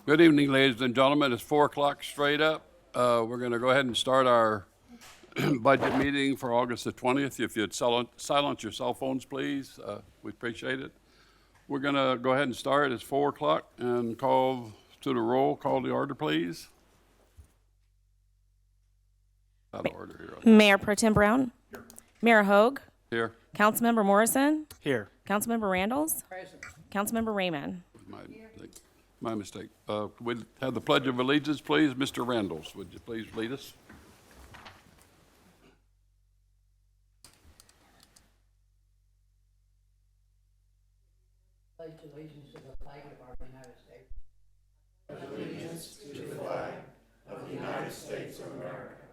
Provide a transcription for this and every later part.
Good evening, ladies and gentlemen. It's 4 o'clock straight up. We're going to go ahead and start our budget meeting for August the 20th. If you'd silence your cell phones, please, we appreciate it. We're going to go ahead and start. It's 4 o'clock and call to the roll. Call the order, please. Out of order here. Mayor Pro Tem Brown. Here. Mayor Hogue. Here. Councilmember Morrison. Here. Councilmember Randalls. Councilmember Raymond. My mistake. We have the Pledge of Allegiance, please. Mr. Randalls, would you please lead us? Pledge allegiance to the flag of our United States. Pledge allegiance to the flag of the United States of America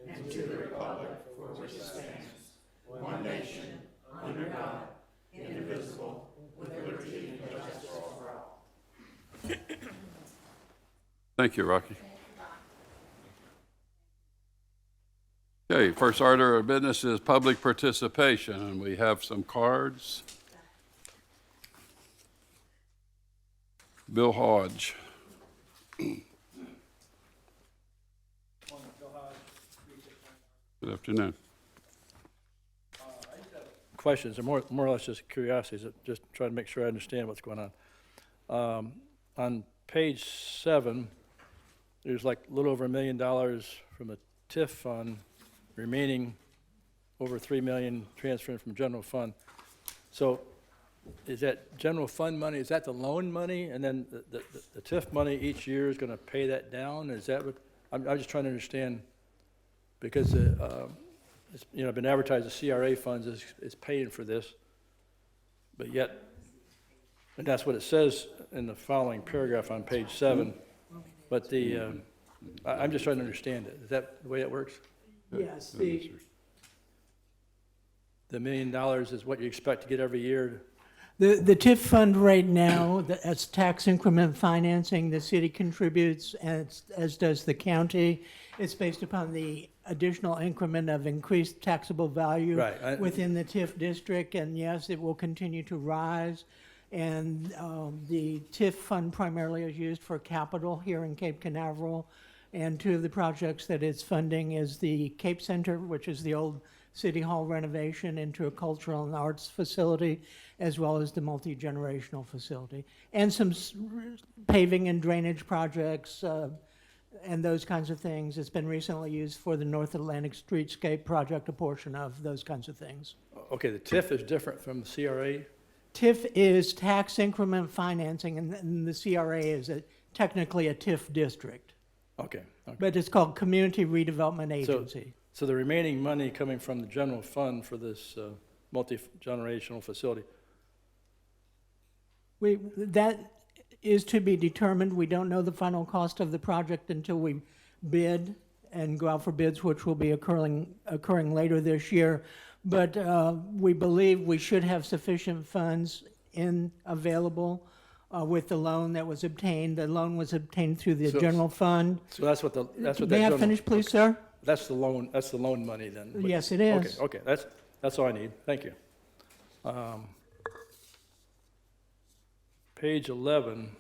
and to the republic for which it stands, one nation, under God, indivisible, with liberty and justice for all. Thank you, Rocky. Okay, first order of business is public participation, and we have some cards. Bill Hodge. Good afternoon. Questions are more or less just curiosities, just trying to make sure I understand what's going on. On page 7, there's like a little over $1 million from a TIF fund, remaining over $3 million transferring from general fund. So is that general fund money, is that the loan money? And then the TIF money each year is going to pay that down? Is that what, I'm just trying to understand, because it's, been advertised the CRA funds is paying for this, but yet, and that's what it says in the following paragraph on page 7. But I'm just trying to understand it. Is that the way it works? Yes, The $1 million is what you expect to get every year? the TIF fund right now, that's tax increment financing, the city contributes, as does the county. It's based upon the additional increment of increased taxable value Right, within the TIF district, and yes, it will continue to rise. And the TIF fund primarily is used for capital here in Cape Canaveral. And two of the projects that it's funding is the Cape Center, which is the old City Hall renovation into a cultural and arts facility, as well as the multi-generational facility. And some paving and drainage projects and those kinds of things. It's been recently used for the North Atlantic Streetscape project, a portion of those kinds of things. Okay, the TIF is different from the CRA? TIF is tax increment financing, and the CRA is technically a TIF district. Okay. But it's called Community Redevelopment Agency. So the remaining money coming from the general fund for this multi-generational facility, That is to be determined. We don't know the final cost of the project until we bid and go out for bids, which will be occurring later this year. But we believe we should have sufficient funds available with the loan that was obtained. The loan was obtained through the general fund. so that's what May I finish, please, sir? That's the loan money then? Yes, it is. Okay, that's all I need, thank you. Page 11,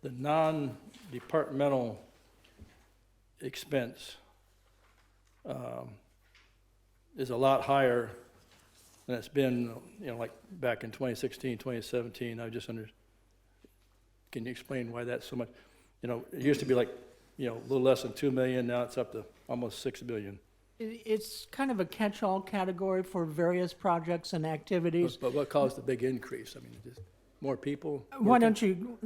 the non-departmental expense is a lot higher than it's been, like back in 2016, 2017. Can you explain why that's so much? It used to be like, a little less than $2 million, now it's up to almost $6 billion. It's kind of a catch-all category for various projects and activities. But what caused the big increase? I mean, just more people? Why don't you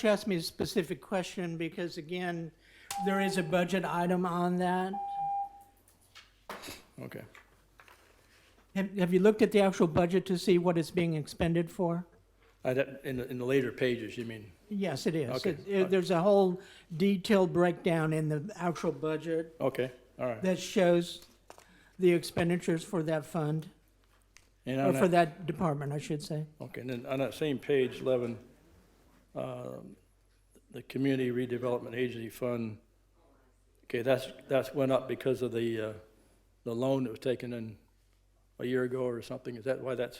ask me a specific question, because again, there is a budget item on that. Okay. Have you looked at the actual budget to see what it's being expended for? In the later pages, you mean? Yes, it is. Okay. There's a whole detailed breakdown in the actual budget Okay, all right. that shows the expenditures for that fund, And or on for that, that department, I should say. okay, and then on that same page 11, the Community Redevelopment Agency Fund, okay, that's went up because of the loan that was taken in a year ago or something. Is that why that's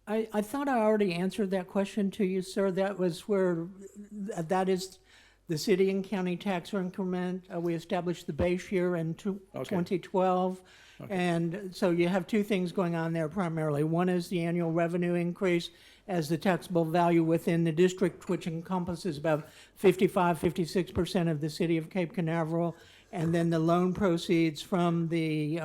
I thought I already answered that question to you, sir. That was where, that is the city and county tax increment. We established the base year in 2012. And so you have two things going on there primarily. One is the annual revenue increase as the taxable value within the district, which encompasses about 56% of the city of Cape Canaveral. And then the loan proceeds from the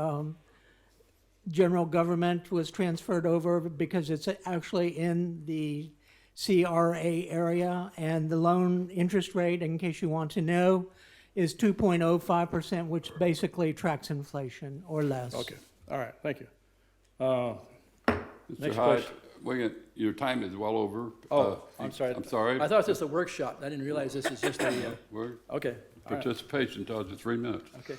general government was transferred over because it's actually in the CRA area. And the loan interest rate, in case you want to know, is 2.05%, which basically tracks inflation or less. Okay, all right, thank you. Mr. Next Hodge, question. your time is well over. I'm sorry. I'm sorry. I thought it was just a workshop. I didn't realize this is just a, We're- okay, all right, Participation tells you 3 minutes. okay.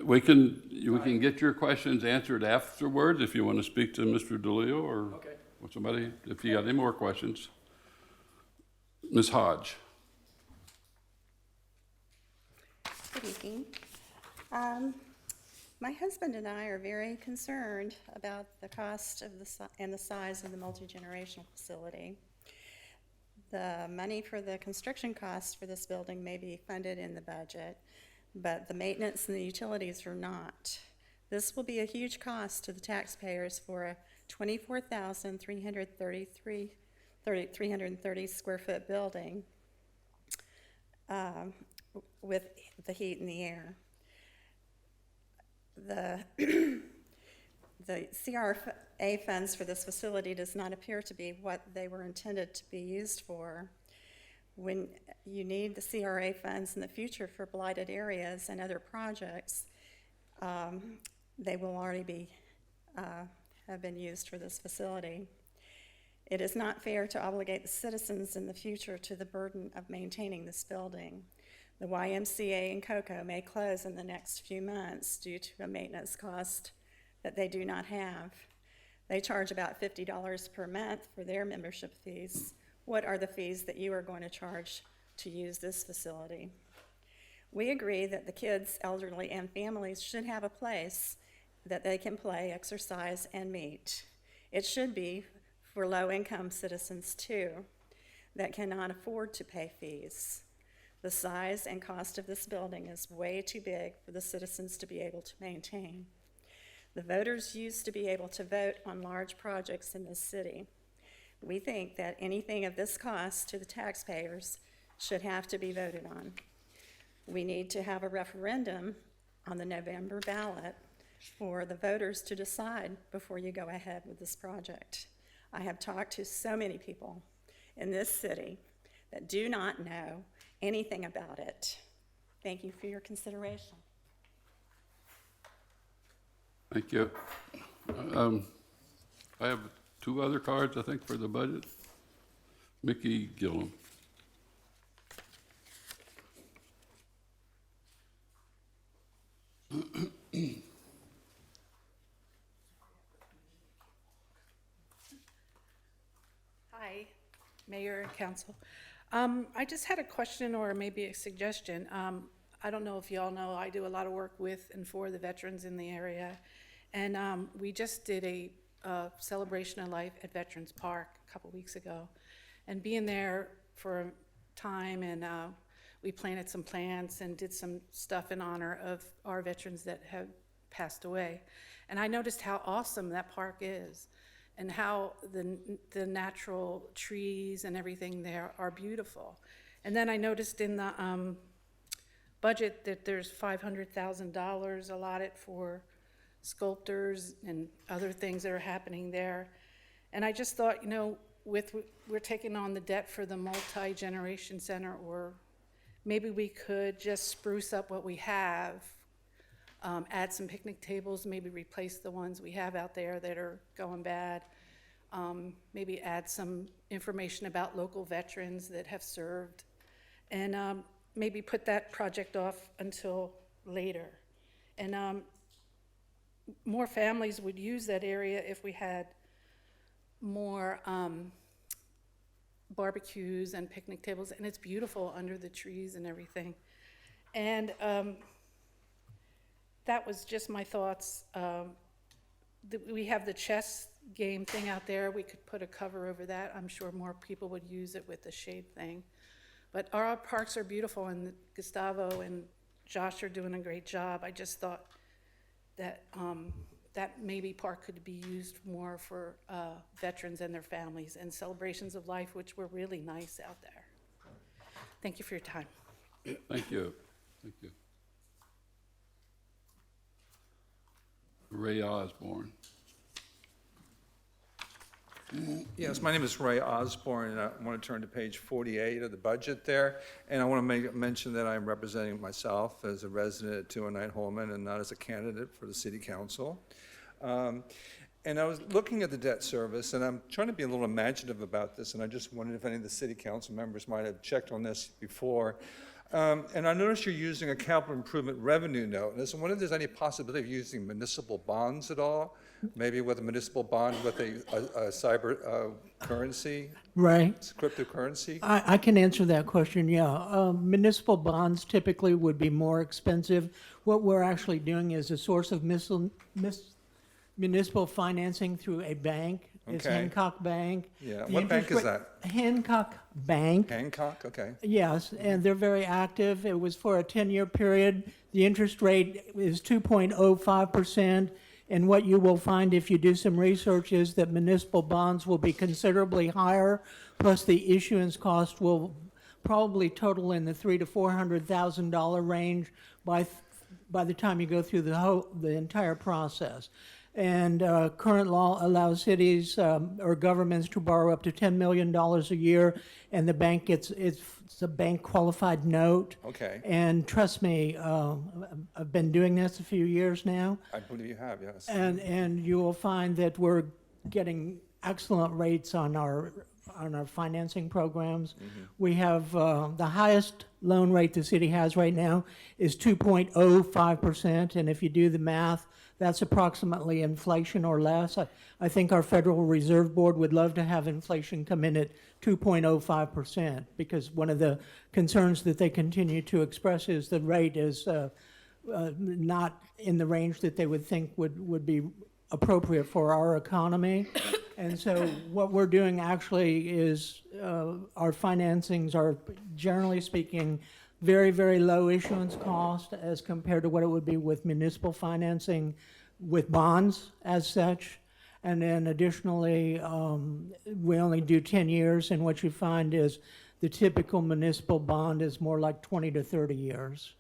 We can get your questions answered afterwards if you want to speak to Mr. DeLeo or Okay. somebody, if you got any more questions. Ms. Hodge. Good evening. My husband and I are very concerned about the cost of and the size of the multi-generational facility. The money for the construction costs for this building may be funded in the budget, but the maintenance and the utilities are not. This will be a huge cost to the taxpayers for a 24,330 square foot building with the heat and the air. The CRA funds for this facility does not appear to be what they were intended to be used for. When you need the CRA funds in the future for blighted areas and other projects, they will already be have been used for this facility. It is not fair to obligate the citizens in the future to the burden of maintaining this building. The YMCA in Cocoa may close in the next few months due to a maintenance cost that they do not have. They charge about $50 per month for their membership fees. What are the fees that you are going to charge to use this facility? We agree that the kids, elderly, and families should have a place that they can play, exercise, and meet. It should be for low-income citizens, too, that cannot afford to pay fees. The size and cost of this building is way too big for the citizens to be able to maintain. The voters used to be able to vote on large projects in this city. We think that anything of this cost to the taxpayers should have to be voted on. We need to have a referendum on the November ballot for the voters to decide before you go ahead with this project. I have talked to so many people in this city that do not know anything about it. Thank you for your consideration. Thank you. I have 2 other cards, I think, for the budget. Mickey Gillum. Hi, Mayor and Council. I just had a question or maybe a suggestion. I don't know if y'all know, I do a lot of work with and for the veterans in the area. And we just did a celebration of life at Veterans Park a couple weeks ago. And being there for a time, and we planted some plants and did some stuff in honor of our veterans that have passed away. And I noticed how awesome that park is, and how the natural trees and everything there are beautiful. And then I noticed in the budget that there's $500,000 allotted for sculptors and other things that are happening there. And I just thought, you know, we're taking on the debt for the multi-generation center, or maybe we could just spruce up what we have, add some picnic tables, maybe replace the ones we have out there that are going bad. Maybe add some information about local veterans that have served, and maybe put that project off until later. And more families would use that area if we had more barbecues and picnic tables, and it's beautiful under the trees and everything. And that was just my thoughts. We have the chess game thing out there, we could put a cover over that. I'm sure more people would use it with the shade thing. But our parks are beautiful, and Gustavo and Josh are doing a great job. I just thought that that maybe park could be used more for veterans and their families and celebrations of life, which were really nice out there. Thank you for your time. Thank you. Thank you. Ray Osborne. Yes, my name is Ray Osborne, and I want to turn to page 48 of the budget there. And I want to mention that I'm representing myself as a resident at 209 Holman and not as a candidate for the city council. And I was looking at the debt service, and I'm trying to be a little imaginative about this, and I just wondered if any of the city council members might have checked on this before. And I noticed you're using a capital improvement revenue note, and I wonder if there's any possibility of using municipal bonds at all? Maybe with a municipal bond with a cyber currency, Right. cryptocurrency? I can answer that question, yeah. Municipal bonds typically would be more expensive. What we're actually doing is a source of municipal financing through a bank. It's Okay. Hancock Bank. Yeah, The what bank interest is that? Hancock Bank. Hancock, okay. Yes, and they're very active. It was for a 10-year period. The interest rate is 2.05%. And what you will find if you do some research is that municipal bonds will be considerably higher, plus the issuance cost will probably total in the $300,000 to $400,000 range by the time you go through the entire process. And current law allows cities or governments to borrow up to $10 million a year, and the bank gets, it's a bank qualified note. Okay. And trust me, I've been doing this a few years now, I believe you have, yes. and you will find that we're getting excellent rates on our financing programs. We have the highest loan rate the city has right now is 2.05%, and if you do the math, that's approximately inflation or less. I think our Federal Reserve Board would love to have inflation come in at 2.05%, because one of the concerns that they continue to express is the rate is not in the range that they would think would be appropriate for our economy. And so what we're doing actually is our financings are, generally speaking, very, very low issuance cost as compared to what it would be with municipal financing with bonds as such. And then additionally, we only do 10 years, and what you find is the typical municipal bond is more like 20 to 30 years.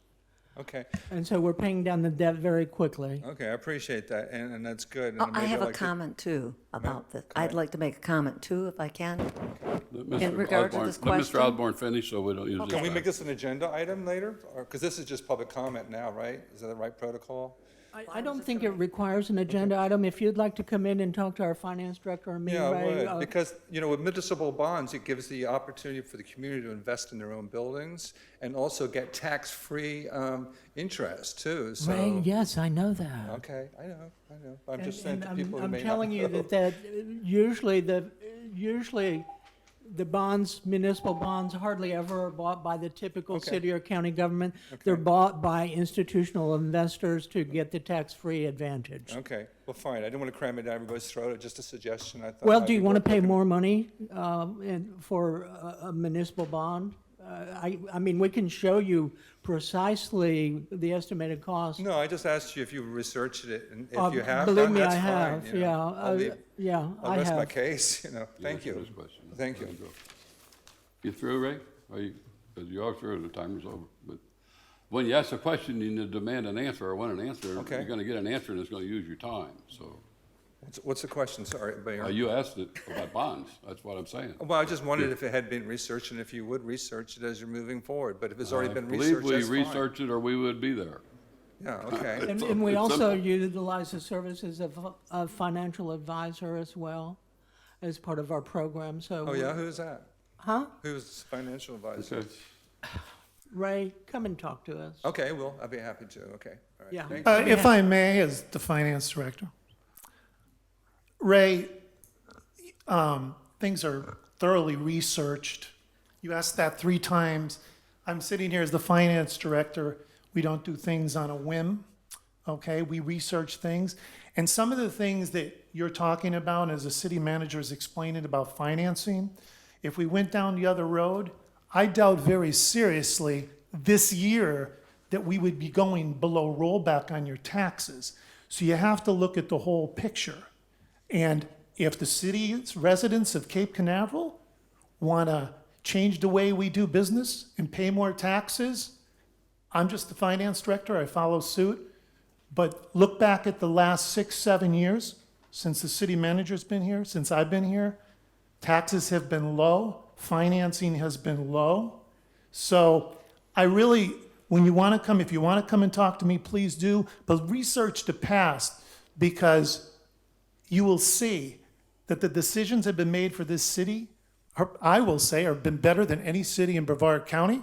Okay, And so we're paying down the debt very quickly. okay, I appreciate that, and that's good. and Oh, I maybe have I'd a like to- comment too about this. Go I'd ahead. like to make a comment too, if I can. Let In Mr. regard to Osborne- this Let Mr. question? Osborne finish so we don't use his Can we time. make this an agenda item later? Because this is just public comment now, right? Is that the right protocol? I don't think it requires an agenda item. If you'd like to come in and talk to our finance director or me, Yeah, Ray, I would, because, with municipal bonds, it gives the opportunity for the community to invest in their own buildings and also get tax-free interest too, so. Ray, yes, I know that. Okay, I know. I'm just saying to And people who I'm may not telling you know. that usually the bonds, municipal bonds, hardly ever are bought by the typical Okay. city or county government. They're bought by institutional investors to get the tax-free advantage. Okay, well, fine, I didn't want to cram it down everybody's throat, just a suggestion, I thought. Well, might do you be want to worth pay looking at. more money for a municipal bond? I mean, we can show you precisely the estimated cost. No, I just asked you if you researched it, and Uh, if you have believe done, me, that's I fine. have, yeah, yeah, I'll I rest my have. case, thank Answer you. his question. Thank you. You through, Ray? Are you, because you are through, the timer's over. But when you ask a question, you need to demand an answer or want an answer. Okay. You're gonna get an answer and it's gonna use your time, so. What's the question, sorry, Mayor? You asked it about bonds, that's what I'm saying. Well, I just wondered if it had been researched and if you would research it as you're moving forward, but if it's already been researched, I that's believe we fine. researched it or we would be there. Yeah, okay. And we It's also simple. utilize the services of a financial advisor as well as part of our program, so. Oh, yeah, who's that? Huh? Who's financial advisor? Okay. Ray, come and talk to us. Okay, well, I'd be happy to, okay. All right, Yeah. thank you. If I may, as the finance director. Ray, things are thoroughly researched. You asked that 3 times. I'm sitting here as the finance director. We don't do things on a whim. okay? We research things. And some of the things that you're talking about, as the city manager is explaining about financing, if we went down the other road, I doubt very seriously this year that we would be going below rollback on your taxes. So you have to look at the whole picture. And if the city's residents of Cape Canaveral want to change the way we do business and pay more taxes, I'm just the finance director, I follow suit. But look back at the last 6, 7 years, since the city manager's been here, since I've been here, taxes have been low, financing has been low. So I really, when you want to come, if you want to come and talk to me, please do, but research the past, because you will see that the decisions that have been made for this city, I will say, have been better than any city in Brevard County,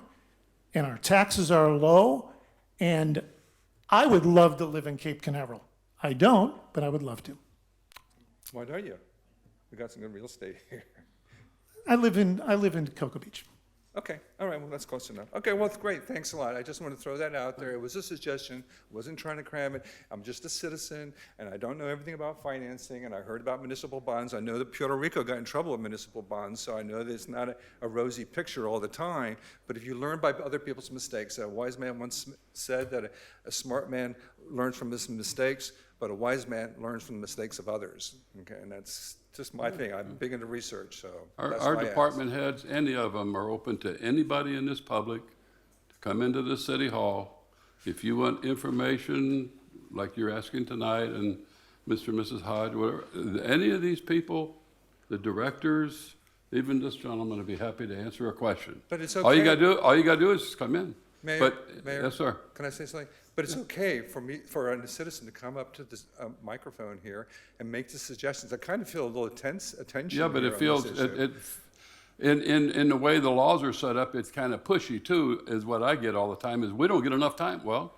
and our taxes are low, and I would love to live in Cape Canaveral. I don't, but I would love to. Why don't you? We got some good real estate here. I live in Cocoa Beach. Okay, all right, well, that's close enough. Okay, well, it's great, thanks a lot. I just want to throw that out there. It was a suggestion, wasn't trying to cram it. I'm just a citizen, and I don't know everything about financing, and I heard about municipal bonds. I know that Puerto Rico got in trouble with municipal bonds, so I know that it's not a rosy picture all the time. But if you learn by other people's mistakes, a wise man once said that a smart man learns from his mistakes, but a wise man learns from the mistakes of others. Okay, and that's just my thing. I'm big into research, so that's Our why I department heads, any of them, are open to anybody in this public to come into the city hall. If you want information, like you're asking tonight, and Mr. and Mrs. Hodge, whatever, any of these people, the directors, even this gentleman would be happy to answer a question. But it's All you okay. gotta do is come in. Mayor, But, Mayor, yes, sir. Can I say something? But it's okay for me, for a citizen to come up to this microphone here and make the suggestions. I kind of feel a little attention Yeah, but here it on feels, this issue. in the way the laws are set up, it's kind of pushy too, is what I get all the time, is we don't get enough time. Well,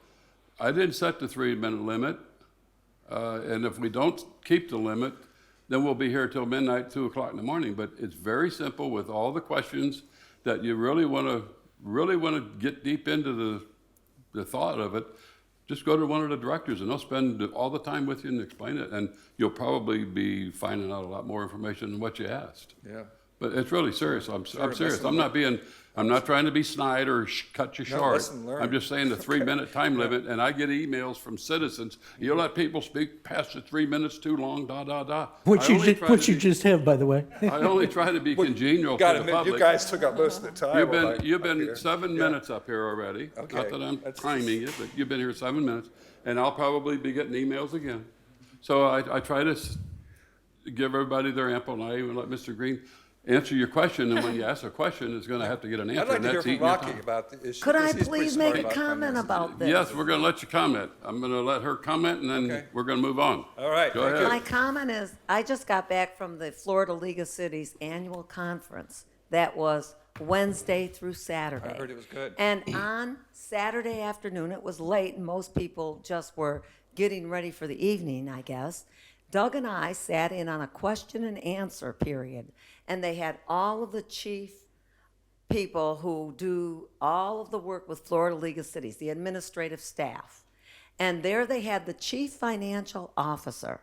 I didn't set the 3-minute limit, and if we don't keep the limit, then we'll be here till midnight, 2 o'clock in the morning. But it's very simple with all the questions that you really want to get deep into the thought of it. Just go to one of the directors and they'll spend all the time with you and explain it, and you'll probably be finding out a lot more information than what you asked. Yeah. But it's really serious. I'm serious. listen, I'm not trying to be snide or cut you short. listen, learn. I'm just saying the 3-minute time limit, and I get emails from citizens. You let people speak past the 3 minutes too long, da, da, da. Which I you only ju- try which to you be- just have, by the way. I only try to be congenial Got to to the admit, public. you guys took up most of the time. You've while been, you've I'm up been here. 7 Yeah. minutes up here already. Okay, Not that I'm that's- timing it, but you've been here 7 minutes, and I'll probably be getting emails again. So I try to give everybody their ample, and I even let Mr. Green answer your question, and when you ask a question, it's gonna have to get an I'd answer, like and to hear that's from eating your Rocky time. about the issue. Could I because he's pretty please smart make a comment finances. about this? Yes, we're gonna let you comment. I'm gonna let her comment, and then Okay. we're gonna move on. All right, Go thank ahead. My comment is, I just got back from the Florida League of Cities annual conference. That was Wednesday through Saturday. I heard it was good. And on Saturday afternoon, it was late, and most people just were getting ready for the evening, I guess. Doug and I sat in on a question and answer period, and they had all of the chief people who do all of the work with Florida League of Cities, the administrative staff. And there they had the chief financial officer.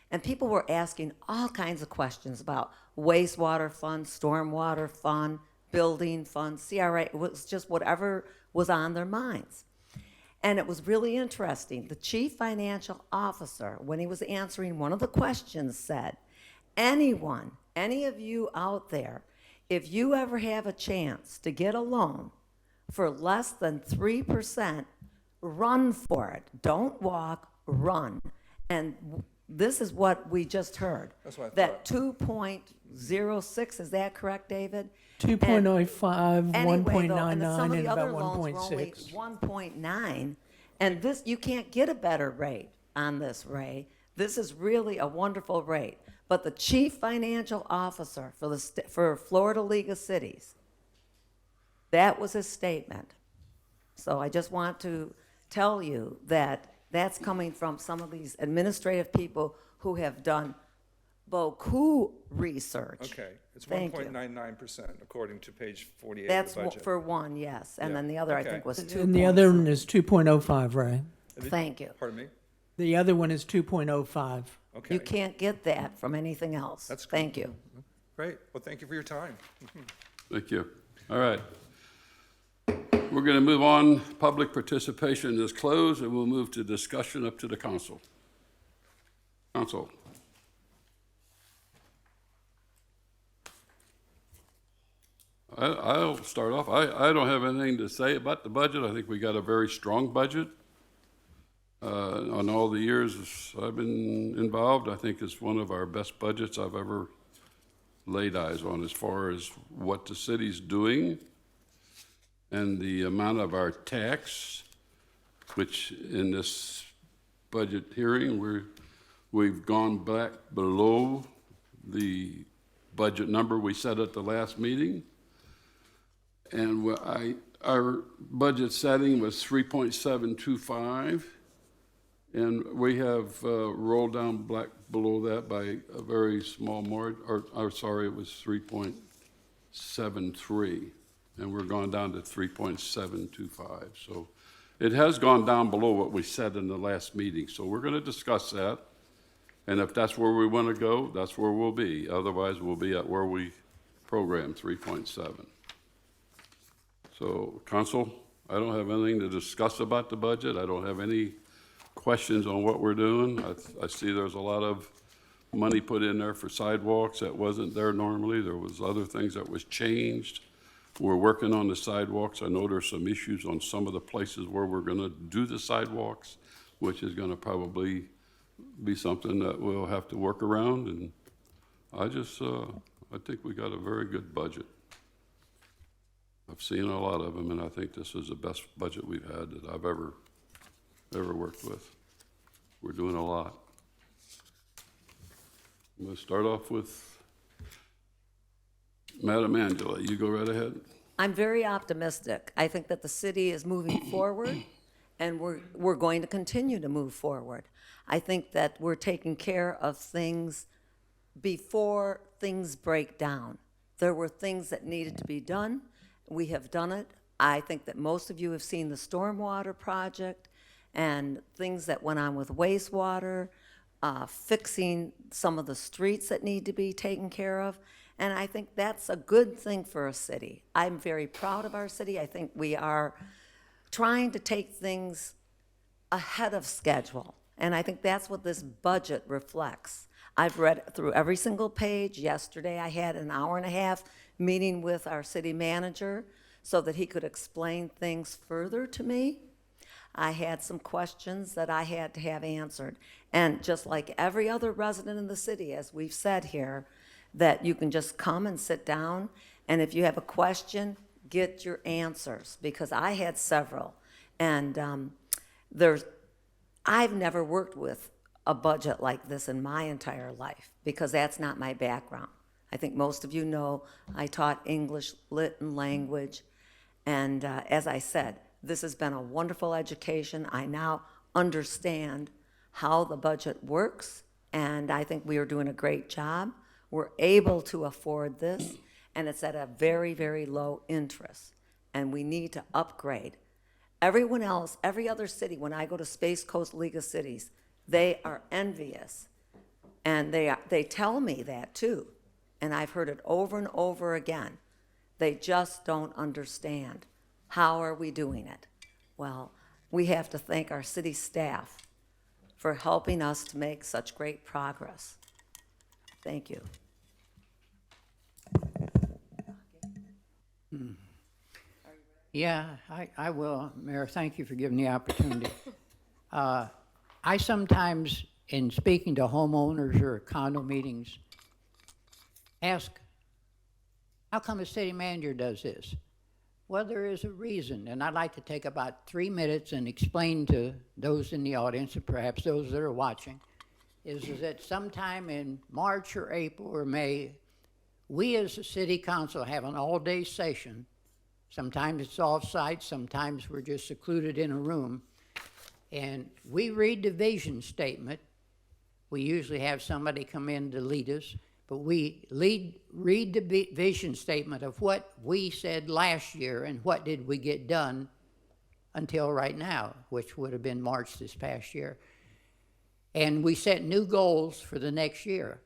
And people were asking all kinds of questions about wastewater fund, stormwater fund, building fund, CRA. It was just whatever was on their minds. And it was really interesting. The chief financial officer, when he was answering one of the questions, said, anyone, any of you out there, if you ever have a chance to get a loan for less than 3%, run for it. Don't walk, run. And this is what we just heard. That's what I that 2.06, is that correct, David? 2.05, Anyway, though, and 1.99, some of and the other about loans were only 1.6. 1.9, and this, you can't get a better rate on this, Ray. This is really a wonderful rate. But the chief financial officer for Florida League of Cities, that was his statement. So I just want to tell you that that's coming from some of these administrative people who have done beaucoup research. Okay, it's Thank you. 1.99% according to page 48 That's of the budget. for one, yes, and Yeah, then the other, I okay. think, was 2. And the other one is 2.05, Ray. Thank you. Pardon me? The other one is 2.05. Okay. You can't get that from anything else. That's Thank you. Great. Well, thank you for your time. Thank you. All right. We're going to move on. Public participation is closed, and we'll move to discussion up to the council. Council. I'll start off. I don't have anything to say about the budget. I think we got a very strong budget. On all the years I've been involved, I think it's one of our best budgets I've ever laid eyes on as far as what the city's doing and the amount of our tax, which in this budget hearing, we've gone back below the budget number we set at the last meeting. And our budget setting was 3.725, and we have rolled down below that by a very small margin, or sorry, it was 3.73, and we're gone down to 3.725. So it has gone down below what we said in the last meeting. So we're going to discuss that, and if that's where we want to go, that's where we'll be. Otherwise, we'll be at where we programmed, 3.7. So, council, I don't have anything to discuss about the budget. I don't have any questions on what we're doing. I see there's a lot of money put in there for sidewalks that wasn't there normally. There was other things that was changed. We're working on the sidewalks. I know there's some issues on some of the places where we're gonna do the sidewalks, which is gonna probably be something that we'll have to work around. And I think we got a very good budget. I've seen a lot of them, and I think this is the best budget we've had that I've ever worked with. We're doing a lot. I'm going to start off with Madam Angela. You go right ahead. I'm very optimistic. I think that the city is moving forward, and we're going to continue to move forward. I think that we're taking care of things before things break down. There were things that needed to be done. We have done it. I think that most of you have seen the stormwater project and things that went on with wastewater, fixing some of the streets that need to be taken care of. And I think that's a good thing for a city. I'm very proud of our city. I think we are trying to take things ahead of schedule. And I think that's what this budget reflects. I've read through every single page. Yesterday, I had an hour-and-a-half meeting with our city manager so that he could explain things further to me. I had some questions that I had to have answered. And just like every other resident in the city, as we've said here, that you can just come and sit down, and if you have a question, get your answers, because I had several. And I've never worked with a budget like this in my entire life, because that's not my background. I think most of you know I taught English, Lit, and language, and as I said, this has been a wonderful education. I now understand how the budget works, and I think we are doing a great job. We're able to afford this, and it's at a very, very low interest, and we need to upgrade. Everyone else, every other city, when I go to Space Coast League of Cities, they are envious, and they tell me that too, and I've heard it over and over again. They just don't understand. How are we doing it? Well, we have to thank our city staff for helping us to make such great progress. Thank you. Yeah, I will, Mayor. Thank you for giving the opportunity. I sometimes, in speaking to homeowners or condo meetings, ask, how come a city manager does this? Well, there is a reason, and I'd like to take about 3 minutes and explain to those in the audience, and perhaps those that are watching, is that sometime in March or April or May, we as a city council have an all-day session. Sometimes it's off-site, sometimes we're just secluded in a room, and we read the vision statement. We usually have somebody come in to lead us, but we read the vision statement of what we said last year and what did we get done until right now, which would have been March this past year. And we set new goals for the next year,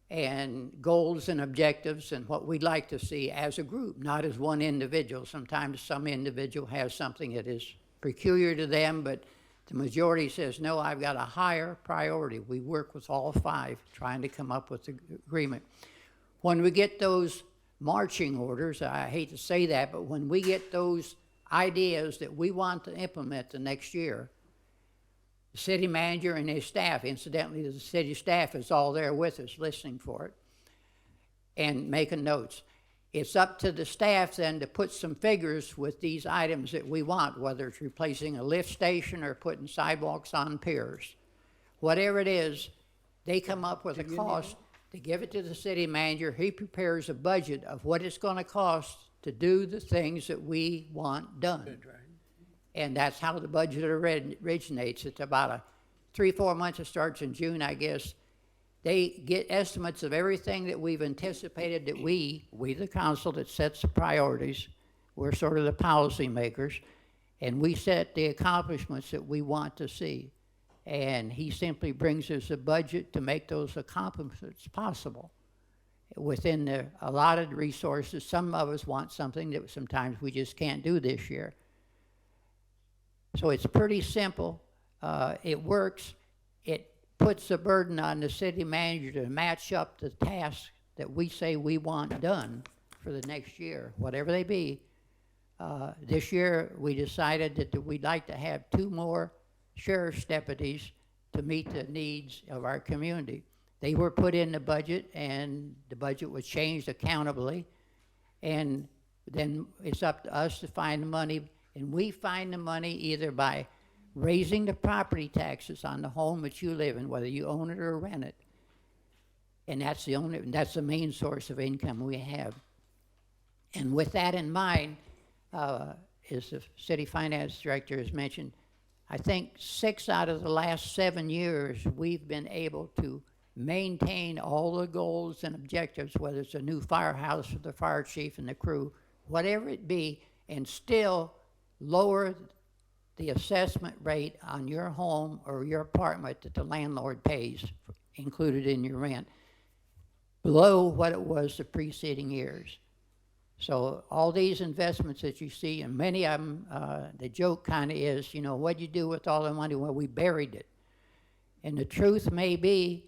and goals and objectives and what we'd like to see as a group, not as one individual. Sometimes some individual has something that is peculiar to them, but the majority says, no, I've got a higher priority. We work with all five, trying to come up with an agreement. When we get those marching orders, I hate to say that, but when we get those ideas that we want to implement the next year, the city manager and his staff, incidentally, the city staff is all there with us listening for it and making notes. It's up to the staff then to put some figures with these items that we want, whether it's replacing a lift station or putting sidewalks on piers. Whatever it is, they come up with a cost. They give it to the city manager. He prepares a budget of what it's going to cost to do the things that we want done. And that's how the budget originates. It's about 3-4 months. It starts in June, I guess. They get estimates of everything that we've anticipated that we the council that sets the priorities, we're sort of the policy makers, and we set the accomplishments that we want to see. And he simply brings us a budget to make those accomplishments possible within the allotted resources. Some of us want something that sometimes we just can't do this year. So it's pretty simple. It works. It puts a burden on the city manager to match up the tasks that we say we want done for the next year, whatever they be. This year, we decided that we'd like to have 2 more sheriff's deputies to meet the needs of our community. They were put in the budget, and the budget was changed accountably, and then it's up to us to find the money, and we find the money either by raising the property taxes on the home that you live in, whether you own it or rent it. And that's the main source of income we have. And with that in mind, as the city finance director has mentioned, I think 6 out of the last 7 years, we've been able to maintain all the goals and objectives, whether it's a new firehouse for the fire chief and the crew, whatever it be, and still lower the assessment rate on your home or your apartment that the landlord pays, included in your rent, below what it was the preceding years. So all these investments that you see, and many of them, the joke kind of is, you know, what'd you do with all the money? Well, we buried it. And the truth may be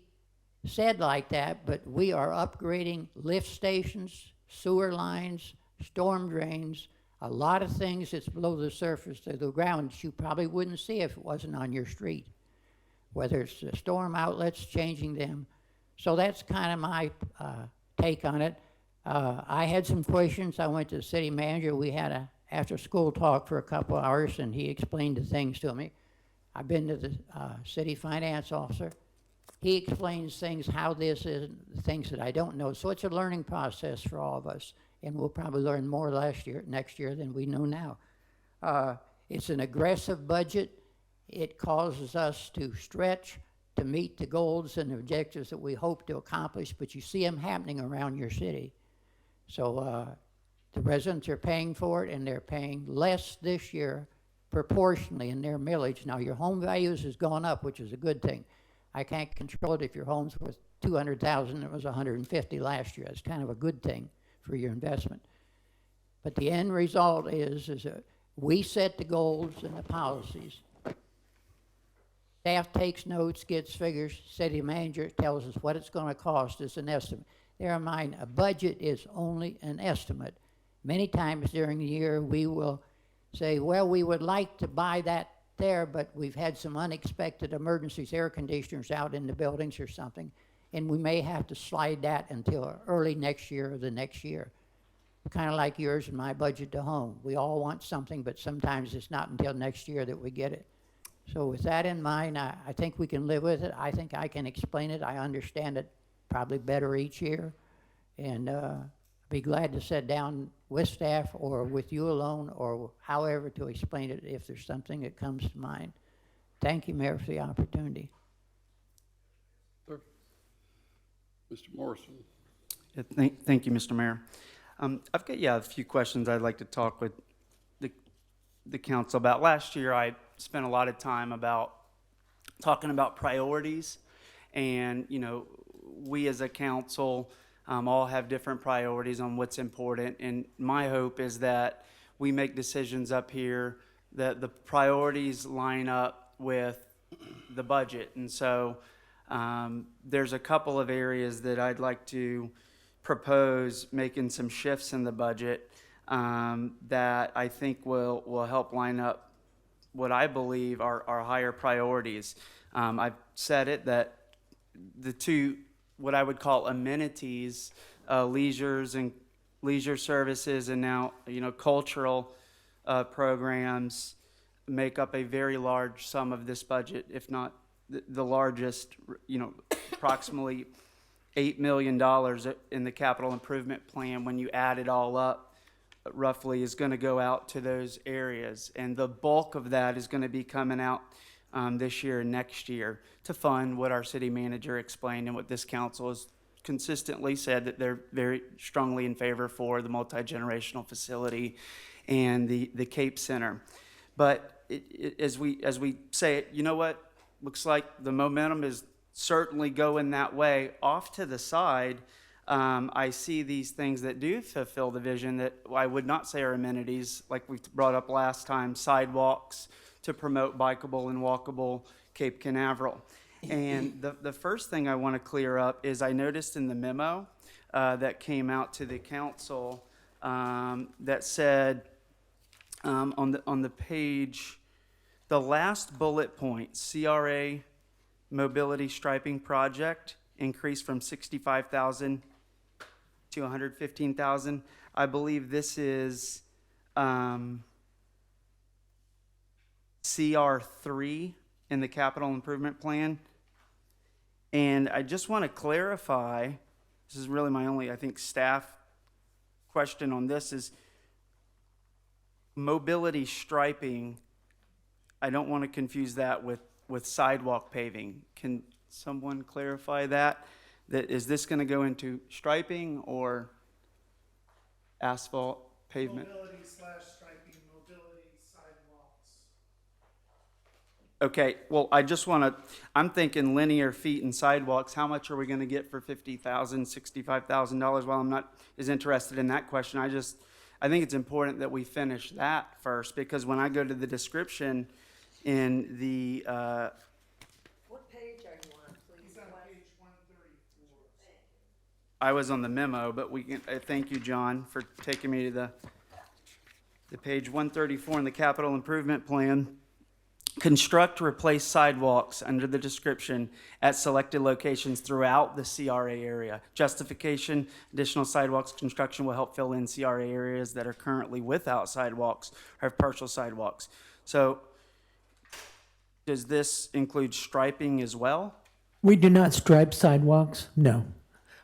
said like that, but we are upgrading lift stations, sewer lines, storm drains, a lot of things that's below the surface of the ground that you probably wouldn't see if it wasn't on your street, whether it's the storm outlets, changing them. So that's kind of my take on it. I had some questions. I went to the city manager. We had a after-school talk for a couple hours, and he explained the things to me. I've been to the city finance officer. He explains things, how this is, things that I don't know. So it's a learning process for all of us, and we'll probably learn more next year than we know now. It's an aggressive budget. It causes us to stretch to meet the goals and objectives that we hope to accomplish, but you see them happening around your city. So the residents are paying for it, and they're paying less this year proportionally in their millage. Now, your home values has gone up, which is a good thing. I can't control it if your home's worth $200,000, it was $150 last year. That's kind of a good thing for your investment. But the end result is that we set the goals and the policies. Staff takes notes, gets figures, city manager tells us what it's going to cost as an estimate. Bear in mind, a budget is only an estimate. Many times during the year, we will say, well, we would like to buy that there, but we've had some unexpected emergencies, air conditioners out in the buildings or something, and we may have to slide that until early next year or the next year. Kind of like yours and my budget to home. We all want something, but sometimes it's not until next year that we get it. So with that in mind, I think we can live with it. I think I can explain it. I understand it probably better each year. And be glad to sit down with staff or with you alone or however to explain it if there's something that comes to mind. Thank you, Mayor, for the opportunity. Sir. Mr. Morrison. Yeah, thank you, Mr. Mayor. I've got, a few questions I'd like to talk with the council about. Last year, I spent a lot of time about talking about priorities. And, you know, we as a council all have different priorities on what's important. And my hope is that we make decisions up here that the priorities line up with the budget. And so there's a couple of areas that I'd like to propose making some shifts in the budget that I think will help line up what I believe are higher priorities. I've said it that the two, what I would call amenities, leisure services, and now, you know, cultural programs make up a very large sum of this budget, if not the largest, you know, approximately $8 million in the capital improvement plan. When you add it all up, roughly is going to go out to those areas. And the bulk of that is going to be coming out this year and next year to fund what our city manager explained and what this council has consistently said that they're very strongly in favor for the multi-generational facility and the Cape Center. But as we say it, you know what? Looks like the momentum is certainly going that way. Off to the side, I see these things that do fulfill the vision that I would not say are amenities, like we brought up last time, sidewalks to promote bikeable and walkable Cape Canaveral. And the first thing I want to clear up is I noticed in the memo that came out to the council that said on the page, the last bullet point, CRA mobility striping project increased from 65,000 to 115,000. I believe this is CR3 in the capital improvement plan. And I just want to clarify, this is really my only, I think, staff question on this, is mobility striping. I don't want to confuse that with sidewalk paving. Can someone clarify that? That is this going to go into striping or asphalt pavement? Mobility/striping, mobility sidewalks. Okay, well, I just want to, I'm thinking linear feet and sidewalks. How much are we going to get for $50,000, $65,000? Well, I'm not as interested in that question. I think it's important that we finish that first, because when I go to the description in the, What page are you on, please? He's on page 134. I was on the memo, but we can, thank you, John, for taking me to the page 134 in the capital improvement plan. Construct to replace sidewalks under the description at selected locations throughout the CRA area. Justification, additional sidewalks construction will help fill in CRA areas that are currently without sidewalks or have partial sidewalks. So does this include striping as well? We do not stripe sidewalks, no.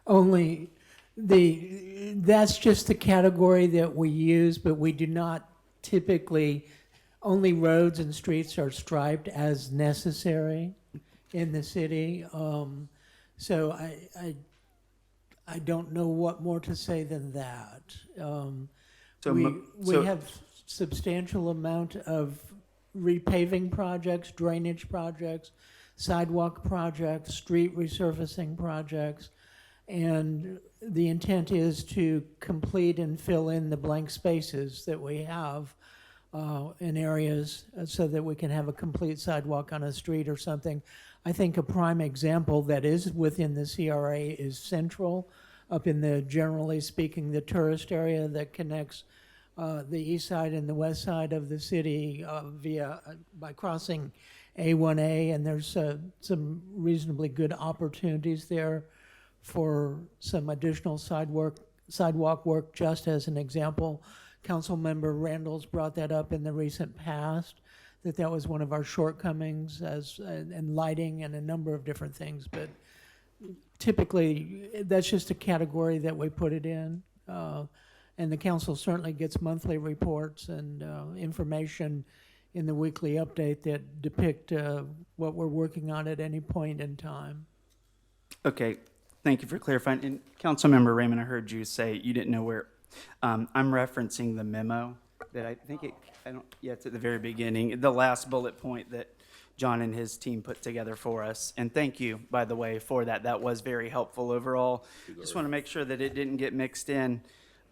Only that's just the category that we use, but we do not typically, only roads and streets are striped as necessary in the city. So I don't know what more to say than that. We have substantial amount of repaving projects, drainage projects, sidewalk projects, street resurfacing projects, and the intent is to complete and fill in the blank spaces that we have in areas so that we can have a complete sidewalk on a street or something. I think a prime example that is within the CRA is Central, up in the, generally speaking, the tourist area that connects the east side and the west side of the city by crossing A1A, and there's some reasonably good opportunities there for some additional sidewalk work. Just as an example, Councilmember Randall's brought that up in the recent past, that was one of our shortcomings and lighting and a number of different things. But typically, that's just a category that we put it in. And the council certainly gets monthly reports and information in the weekly update that depict what we're working on at any point in time. Okay, thank you for clarifying. And Councilmember Raymond, I heard you say you didn't know where. I'm referencing the memo that I think it's at the very beginning, the last bullet point that John and his team put together for us. And thank you, by the way, for that. That was very helpful overall. Just want to make sure that it didn't get mixed in.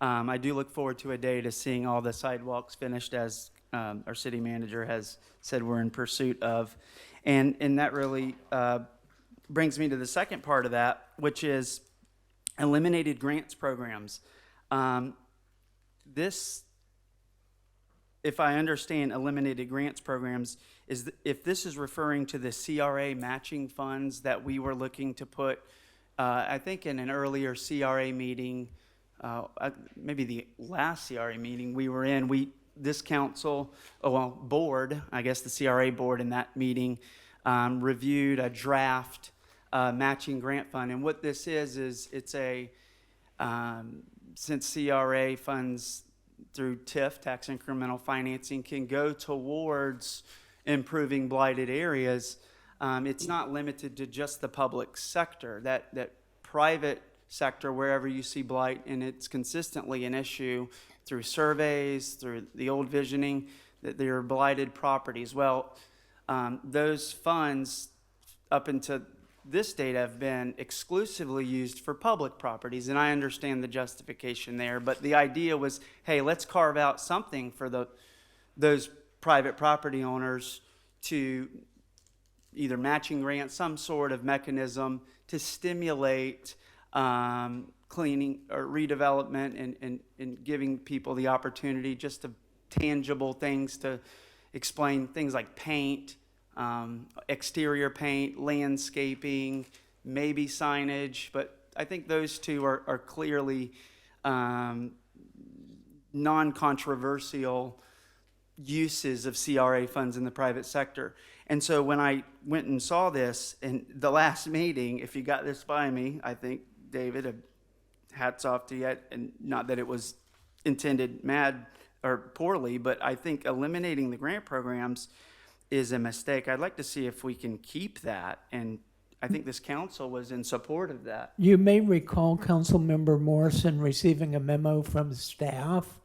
I do look forward to a day to seeing all the sidewalks finished, as our city manager has said we're in pursuit of. And that really brings me to the second part of that, which is eliminated grants programs. This, if I understand eliminated grants programs, is if this is referring to the CRA matching funds that we were looking to put, I think in an earlier CRA meeting, maybe the last CRA meeting we were in, this council, board, I guess the CRA board in that meeting, reviewed a draft matching grant fund. And what this is it's a, since CRA funds through TIF, tax incremental financing, can go towards improving blighted areas, it's not limited to just the public sector. That private sector, wherever you see blight, and it's consistently an issue through surveys, through the old visioning, that there are blighted properties. Well, those funds up until this date have been exclusively used for public properties, and I understand the justification there, but the idea was, hey, let's carve out something for those private property owners to either matching grant, some sort of mechanism to stimulate cleaning or redevelopment and giving people the opportunity just to tangible things to explain things like paint, exterior paint, landscaping, maybe signage, but I think those two are clearly non-controversial uses of CRA funds in the private sector. And so when I went and saw this in the last meeting, if you got this by me, I think, David, hats off to you, and not that it was intended mad or poorly, but I think eliminating the grant programs is a mistake. I'd like to see if we can keep that, and I think this council was in support of that. You may recall Councilmember Morrison receiving a memo from staff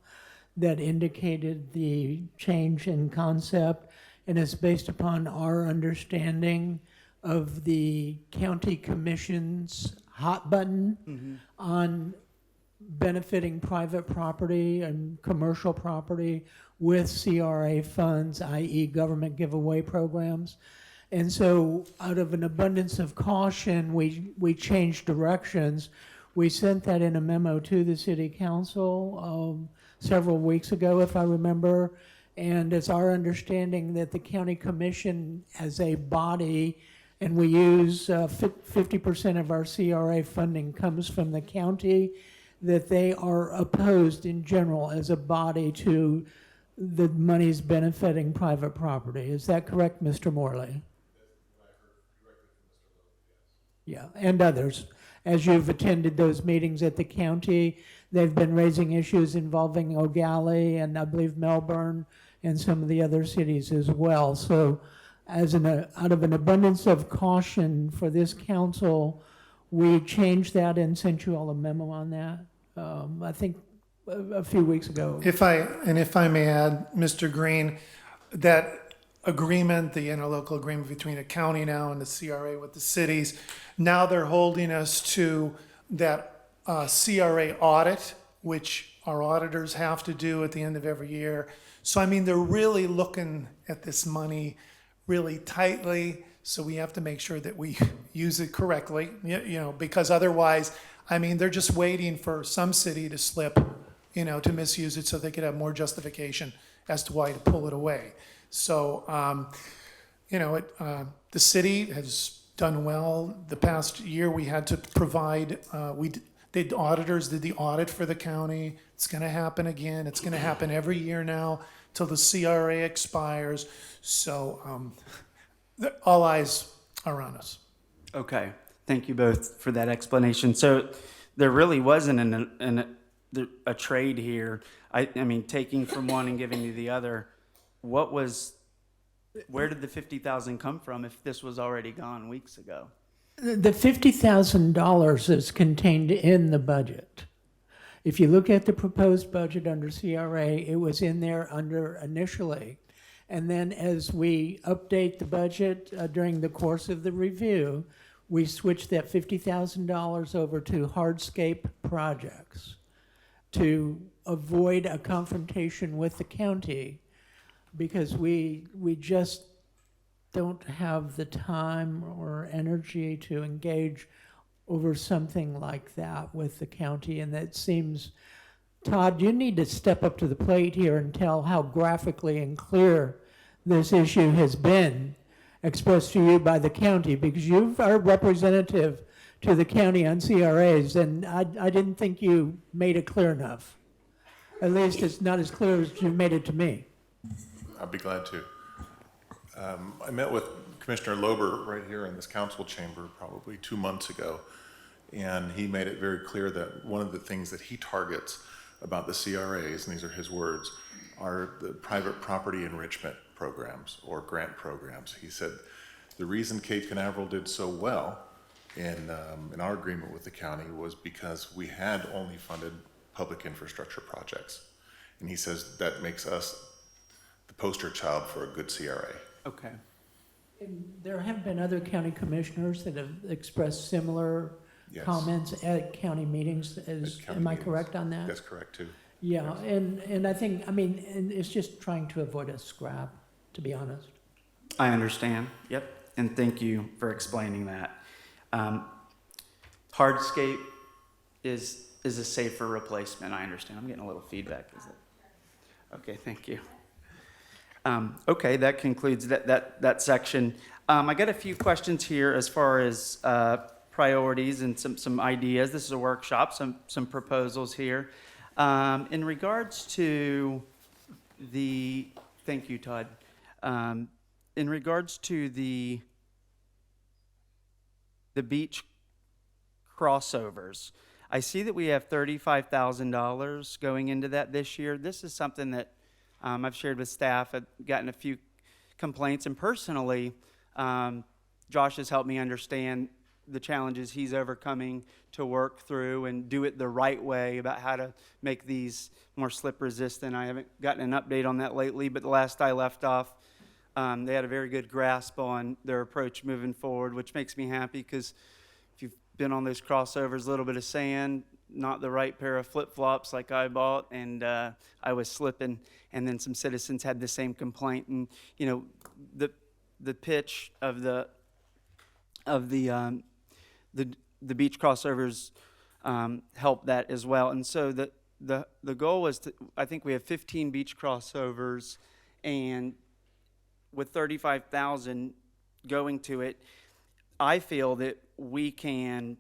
that indicated the change in concept, and it's based upon our understanding of the county commission's hot button on benefiting private property and commercial property with CRA funds, i.e. government giveaway programs. And so out of an abundance of caution, we changed directions. We sent that in a memo to the city council several weeks ago, if I remember. And it's our understanding that the county commission as a body, and we use 50% of our CRA funding comes from the county, that they are opposed in general as a body to the monies benefiting private property. Is that correct, Mr. Morley? Yeah, and others. As you've attended those meetings at the county, they've been raising issues involving O'Galley and I believe Melbourne and some of the other cities as well. So out of an abundance of caution for this council, we changed that and sent you all a memo on that, I think a few weeks ago. If I may add, Mr. Green, that agreement, the interlocal agreement between the county now and the CRA with the cities, now they're holding us to that CRA audit, which our auditors have to do at the end of every year. So, I mean, they're really looking at this money really tightly, so we have to make sure that we use it correctly, you know, because otherwise, I mean, they're just waiting for some city to slip, you know, to misuse it so they could have more justification as to why to pull it away. So, you know, the city has done well. The past year, we had to provide, the auditors did the audit for the county. It's going to happen again. It's going to happen every year now till the CRA expires. So all eyes are on us. Okay, thank you both for that explanation. So there really wasn't a trade here. I mean, taking from one and giving to the other. Where did the $50,000 come from if this was already gone weeks ago? The $50,000 is contained in the budget. If you look at the proposed budget under CRA, it was in there under initially. And then as we update the budget during the course of the review, we switch that $50,000 over to hardscape projects to avoid a confrontation with the county, because we just don't have the time or energy to engage over something like that with the county. And that seems, Todd, you need to step up to the plate here and tell how graphically and clear this issue has been expressed to you by the county, because you are representative to the county on CRAs, and I didn't think you made it clear enough. At least it's not as clear as you made it to me. I'd be glad to. I met with Commissioner Lober right here in this council chamber probably 2 months ago, and he made it very clear that one of the things that he targets about the CRAs, and these are his words, are the private property enrichment programs or grant programs. He said the reason Cape Canaveral did so well in our agreement with the county was because we had only funded public infrastructure projects. And he says that makes us the poster child for a good CRA. Okay. And there have been other county commissioners that have expressed similar Yes. comments at county meetings. At county Am I meetings. correct on that? That's correct too. Yeah, and I think, and it's just trying to avoid a scrap, to be honest. I understand. Yep. And thank you for explaining that. Hardscape is a safer replacement. I understand. I'm getting a little feedback. Is it? Okay. Thank you. Okay. That concludes that section. I got a few questions here as far as priorities and some ideas. This is a workshop. Some proposals here. In regards to thank you, Todd. In regards to the beach crossovers, I see that we have $35,000 going into that this year. This is something that I've shared with staff. I've gotten a few complaints, and personally, Josh has helped me understand the challenges he's overcoming to work through and do it the right way about how to make these more slip resistant. I haven't gotten an update on that lately, but the last I left off, they had a very good grasp on their approach moving forward, which makes me happy, because if you've been on those crossovers, a little bit of sand, not the right pair of flip-flops like I bought, and I was slipping, and then some citizens had the same complaint. And the pitch of the beach crossovers help that as well. And so the goal was to, I think we have 15 beach crossovers, and with 35,000 going to it, I feel that we can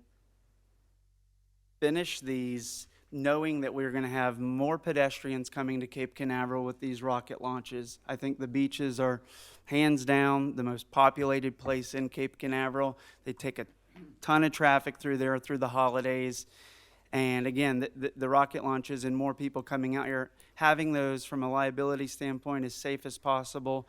finish these knowing that we're going to have more pedestrians coming to Cape Canaveral with these rocket launches. I think the beaches are hands down the most populated place in Cape Canaveral. They take a ton of traffic through there through the holidays. And again, the rocket launches and more people coming out here, having those from a liability standpoint as safe as possible.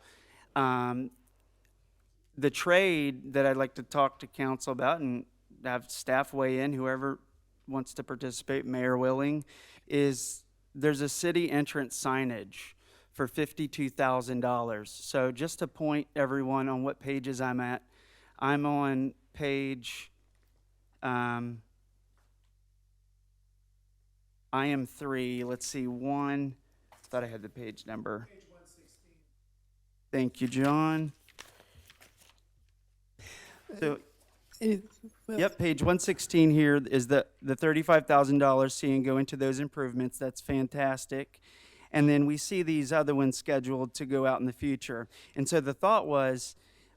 The trade that I'd like to talk to council about and have staff weigh in, whoever wants to participate, Mayor willing, is there's a city entrance signage for $52,000. So just to point everyone on what pages I'm at, I'm on page, I am 3, let's see, 1, thought I had the page number. Page 116. Thank you, John. So, yep, page 116 here is the $35,000 seeing go into those improvements. That's fantastic. And then we see these other ones scheduled to go out in the future. And so the thought was,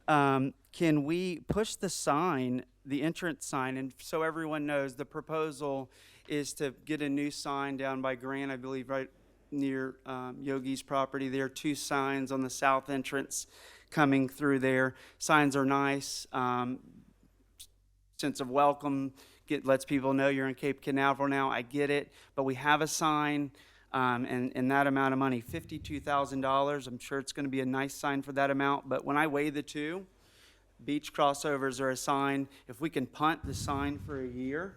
can we push the sign, the entrance sign, and so everyone knows the proposal is to get a new sign down by Grant, I believe, right near Yogi's property. There are 2 signs on the south entrance coming through there. Signs are nice. Sense of welcome, lets people know you're in Cape Canaveral now. I get it, but we have a sign, and that amount of money, $52,000. I'm sure it's going to be a nice sign for that amount. But when I weigh the two, beach crossovers are a sign. If we can punt the sign for a year,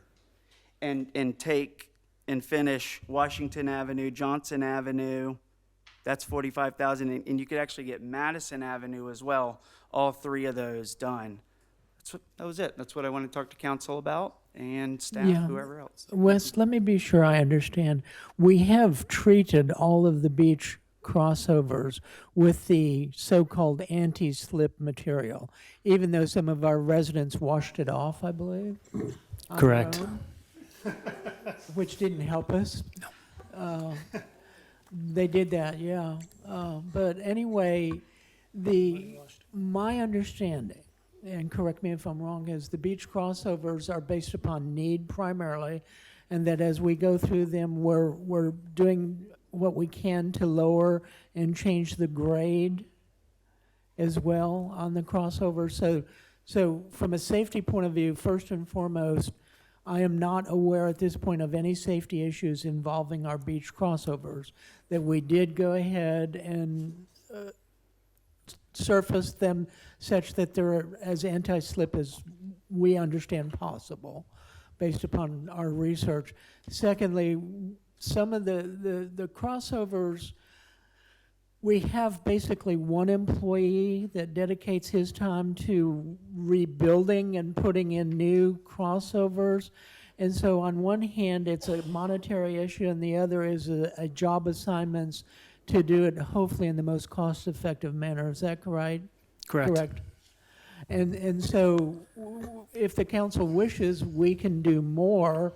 and take and finish Washington Avenue, Johnson Avenue, That's 45,000, and you could actually get Madison Avenue as well, all three of those done. That was it. That's what I wanted to talk to council about and staff, Yeah. whoever else. Wes, let me be sure I understand. We have treated all of the beach crossovers with the so-called anti-slip material, even though some of our residents washed it off, I believe. on their Correct. own, which didn't help us. They did that, yeah. But anyway, my understanding, and correct me if I'm wrong, is the beach crossovers are based upon need primarily, and that as we go through them, we're doing what we can to lower and change the grade as well on the crossover. So from a safety point of view, first and foremost, I am not aware at this point of any safety issues involving our beach crossovers, that we did go ahead and surface them such that they're as anti-slip as we understand possible, based upon our research. Secondly, some of the crossovers, we have basically one employee that dedicates his time to rebuilding and putting in new crossovers. And so on one hand, it's a monetary issue, and the other is a job assignments to do it hopefully in the most cost-effective manner. Is that correct? Correct. And so if the council wishes, we can do more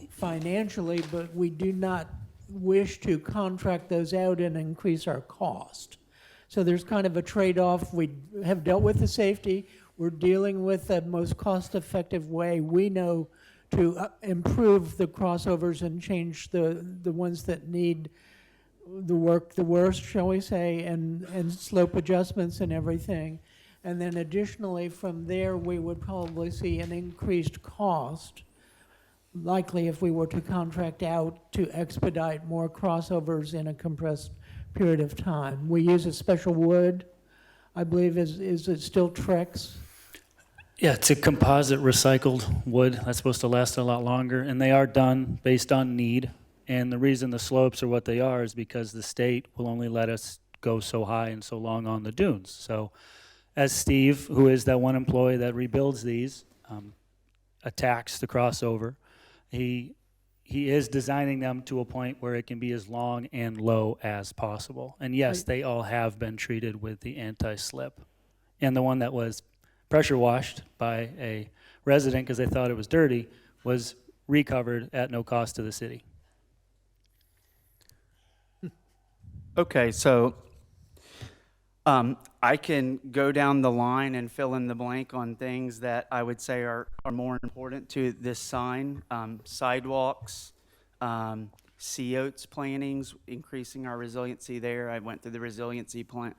financially, but we do not wish to contract those out and increase our cost. So there's kind of a trade-off. We have dealt with the safety. We're dealing with the most cost-effective way we know to improve the crossovers and change the ones that need the work the worst, shall we say, and slope adjustments and everything. And then additionally, from there, we would probably see an increased cost, likely if we were to contract out to expedite more crossovers in a compressed period of time. We use a special wood, I believe, is it still Trex? Yeah, it's a composite recycled wood that's supposed to last a lot longer, and they are done based on need. And the reason the slopes are what they are is because the state will only let us go so high and so long on the dunes. So as Steve, who is that one employee that rebuilds these, attacks the crossover, he is designing them to a point where it can be as long and low as possible. And yes, they all have been treated with the anti-slip. And the one that was pressure washed by a resident because they thought it was dirty was recovered at no cost to the city. Okay, so I can go down the line and fill in the blank on things that I would say are more important to this sign. Sidewalks, sea oats plantings, increasing our resiliency there. I went through the resiliency plant.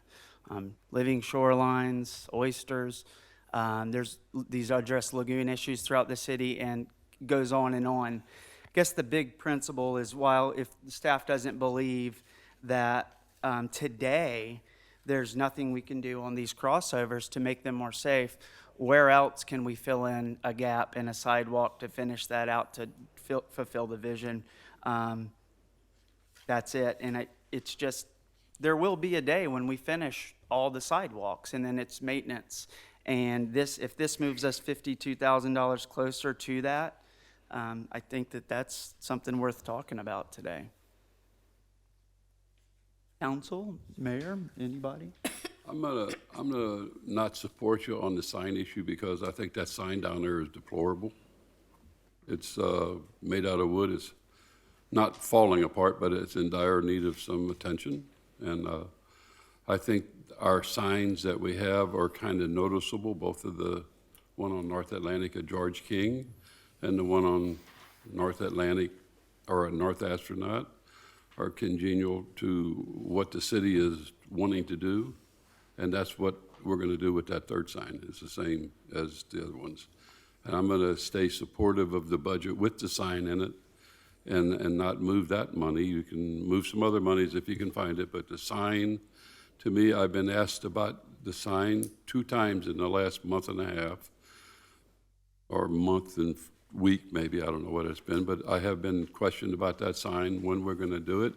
Living shorelines, oysters. There's these address lagoon issues throughout the city and goes on and on. I guess the big principle is, while if the staff doesn't believe that today there's nothing we can do on these crossovers to make them more safe, where else can we fill in a gap in a sidewalk to finish that out to fulfill the vision? That's it. And it's just, there will be a day when we finish all the sidewalks, and then it's maintenance. And if this moves us $52,000 closer to that, I think that that's something worth talking about today. Council, mayor, anybody? I'm gonna not support you on the sign issue because I think that sign down there is deplorable. It's made out of wood. It's not falling apart, but it's in dire need of some attention. And I think our signs that we have are kind of noticeable, both of the one on North Atlantic at George King and the one on North Atlantic or at North Astronaut are congenial to what the city is wanting to do. And that's what we're going to do with that third sign. It's the same as the other ones. And I'm going to stay supportive of the budget with the sign in it and not move that money. You can move some other monies if you can find it, but the sign, to me, I've been asked about the sign 2 times in the last month and a half, or month and week maybe, I don't know what it's been, but I have been questioned about that sign, when we're going to do it.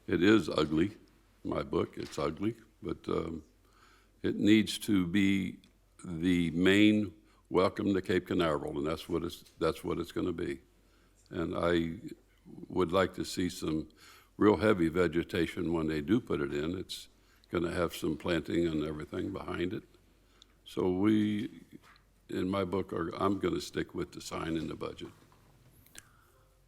It is ugly, in my book. It's ugly, but it needs to be the main welcome to Cape Canaveral, and that's what it's going to be. And I would like to see some real heavy vegetation when they do put it in. It's going to have some planting and everything behind it. So we, in my book, I'm going to stick with the sign in the budget.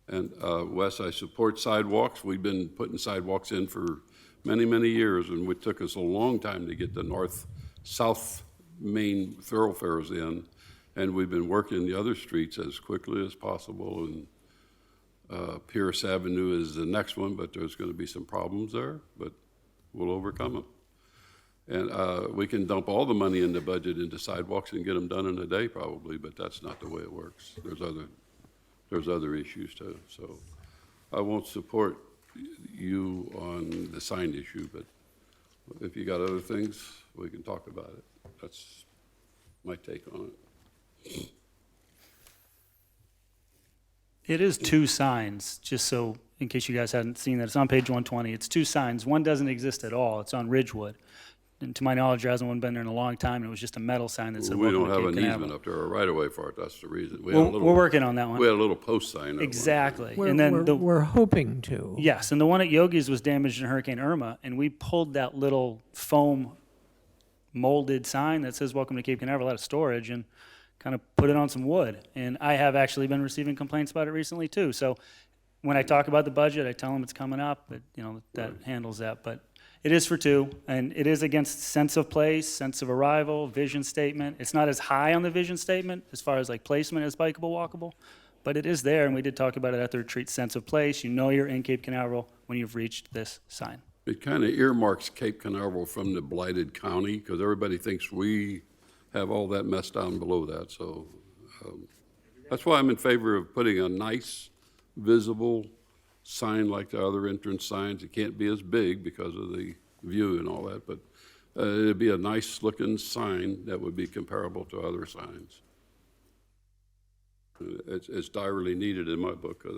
And Wes, I support sidewalks. We've been putting sidewalks in for many, many years, and it took us a long time to get the north-south main thoroughfares in, and we've been working the other streets as quickly as possible. And Pierce Avenue is the next one, but there's going to be some problems there, but we'll overcome them. And we can dump all the money in the budget into sidewalks and get them done in a day probably, but that's not the way it works. There's other issues too. So I won't support you on the sign issue, but if you got other things, we can talk about it. That's my take on it. It is two signs, just so, in case you guys hadn't seen that. It's on page 120. It's two signs. One doesn't exist at all. It's on Ridgewood. And to my knowledge, there hasn't one been there in a long time, and it was just a metal sign that said, We "Welcome don't to have Cape an Canaveral." easement up there or right away for it. That's the reason. We We're, had a little- we're working on that one. We had a little post sign. up. Exactly. We're, And then we're, the, we're hoping to. yes, and the one at Yogi's was damaged in Hurricane Irma, and we pulled that little foam molded sign that says "Welcome to Cape Canaveral" out of storage and kind of put it on some wood. And I have actually been receiving complaints about it recently too. So when I talk about the budget, I tell them it's coming up, but that handles that. But it is for two, and it is against sense of place, sense of arrival, vision statement. It's not as high on the vision statement as far as like placement as bikeable, walkable, but it is there, and we did talk about it at the retreat. Sense of place, you know you're in Cape Canaveral when you've reached this sign. It kind of earmarks Cape Canaveral from the blighted county because everybody thinks we have all that mess down below that. So that's why I'm in favor of putting a nice, visible sign like the other entrance signs. It can't be as big because of the view and all that, but it'd be a nice looking sign that would be comparable to other signs. It's direly needed in my book because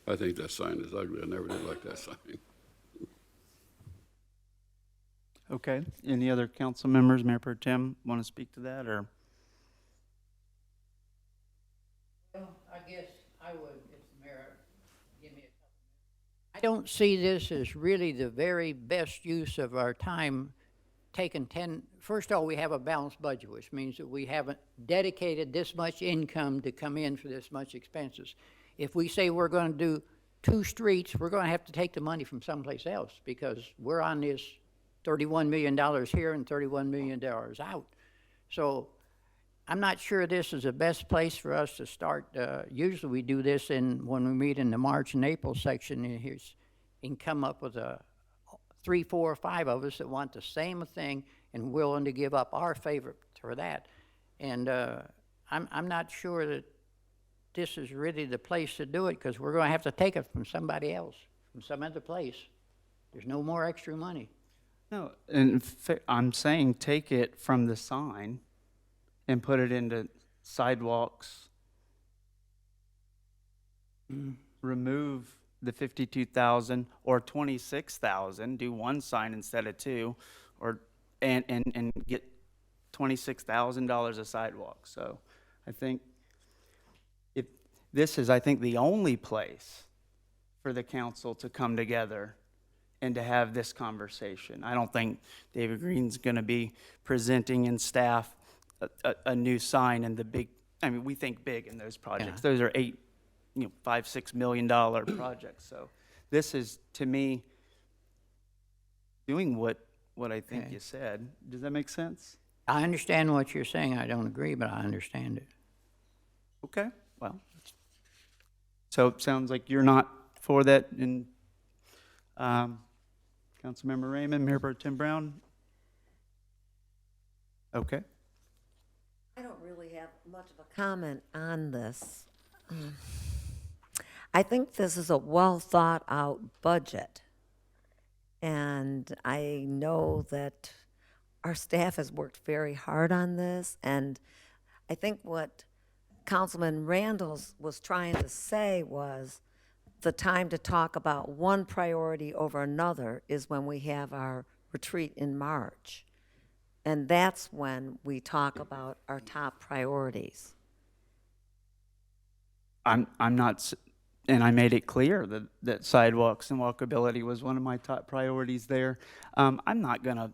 I think that sign is ugly. I never did like that sign. Okay, any other council members, Mayor Pro Tem, want to speak to that, or? Well, I guess I would, if the mayor give me a couple minutes. I don't see this as really the very best use of our time taking first of all, we have a balanced budget, which means that we haven't dedicated this much income to come in for this much expenses. If we say we're going to do 2 streets, we're going to have to take the money from someplace else because we're on this $31 million here and $31 million out. So I'm not sure this is the best place for us to start. Usually we do this when we meet in the March and April section and come up with 3, 4, or 5 of us that want the same thing and willing to give up our favorite for that. And I'm not sure that this is really the place to do it because we're going to have to take it from somebody else, from some other place. There's no more extra money. No, I'm saying take it from the sign and put it into sidewalks. Remove the 52,000 or 26,000, do one sign instead of 2, or and get $26,000 a sidewalk. So I think this is the only place for the council to come together and to have this conversation. I don't think David Green's going to be presenting in staff a new sign and the big, we think big in those projects. Yeah. Those are $5, $6 million projects. So this is, to me, doing what I think Okay. you said. Does that make sense? I understand what you're saying. I don't agree, but I understand it. Okay, well, so it sounds like you're not for that. And Councilmember Raymond, Mayor Pro Tem Brown? Okay. I don't really have much of a comment on this. I think this is a well-thought-out budget. And I know that our staff has worked very hard on this. And I think what Councilman Randall was trying to say was the time to talk about one priority over another is when we have our retreat in March. And that's when we talk about our top priorities. I'm not, and I made it clear that sidewalks and walkability was one of my top priorities there. I'm not gonna,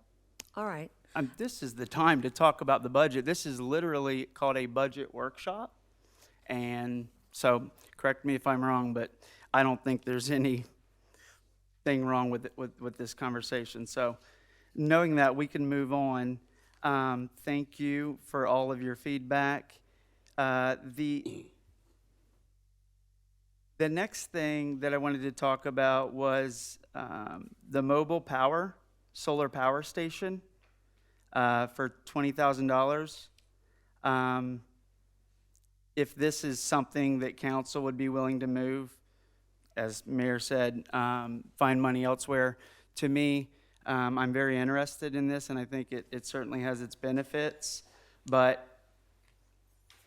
All right. this is the time to talk about the budget. This is literally called a budget workshop. And so, correct me if I'm wrong, but I don't think there's anything wrong with this conversation. So, knowing that, we can move on. Thank you for all of your feedback. The next thing that I wanted to talk about was the mobile power, solar power station for $20,000. If this is something that council would be willing to move, as Mayor said, find money elsewhere. To me, I'm very interested in this, and I think it certainly has its benefits. But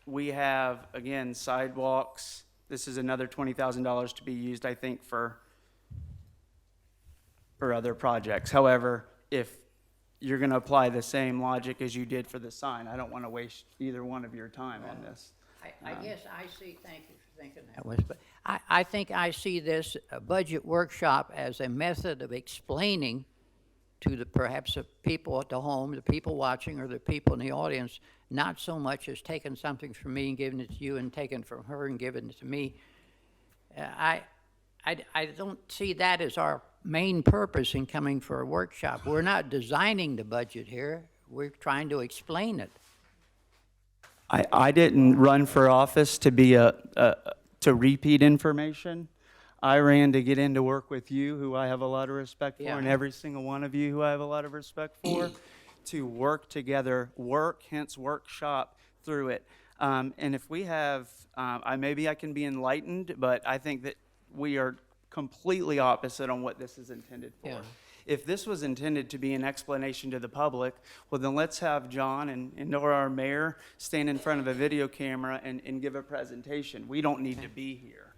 we have, again, sidewalks. This is another $20,000 to be used, I think, for other projects. However, if you're going to apply the same logic as you did for the sign, I don't want to waste either one of your time on this. I guess I see, thank you for thinking that was, but I think I see this budget workshop as a method of explaining to perhaps the people at the home, the people watching, or the people in the audience, not so much as taking something from me and giving it to you and taking from her and giving it to me. I don't see that as our main purpose in coming for a workshop. We're not designing the budget here. We're trying to explain it. I didn't run for office to be to repeat information. I ran to get into work with you, who I have a lot of respect for, Yeah. and every single one of you who I have a lot of respect for, to work together, hence workshop through it. And if we have, maybe I can be enlightened, but I think that we are completely opposite on what this is intended for. Yeah. If this was intended to be an explanation to the public, well, then let's have John and or our mayor stand in front of a video camera and give a presentation. We don't need to be here.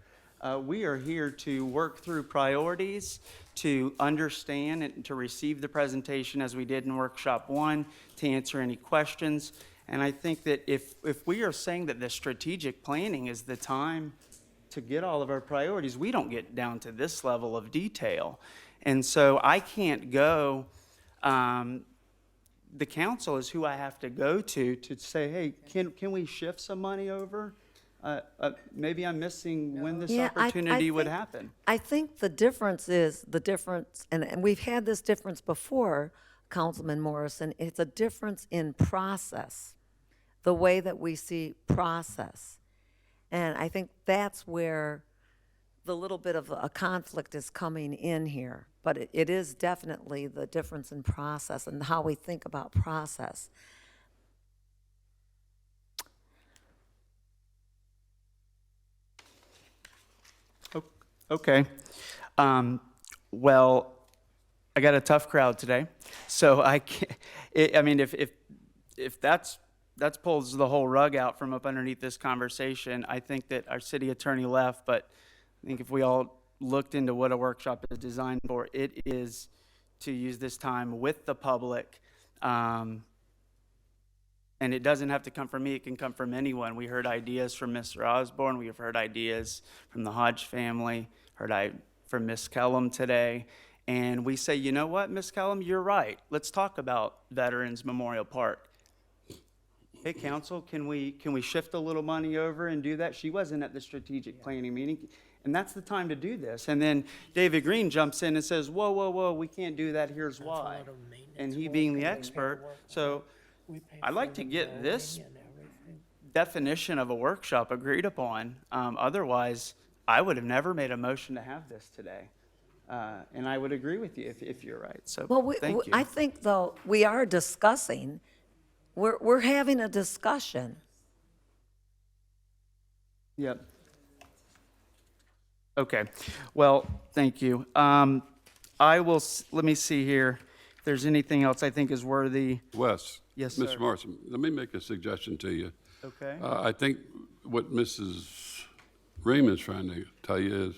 We are here to work through priorities, to understand and to receive the presentation as we did in workshop 1, to answer any questions. And I think that if we are saying that the strategic planning is the time to get all of our priorities, we don't get down to this level of detail. And so I can't go, the council is who I have to go to say, hey, can we shift some money over? Maybe I'm missing when this Yeah, I opportunity would think- happen. I think the difference is, and we've had this difference before, Councilman Morrison, it's a difference in process, the way that we see process. And I think that's where the little bit of a conflict is coming in here. But it is definitely the difference in process and how we think about process. Okay. Well, I got a tough crowd today, so I can't, I mean, if that's pulls the whole rug out from up underneath this conversation, I think that our city attorney left, but I think if we all looked into what a workshop is designed for, it is to use this time with the public. And it doesn't have to come from me, it can come from anyone. We heard ideas from Mr. Osborne, we have heard ideas from the Hodge family, from Ms. Kellum today. And we say, you know what, Ms. Kellum, you're right. Let's talk about Veterans Memorial Park. Hey, council, can we shift a little money over and do that? She wasn't at the strategic planning meeting, and that's the time to do this. And then David Green jumps in and says, whoa, we can't do that, here's why. And he being the expert, so I'd like to get this definition of a workshop agreed upon. Otherwise, I would have never made a motion to have this today. And I would agree with you if you're right, so Well, thank you. I think, though, we are discussing, we're having a discussion. Yep. Okay, well, thank you. I will, let me see here, if there's anything else I think is worthy. Wes? Yes, sir. Mr. Morrison, let me make a suggestion to you. Okay. I think what Mrs. Raymond's trying to tell you is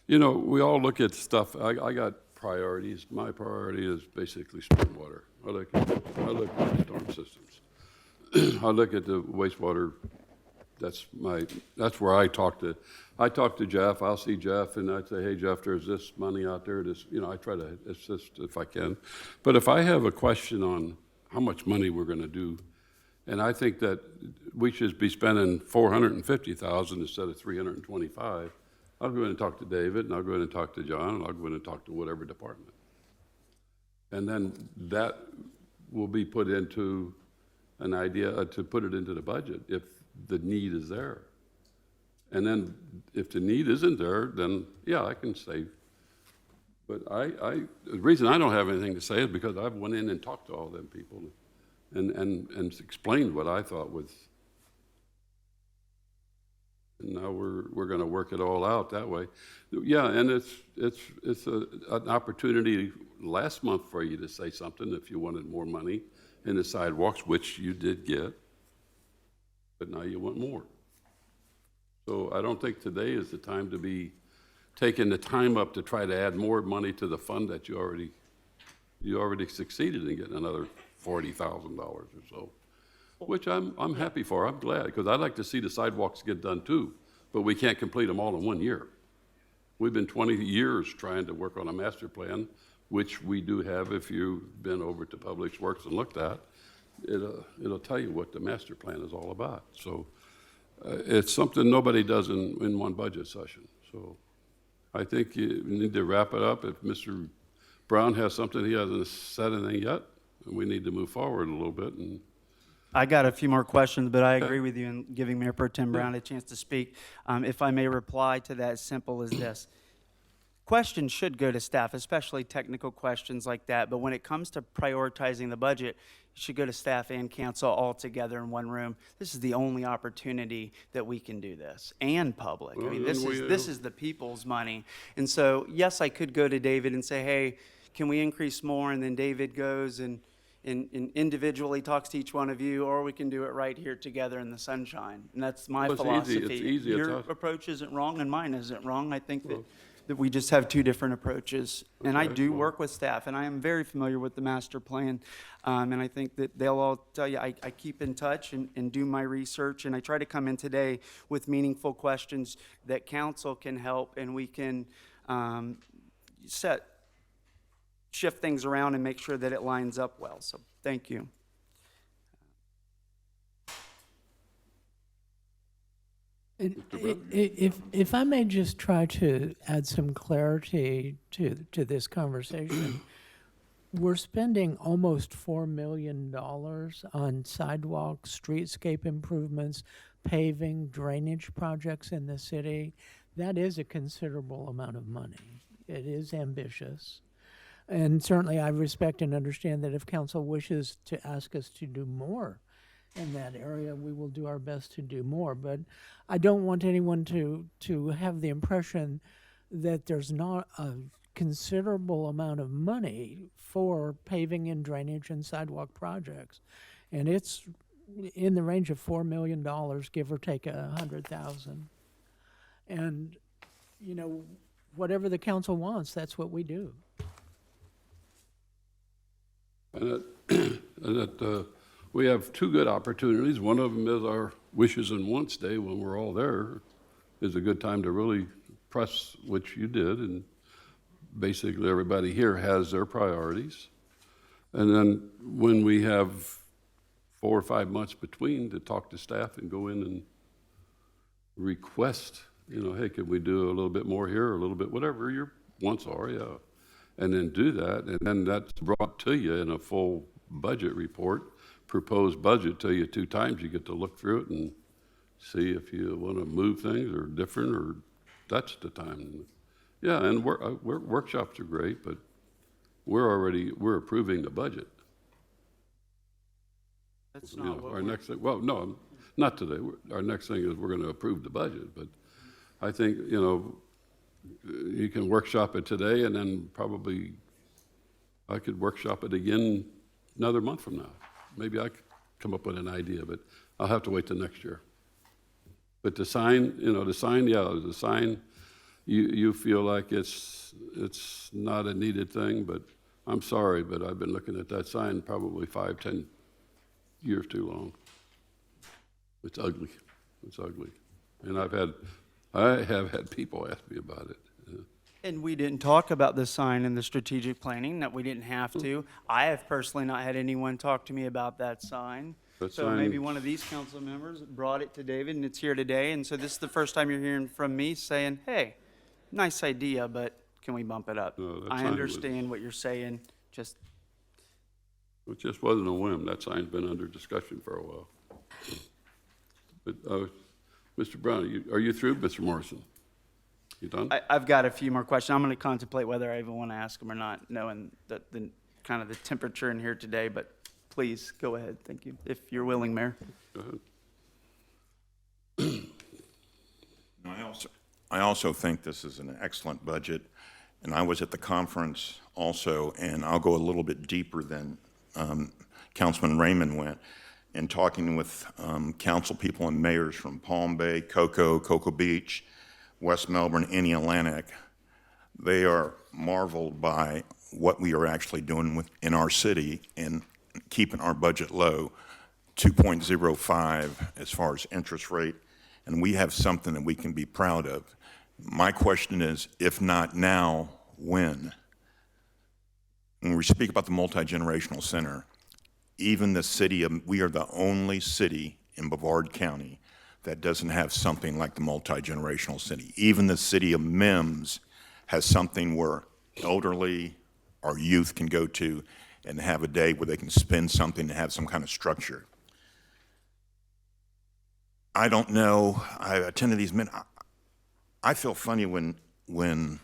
You know, we all look at stuff, I got priorities. My priority is basically stormwater. I look at storm systems. I look at the wastewater, that's where I talk to Jeff, I'll see Jeff, and I'd say, hey, Jeff, there's this money out there, I try to assist if I can. But if I have a question on how much money we're gonna do, and I think that we should be spending $450,000 instead of $325,000, I'll go in and talk to David, and I'll go in and talk to John, and I'll go in and talk to whatever department. And then that will be put into an idea to put it into the budget if the need is there. And then if the need isn't there, then yeah, I can save. But the reason I don't have anything to say is because I've went in and talked to all them people and explained what I thought was. And now we're going to work it all out that way. Yeah, and it's an opportunity last month for you to say something if you wanted more money in the sidewalks, which you did get, but now you want more. So I don't think today is the time to be taking the time up to try to add more money to the fund that you already succeeded in getting another $40,000 or so. Which I'm happy for, I'm glad, because I'd like to see the sidewalks get done too, but we can't complete them all in 1 year. We've been 20 years trying to work on a master plan, which we do have. If you've been over to Public Works and looked at, it'll tell you what the master plan is all about. So it's something nobody does in one budget session. So I think you need to wrap it up. If Mr. Brown has something, he hasn't said anything yet, and we need to move forward a little bit. And I got a few more questions, but I agree with you in giving Mayor Pro Tem Brown a chance to speak. If I may reply to that, as simple as this. Questions should go to staff, especially technical questions like that, but when it comes to prioritizing the budget, it should go to staff and council all together in one room. This is the only opportunity that we can do this, and public. I mean, this is the people's money. And so, yes, I could go to David and say, hey, can we increase more? And then David goes and individually talks to each one of you, or we can do it right here together in the sunshine. And that's my philosophy. It's easy. Your approach isn't wrong and mine isn't wrong. I think that we just have two different approaches. And I do work with staff, and I am very familiar with the master plan. And I think that they'll all tell you, I keep in touch and do my research, and I try to come in today with meaningful questions that council can help, and we can shift things around and make sure that it lines up well. So thank you. If I may just try to add some clarity to this conversation, we're spending almost $4 million on sidewalks, streetscape improvements, paving, drainage projects in the city. That is a considerable amount of money. It is ambitious. And certainly I respect and understand that if council wishes to ask us to do more in that area, we will do our best to do more. But I don't want anyone to have the impression that there's not a considerable amount of money for paving and drainage and sidewalk projects. And it's in the range of $4 million, give or take 100,000. And, you know, whatever the council wants, that's what we do. And we have two good opportunities. One of them is our Wishes and Wants Day when we're all there. Is a good time to really press, which you did, and basically everybody here has their priorities. And then when we have 4 or 5 months between to talk to staff and go in and request, you know, hey, could we do a little bit more here, or a little bit, whatever your wants are, yeah. And then do that, and then that's brought to you in a full budget report, proposed budget to you 2 times. You get to look through it and see if you want to move things or different, or that's the time. Yeah, and workshops are great, but we're approving the budget. That's You not know, what our we're- next thing, well, no, not today. Our next thing is we're going to approve the budget, but I think, you know, you can workshop it today, and then probably I could workshop it again another month from now. Maybe I could come up with an idea, but I'll have to wait till next year. But the sign, you feel like it's not a needed thing, but I'm sorry, but I've been looking at that sign probably 5, 10 years too long. It's ugly. It's ugly. And I have had people ask me about it. And we didn't talk about the sign in the strategic planning, that we didn't have to. I have personally not had anyone talk to me about that sign. That So maybe sign- one of these council members brought it to David, and it's here today. And so this is the first time you're hearing from me saying, hey, nice idea, but can we bump it up? No, that I sign was- understand what you're saying, just, It just wasn't a whim. That sign's been under discussion for a while. But, Mr. Brown, are you through, Mr. Morrison? You done? I've got a few more questions. I'm going to contemplate whether I even want to ask them or not, knowing that the kind of the temperature in here today, but please, go ahead. Thank you, if you're willing, Mayor. Go ahead. I also think this is an excellent budget, and I was at the conference also, and I'll go a little bit deeper than Councilman Raymond went, in talking with council people and mayors from Palm Bay, Cocoa Beach, West Melbourne, Indian Atlantic. They are marveled by what we are actually doing in our city and keeping our budget low, 2.05 as far as interest rate, and we have something that we can be proud of. My question is, if not now, when? When we speak about the multi-generational center, even the city we are the only city in Brevard County that doesn't have something like the multi-generational city. Even the city of Mims has something where elderly or youth can go to and have a day where they can spend something and have some kind of structure. I don't know. I attended these I feel funny when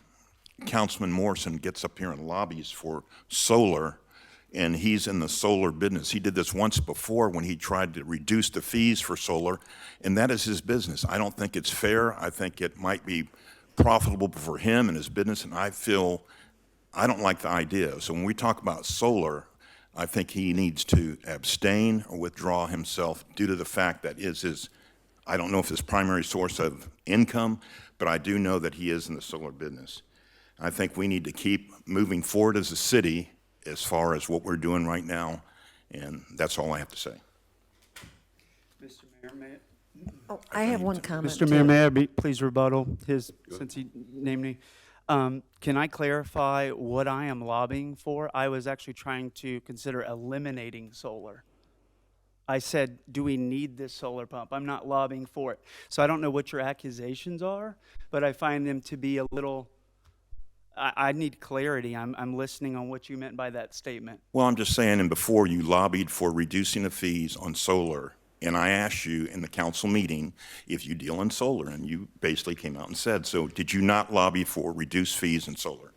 Councilman Morrison gets up here and lobbies for solar, and he's in the solar business. He did this once before when he tried to reduce the fees for solar, and that is his business. I don't think it's fair. I think it might be profitable for him and his business, and I don't like the idea. So when we talk about solar, I think he needs to abstain or withdraw himself due to the fact that I don't know if his primary source of income, but I do know that he is in the solar business. I think we need to keep moving forward as a city as far as what we're doing right now, and that's all I have to say. Mr. Mayor, may Oh, I have one comment. Mr. Mayor, too. may I please rebuttal since he named me? Can I clarify what I am lobbying for? I was actually trying to consider eliminating solar. I said, do we need this solar pump? I'm not lobbying for it. So I don't know what your accusations are, but I find them to be a little, I need clarity. I'm listening on what you meant by that statement. Well, I'm just saying, and before you lobbied for reducing the fees on solar, and I asked you in the council meeting if you deal in solar, and you basically came out and said, so did you not lobby for reduced fees in solar?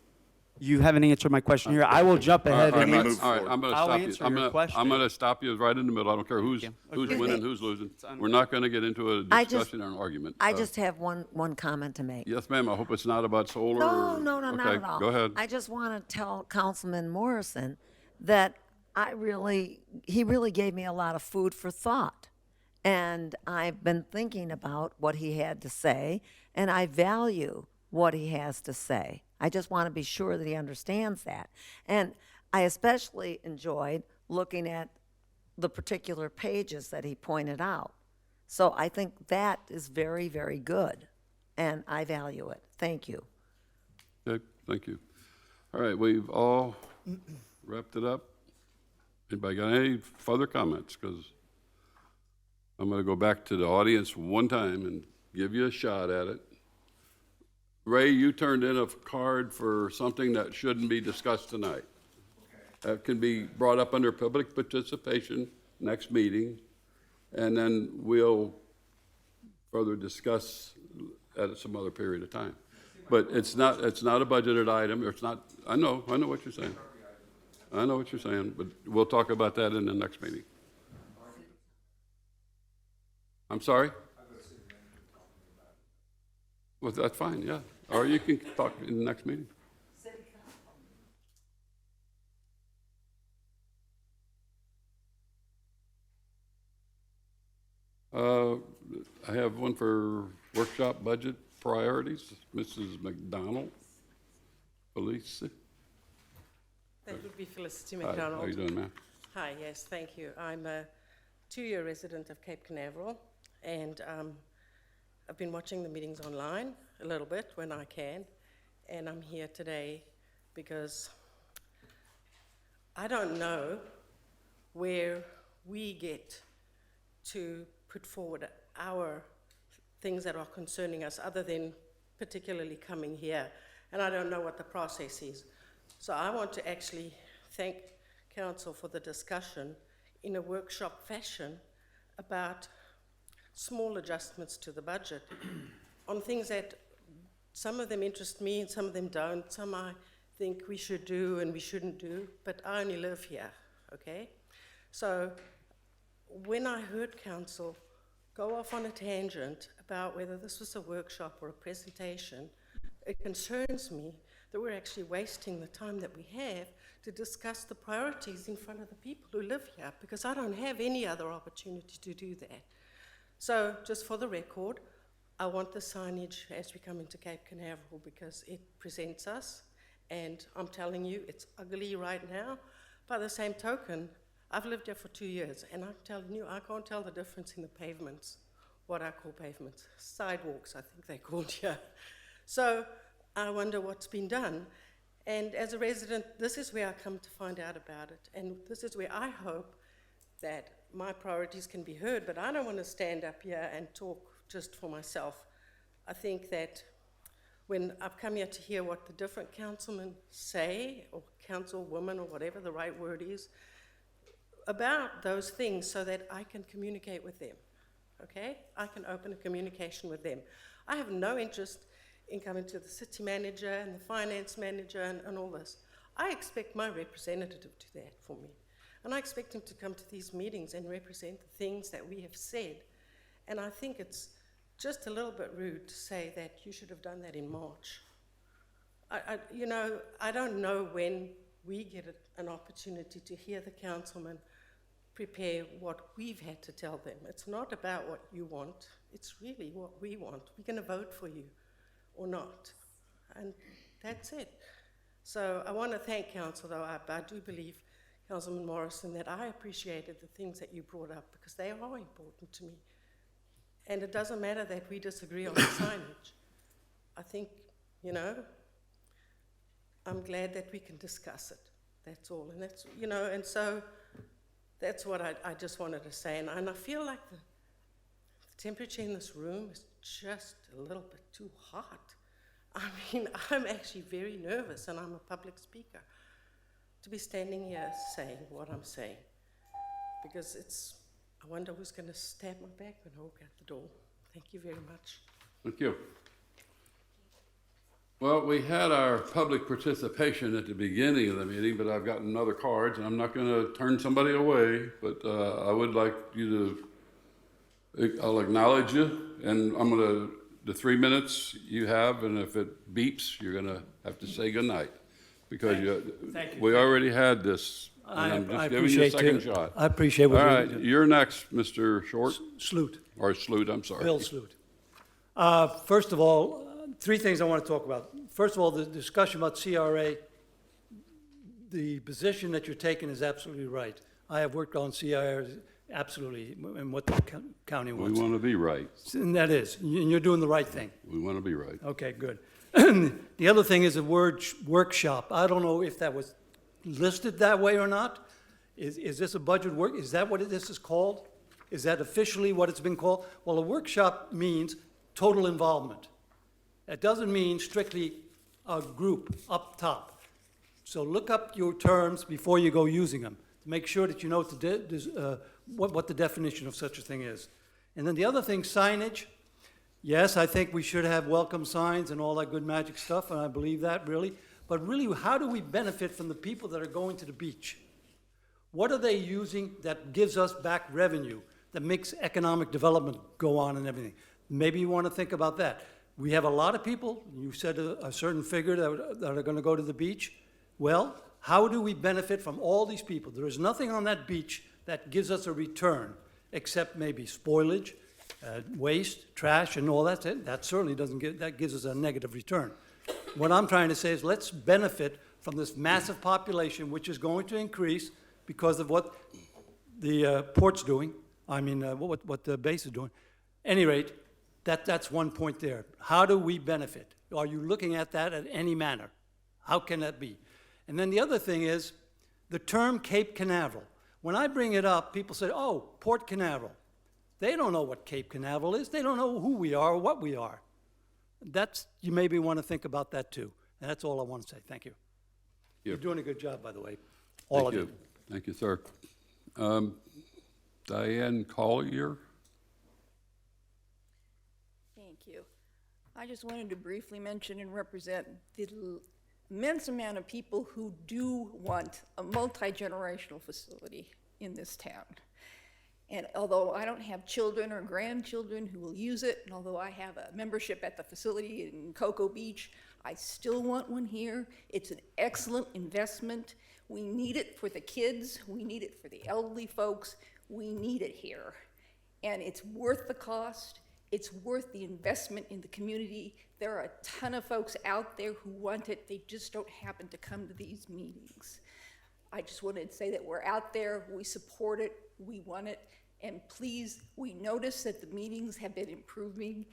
You haven't answered my question here. I will jump ahead All right, and we answer. move All right, forward. I'm going to I'll stop you. answer I'm your gonna- question. I'm going to stop you right in the middle. I don't care who's winning, who's losing. We're not going to get into a I just- discussion or an argument. I just have one comment to make. Yes, ma'am. I hope it's not about solar. No, or- not Okay, at all. go ahead. I just want to tell Councilman Morrison that he really gave me a lot of food for thought. And I've been thinking about what he had to say, and I value what he has to say. I just want to be sure that he understands that. And I especially enjoyed looking at the particular pages that he pointed out. So I think that is very, very good, and I value it. Thank you. Okay, thank you. All right, we've all wrapped it up. Anybody got any further comments? Because I'm going to go back to the audience one time and give you a shot at it. Ray, you turned in a card for something that shouldn't be discussed tonight. That can be brought up under public participation next meeting, and then we'll further discuss at some other period of time. But it's not a budgeted item. It's not, I know what you're saying. I know what you're saying, but we'll talk about that in the next meeting. I'm sorry? Well, that's fine, yeah. Or you can talk in the next meeting. I have one for workshop budget priorities. Mrs. McDonald, Felicia. That would be Felicity Hi, McDonald. how you doing, ma'am? Hi, yes, thank you. I'm a two-year resident of Cape Canaveral, and I've been watching the meetings online a little bit when I can, and I'm here today because I don't know where we get to put forward our things that are concerning us other than particularly coming here, and I don't know what the process is. So I want to actually thank Council for the discussion in a workshop fashion about small adjustments to the budget on things that some of them interest me and some of them don't. Some I think we should do and we shouldn't do, but I only live here, okay? So when I heard Council go off on a tangent about whether this was a workshop or a presentation, it concerns me that we're actually wasting the time that we have to discuss the priorities in front of the people who live here, because I don't have any other opportunity to do that. So just for the record, I want the signage as we come into Cape Canaveral because it presents us, and I'm telling you, it's ugly right now. By the same token, I've lived here for 2 years, and I'm telling you, I can't tell the difference in the pavements, what I call pavements, sidewalks, I think they're called here. So I wonder what's been done. And as a resident, this is where I come to find out about it. And this is where I hope that my priorities can be heard, but I don't want to stand up here and talk just for myself. I think that when I've come here to hear what the different councilmen say, or councilwomen, or whatever the right word is, about those things so that I can communicate with them, okay? I can open a communication with them. I have no interest in coming to the city manager and the finance manager and all this. I expect my representative to do that for me. And I expect him to come to these meetings and represent the things that we have said. And I think it's just a little bit rude to say that you should have done that in March. I don't know when we get an opportunity to hear the councilman prepare what we've had to tell them. It's not about what you want, it's really what we want. We're going to vote for you or not, and that's it. So I want to thank Council, though I do believe, Councilman Morrison, that I appreciated the things that you brought up because they are important to me. And it doesn't matter that we disagree on the signage. I think, I'm glad that we can discuss it. That's all. And that's, and so that's what I just wanted to say. And I feel like the temperature in this room is just a little bit too hot. I mean, I'm actually very nervous, and I'm a public speaker, to be standing here saying what I'm saying. Because I wonder who's going to stab my back when I walk out the door. Thank you very much. Thank you. Well, we had our public participation at the beginning of the meeting, but I've gotten other cards, and I'm not going to turn somebody away, but I would like you to, I'll acknowledge you, and I'm going to, the 3 minutes you have, and if it beeps, you're going to have to say goodnight, because Thank you. we already had this, and I'm just giving you a second shot. I appreciate what All you're right, you're next, Mr. Short, Sloot. or Sloot, I'm sorry. Bill Sloot. First of all, 3 things I want to talk about. First of all, the discussion about CRA, the position that you're taking is absolutely right. I have worked on CRA absolutely, and what the county We wants. want to be right. And that is, and you're doing the right thing. We want to be right. Okay, good. The other thing is a word workshop. I don't know if that was listed that way or not. Is this a budget work? Is that what this is called? Is that officially what it's been called? Well, a workshop means total involvement. That doesn't mean strictly a group up top. So look up your terms before you go using them to make sure that you know what the definition of such a thing is. And then the other thing, signage. Yes, I think we should have welcome signs and all that good magic stuff, and I believe that really. But really, how do we benefit from the people that are going to the beach? What are they using that gives us back revenue, that makes economic development go on and everything? Maybe you want to think about that. We have a lot of people, you said a certain figure that are going to go to the beach. Well, how do we benefit from all these people? There is nothing on that beach that gives us a return, except maybe spoilage, waste, trash, and all that certainly doesn't give, that gives us a negative return. What I'm trying to say is let's benefit from this massive population, which is going to increase because of what the port's doing, what the base is doing. Any rate, that's one point there. How do we benefit? Are you looking at that in any manner? How can that be? And then the other thing is the term Cape Canaveral. When I bring it up, people say, oh, Port Canaveral. They don't know what Cape Canaveral is. They don't know who we are or what we are. You maybe want to think about that too. And that's all I want to say. Thank you. You're doing a good job, by the way. All of you. Thank you, sir. Diane Collier. Thank you. I just wanted to briefly mention and represent the immense amount of people who do want a multi-generational facility in this town. And although I don't have children or grandchildren who will use it, and although I have a membership at the facility in Cocoa Beach, I still want one here. It's an excellent investment. We need it for the kids. We need it for the elderly folks. We need it here. And it's worth the cost. It's worth the investment in the community. There are a ton of folks out there who want it. They just don't happen to come to these meetings. I just wanted to say that we're out there, we support it, we want it, and please, we notice that the meetings have been improving.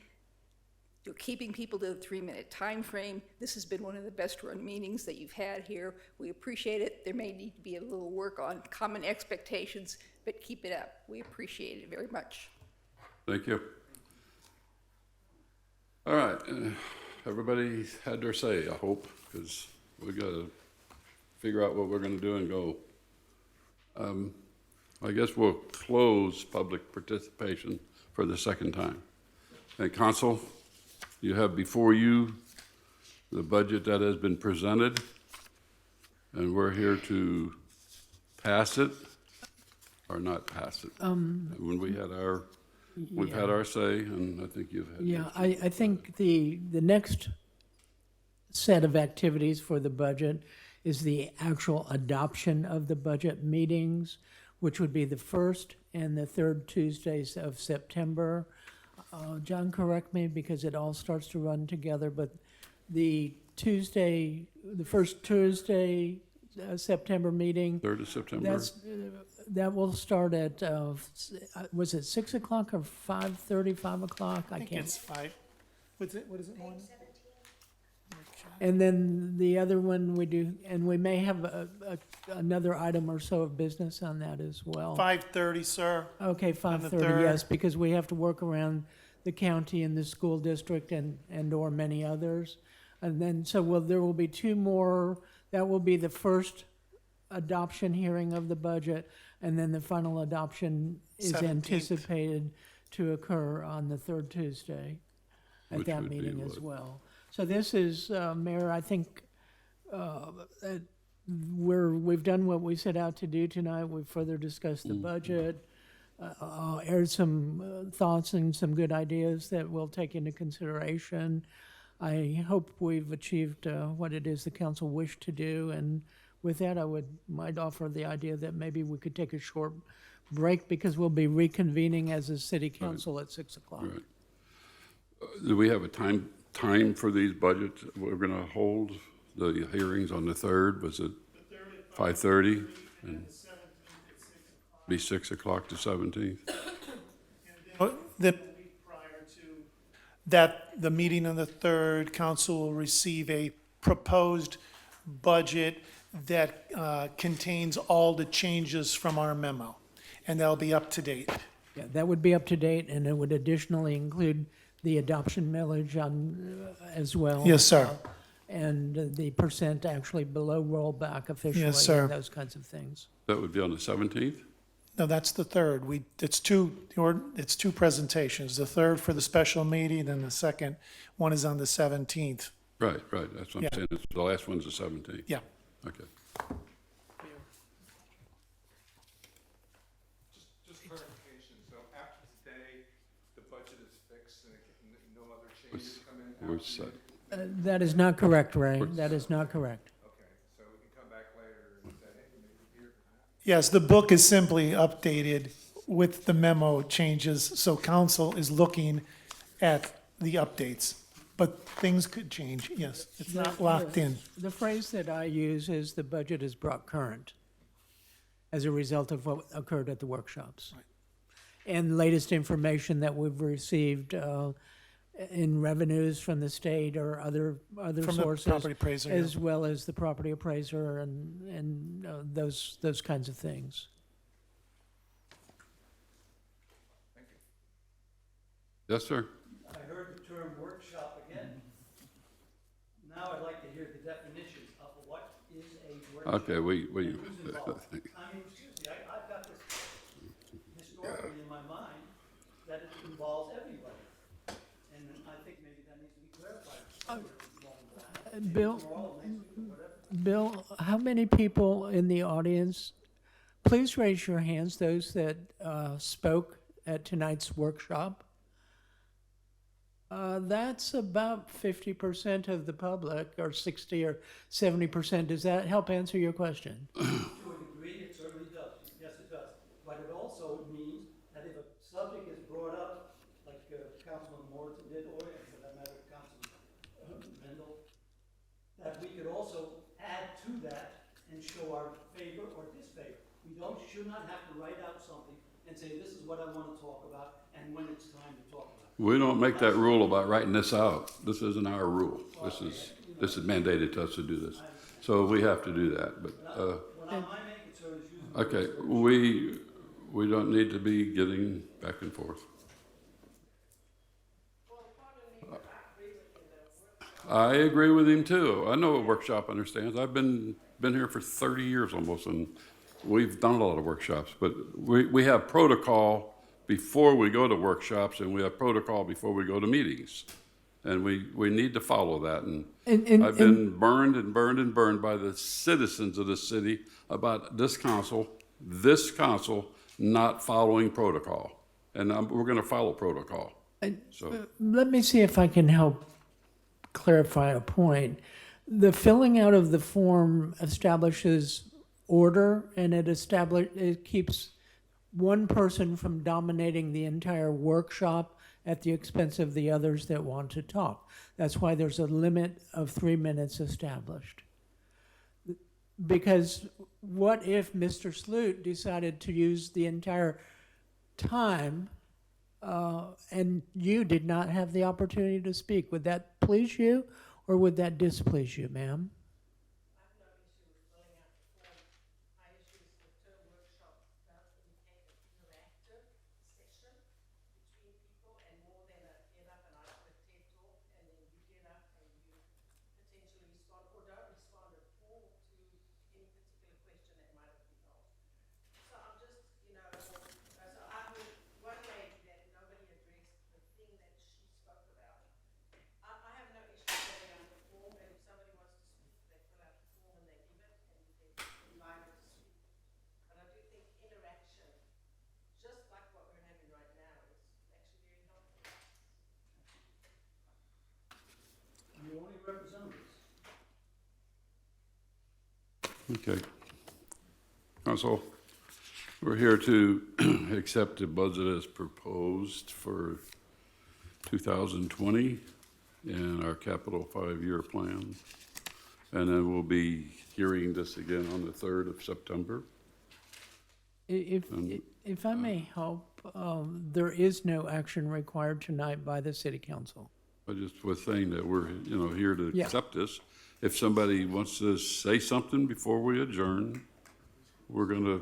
You're keeping people to the 3-minute time frame. This has been one of the best run meetings that you've had here. We appreciate it. There may need to be a little work on common expectations, but keep it up. We appreciate it very much. Thank you. All right, everybody had their say, I hope, because we got to figure out what we're going to do and go. I guess we'll close public participation for the second time. And Council, you have before you the budget that has been presented, and we're here to pass it or not pass it. When we had we've had our say, and I think you've had. Yeah, I think the next set of activities for the budget is the actual adoption of the budget meetings, which would be the first and the third Tuesdays of September. John, correct me because it all starts to run together, but the first Tuesday, September meeting. 3rd of September. That will start at, was it 6 o'clock or 5:30, 5 o'clock? I can't. It's 5. What is it, Lauren? And then the other one we do, and we may have another item or so of business on that as well. 5:30, sir. Okay, on the 5:30, third. yes, because we have to work around the county and the school district and/or many others. And then, there will be 2 more. That will be the first adoption hearing of the budget, and then the final adoption is 17th. anticipated to occur on the 3rd Tuesday at Which that would be meeting as what? well. So this is, Mayor, I think we've done what we set out to do tonight. We've further discussed the budget, aired some thoughts and some good ideas that we'll take into consideration. I hope we've achieved what it is the council wished to do, and with that, might offer the idea that maybe we could take a short break because we'll be reconvening as a city council at 6 o'clock. Right. Do we have a time for these budgets? We're going to hold the hearings on the 3rd. Was it 5:30? And be 6 o'clock to 17th? The week prior to that, the meeting on the 3rd, council will receive a proposed budget that contains all the changes from our memo, and that'll be up to date. Yeah, that would be up to date, and it would additionally include the adoption millage as well. Yes, sir. And the percent actually below rollback officially. Yes, sir. And those kinds of things. That would be on the 17th? No, that's the 3rd. It's two presentations. The 3rd for the special meeting, and the second one is on the 17th. Right. That's what Yeah. I'm saying. The last one's the 17th. Yeah. Okay. Just clarification, so after today, the budget is fixed and no other changes come in? We're after set. you- That is not correct, Ray. That is not correct. Okay, so we can come back later and say, hey, maybe here. Yes, the book is simply updated with the memo changes, so council is looking at the updates. But things could change, yes. It's not locked in. The phrase that I use is the budget is brought current as a result of what occurred at the workshops. And latest information that we've received in revenues from the state or other From the sources. property appraiser, yeah. As well as the property appraiser and those kinds of things. Yes, sir. I heard the term workshop again. Now I'd like to hear the definitions of what is a workshop. Okay, we, and who's involved. I mean, seriously, I've got this historically in my mind that it involves everybody. And I think maybe that needs to be clarified. Bill, how many people in the audience, please raise your hands, those that spoke at tonight's workshop. That's about 50% of the public, or 60 or 70%. Does that help answer your question? To a degree, it certainly does. Yes, it does. But it also means that if a subject is brought up, like Councilman Morrison did, or for that matter, Councilman Mendel, that we could also add to that and show our favor or disfavor. We should not have to write out something and say, this is what I want to talk about, and when it's time to talk about it. We don't make that rule about writing this out. This isn't our rule. This is mandated to us to do this. So we have to do that, but, My main concern is using. okay, we don't need to be getting back and forth. I agree with him too. I know what workshop understands. I've been here for 30 years almost, and we've done a lot of workshops, but we have protocol before we go to workshops, and we have protocol before we go to meetings. And we need to follow that. And I've been burned and burned and burned by the citizens of the city about this council not following protocol. And we're going to follow protocol. So Let me see if I can help clarify a point. The filling out of the form establishes order, and it keeps one person from dominating the entire workshop at the expense of the others that want to talk. That's why there's a limit of 3 minutes established. Because what if Mr. Sloot decided to use the entire time and you did not have the opportunity to speak? Would that please you or would that displease you, ma'am? Okay. Council, we're here to accept the budget as proposed for 2020 and our capital 5-year plan. And then we'll be hearing this again on the 3rd of September. If I may help, there is no action required tonight by the city council. I just was saying that we're, here to Yeah. accept this. If somebody wants to say something before we adjourn, we're gonna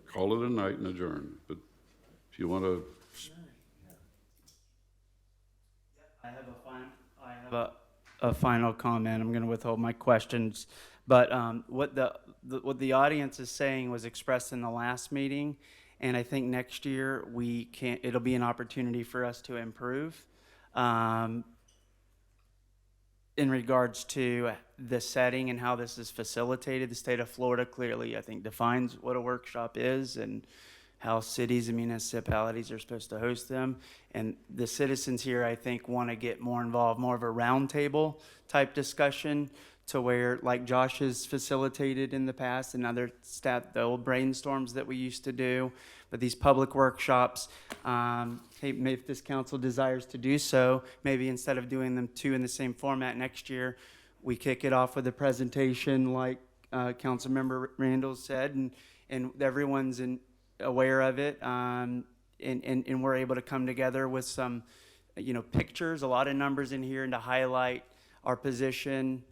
call it a night and adjourn. But if you want to, I have a final comment. I'm going to withhold my questions. But what the audience is saying was expressed in the last meeting, and I think next year it'll be an opportunity for us to improve. In regards to the setting and how this is facilitated, the state of Florida clearly, I think, defines what a workshop is and how cities and municipalities are supposed to host them. And the citizens here, I think, want to get more involved, more of a roundtable type discussion to where, like Josh has facilitated in the past and other staff, the old brainstorms that we used to do, but these public workshops, hey, maybe if this council desires to do so, maybe instead of doing them two in the same format next year, we kick it off with a presentation like Councilmember Randall said, and everyone's aware of it, and we're able to come together with some, pictures, a lot of numbers in here, and to highlight our position,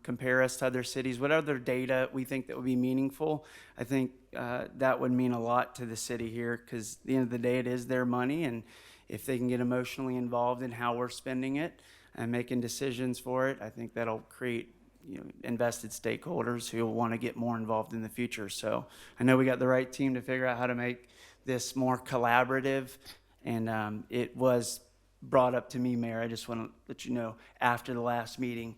compare us to other cities, what other data we think that would be meaningful. I think that would mean a lot to the city here, because at the end of the day, it is their money, and if they can get emotionally involved in how we're spending it and making decisions for it, I think that'll create invested stakeholders who will want to get more involved in the future. So I know we got the right team to figure out how to make this more collaborative, and it was brought up to me, Mayor. I just want to let you know, after the last meeting,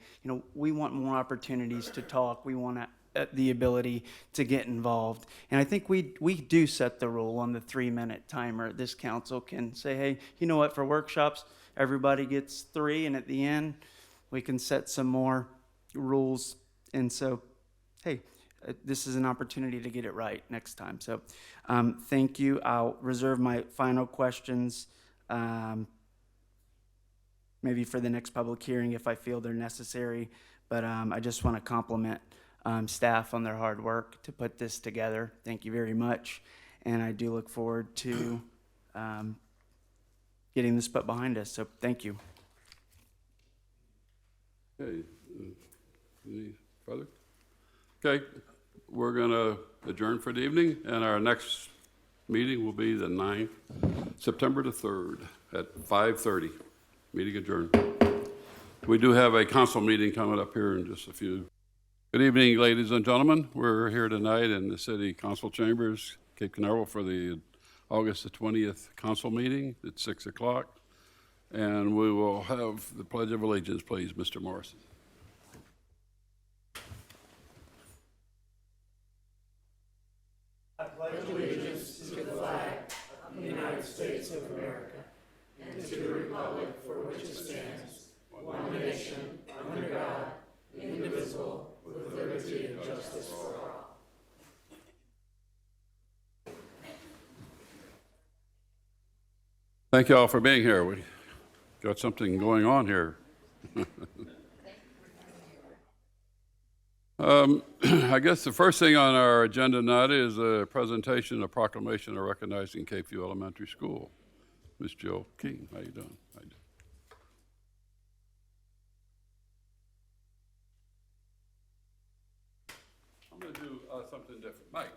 we want more opportunities to talk. We want the ability to get involved. And I think we do set the rule on the 3-minute timer. This council can say, hey, you know what, for workshops, everybody gets 3, and at the end, we can set some more rules. And so, hey, this is an opportunity to get it right next time. So thank you. I'll reserve my final questions maybe for the next public hearing if I feel they're necessary. But I just want to compliment staff on their hard work to put this together. Thank you very much. And I do look forward to getting this put behind us. So thank you. Okay, any further? Okay, we're going to adjourn for the evening, and our next meeting will be the 9th, September the 3rd at 5:30. Meeting adjourned. We do have a council meeting coming up here in just a few. Good evening, ladies and gentlemen. We're here tonight in the City Council Chambers, Cape Canaveral, for the August the 20th council meeting at 6 o'clock. And we will have the Pledge of Allegiance, please, Mr. Morrison. Thank you all for being here. We got something going on here. I guess the first thing on our agenda tonight is a presentation, a proclamation of recognizing Cape View Elementary School. Ms. Jill King, how you doing? How you doing? I'm going to do something different. Mike,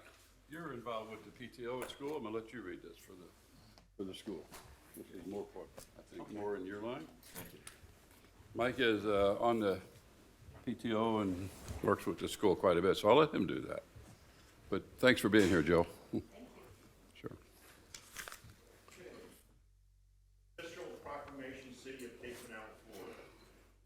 you're involved with the PTO at school. I'm going to let you read this for the school. This is more, I think, more in your line. Thank you. Mike is on the PTO and works with the school quite a bit, so I'll let him do that. But thanks for being here, Joe. Thank you. Sure. Official proclamation, City of Cape Canaveral, Florida.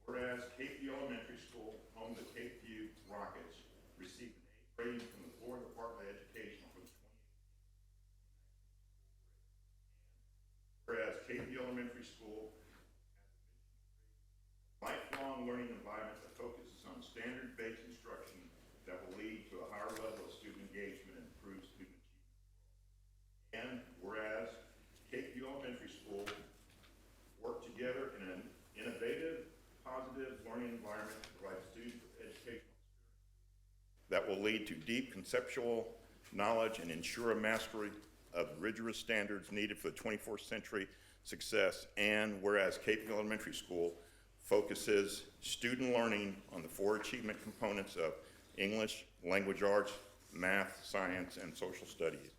Whereas Cape View Elementary School, home to Cape View Rockets, received an A rating from the Florida Department of Education for the 20. Whereas Cape View Elementary School has a lifelong learning environment that focuses on standard-based instruction that will lead to a higher level of student engagement and improved student achievement. And whereas Cape View Elementary School work together in an innovative, positive learning environment to provide students with educational that will lead to deep conceptual knowledge and ensure a mastery of rigorous standards needed for the 21st century success. And whereas Cape View Elementary School focuses student learning on the 4 achievement components of English, language arts, math, science, and social studies.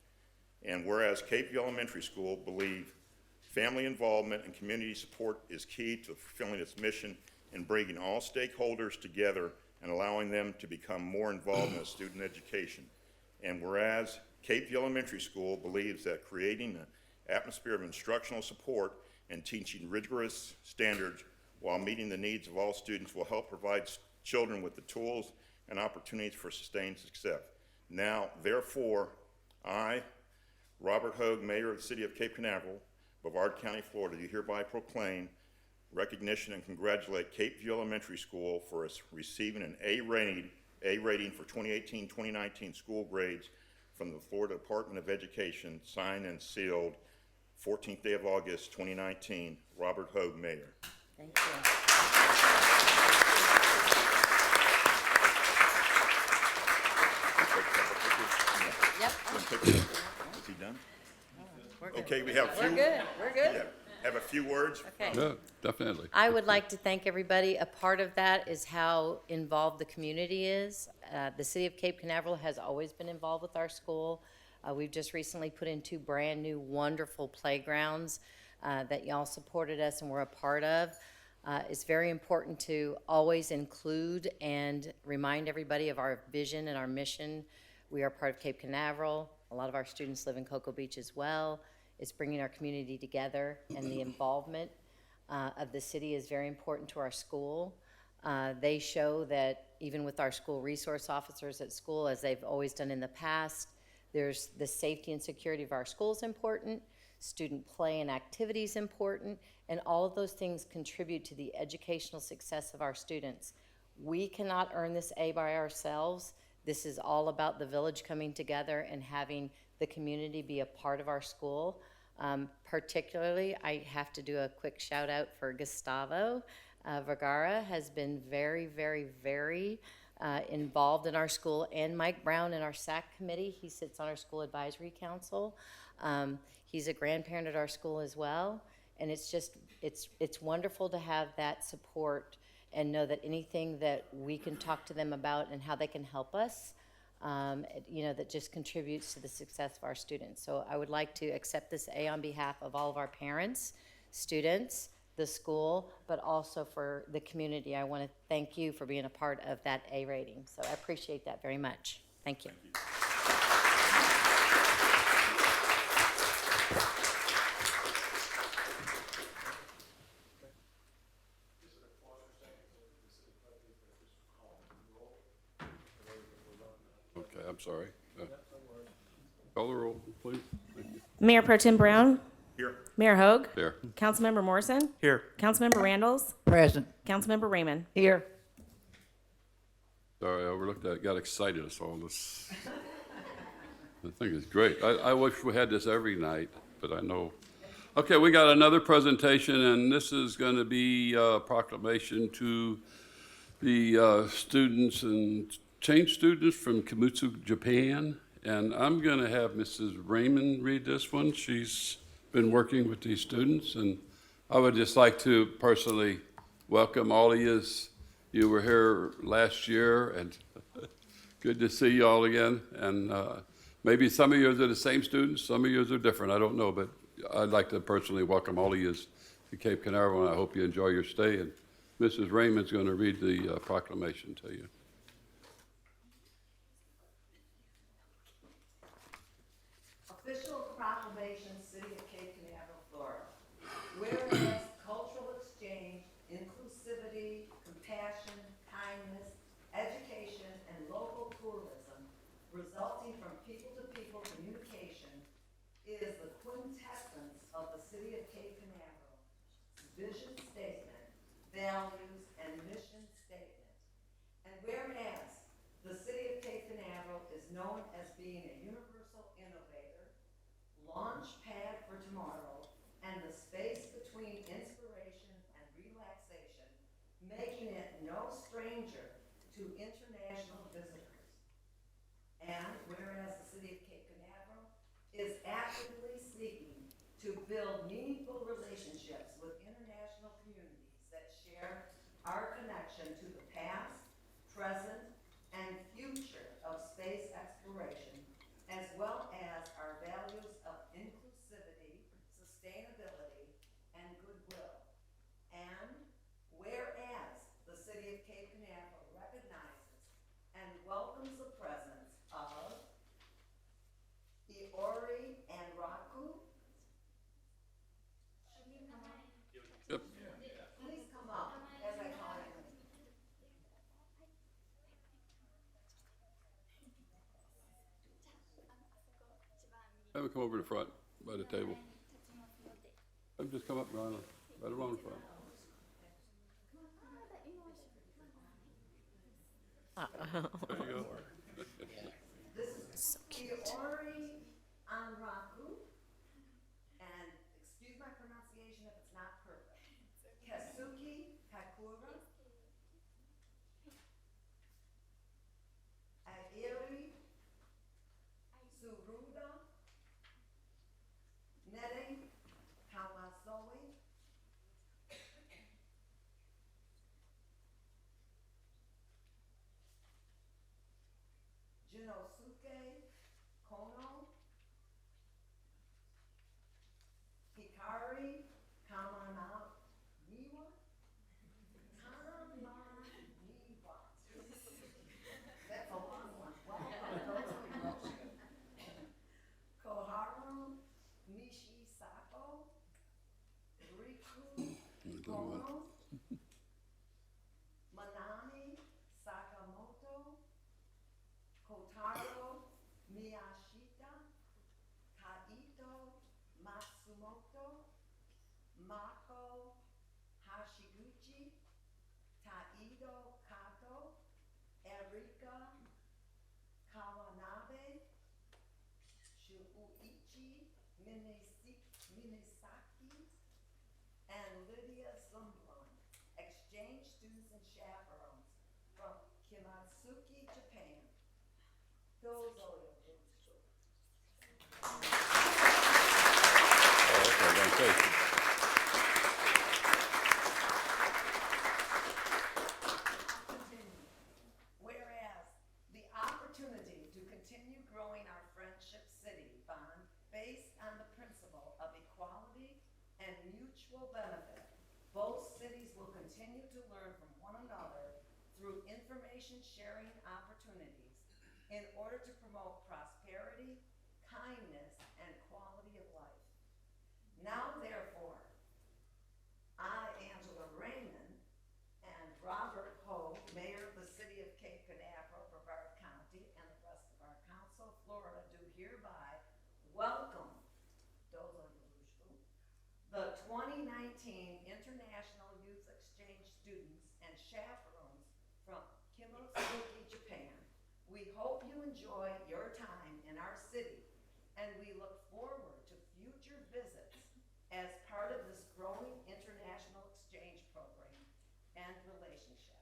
And whereas Cape View Elementary School believe family involvement and community support is key to fulfilling its mission in bringing all stakeholders together and allowing them to become more involved in student education. And whereas Cape View Elementary School believes that creating an atmosphere of instructional support and teaching rigorous standards while meeting the needs of all students will help provide children with the tools and opportunities for sustained success. Now, therefore, I, Robert Hogue, Mayor of the City of Cape Canaveral, Brevard County, Florida, do hereby proclaim recognition and congratulate Cape View Elementary School for its receiving an A rating for 2018-2019 school grades from the Florida Department of Education, signed and sealed 14th day of August 2019. Robert Hogue, Mayor. Thank you. Yep. Is he done? Okay, we have a few. We're good, we're good. Yeah, have a few words. Okay. Yeah, definitely. I would like to thank everybody. A part of that is how involved the community is. The city of Cape Canaveral has always been involved with our school. We've just recently put in 2 brand-new wonderful playgrounds that y'all supported us and were a part of. It's very important to always include and remind everybody of our vision and our mission. We are part of Cape Canaveral. A lot of our students live in Cocoa Beach as well. It's bringing our community together, and the involvement of the city is very important to our school. They show that even with our school resource officers at school, as they've always done in the past, there's the safety and security of our schools important, student play and activities important, and all of those things contribute to the educational success of our students. We cannot earn this A by ourselves. This is all about the village coming together and having the community be a part of our school. Particularly, I have to do a quick shout out for Gustavo Vergara, has been very, very, very involved in our school, and Mike Brown in our SAC committee. He sits on our school advisory council. He's a grandparent at our school as well, and it's just, it's wonderful to have that support and know that anything that we can talk to them about and how they can help us, that just contributes to the success of our students. So I would like to accept this A on behalf of all of our parents, students, the school, but also for the community. I want to thank you for being a part of that A rating. So I appreciate that very much. Thank you. Okay, I'm sorry. Call the roll, please. Thank you. Mayor Pro Tem Brown? Here. Mayor Hogue? Here. Councilmember Morrison? Here. Councilmember Randalls? Present. Councilmember Raymond? Here. Sorry, I overlooked that. Got excited. I saw this. The thing is great. I wish we had this every night, but I know. Okay, we got another presentation, and this is going to be a proclamation to the students and change students from Kamutsu, Japan. And I'm going to have Mrs. Raymond read this one. She's been working with these students, and I would just like to personally welcome all of you. You were here last year, and good to see you all again. And maybe some of you are the same students, some of you are different, I don't know, but I'd like to personally welcome all of you to Cape Canaveral, and I hope you enjoy your stay. And Mrs. Raymond's going to read the proclamation to you. Official proclamation, City of Cape Canaveral, Florida. Whereas cultural exchange, inclusivity, compassion, kindness, education, and local tourism resulting from people-to-people communication is the quintessence of the City of Cape Canaveral's vision statement, values, and mission statement. And whereas the City of Cape Canaveral is known as being a universal innovator, launch pad for tomorrow, and the space between inspiration and relaxation, making it no stranger to international visitors. And whereas the City of Cape Canaveral is actively seeking to build meaningful relationships with international communities that share our connection to the past, present, and future of space exploration, as well as our values of inclusivity, sustainability, and goodwill. And whereas the City of Cape Canaveral recognizes and welcomes the presence of Iori and Raku. Yep. Please come up as I call you. Have them come over to the front by the table. Have them just come up right along the front. There you go. This is Kiori Anraku, and excuse my pronunciation if it's not perfect. Kesuke Kakura. Agiri Suruda. Nere Kawasoe. Jinosuke Kono. Hikari Kamana Niwa. Kamaniwa. That's a long one. Wow. Koharu Nishisako. Riku Kono. Manami Sakamoto. Kotaro Miyashita. Kaito Matsumoto. Mako Hashiguchi. Taido Kato. Erika Kawanabe. Shuuichi Minisaki. And Lydia Sumblon, exchange students and chaperones from Kimatsuki, Japan. Those are your Okay, thank you. Whereas the opportunity to continue growing our Friendship City bond based on the principle of equality and mutual benefit, both cities will continue to learn from one another through information sharing opportunities in order to promote prosperity, kindness, and quality of life. Now therefore, I, Angela Raymond, and Robert Ho, Mayor of the City of Cape Canaveral, Brevard County, and the rest of our Council of Florida do hereby welcome the 2019 International Youth Exchange students and chaperones from Kimotsuki, Japan. We hope you enjoy your time in our city, and we look forward to future visits as part of this growing international exchange program and relationship.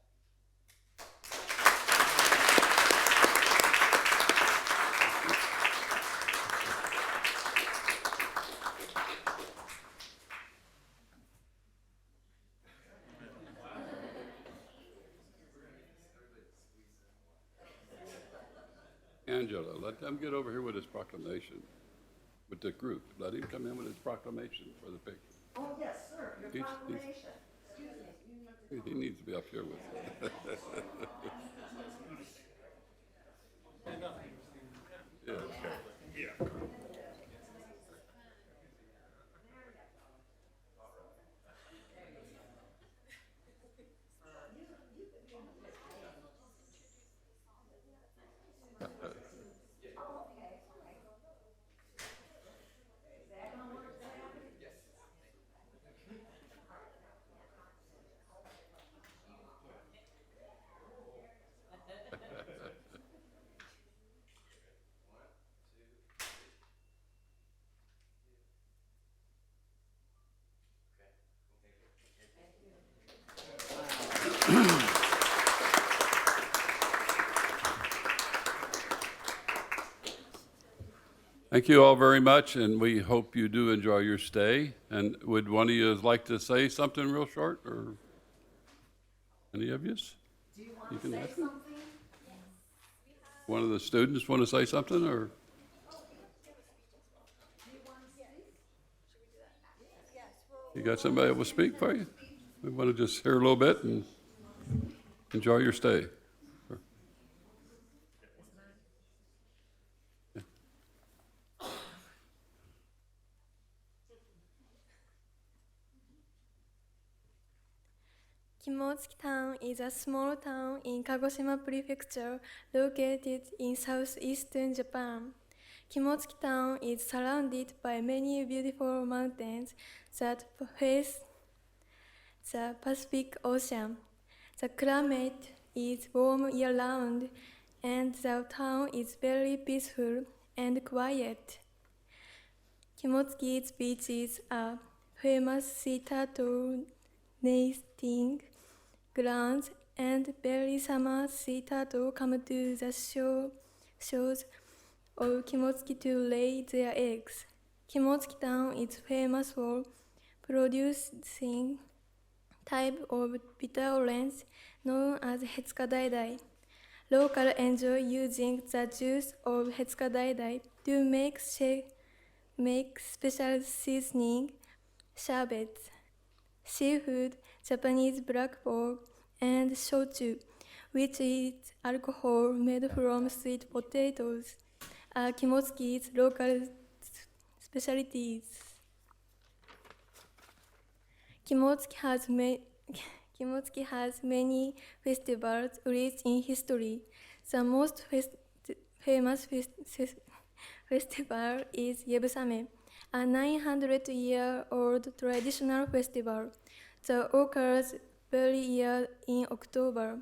Angela, let them get over here with his proclamation, with the group. Let him come in with his proclamation for the picture. Oh, yes, sir, your He's- proclamation. Excuse me. He needs to be up here with it. Yeah. Yeah. Thank you all very much, and we hope you do enjoy your stay. And would one of you like to say something real short, or any of yous? Do you want You to can say ask something? One of the students want to say something, or? You got somebody that will speak for you? We want to just hear a little bit and enjoy your stay. Kimotsuki Town is a small town in Kagoshima Prefecture located in southeastern Japan. Kimotsuki Town is surrounded by many beautiful mountains that face the Pacific Ocean. The climate is warm year-round, and the town is very peaceful and quiet. Kimotsuki's beaches are famous sea turtle nesting grounds, and very summer sea turtle come to the shores of Kimotsuki to lay their eggs. Kimotsuki town is famous for producing type of bitter orange known as Hetsuka Daidai. Locals enjoy using the juice of Hetsuka Daidai to make special seasoning, sherbets, seafood, Japanese black pork, and shochu, which is alcohol made from sweet potatoes, are Kimotsuki's local specialties. Kimotsuki has many festivals rich in history. The most famous festival is Yebusame, a 900-year-old traditional festival that occurs every year in October,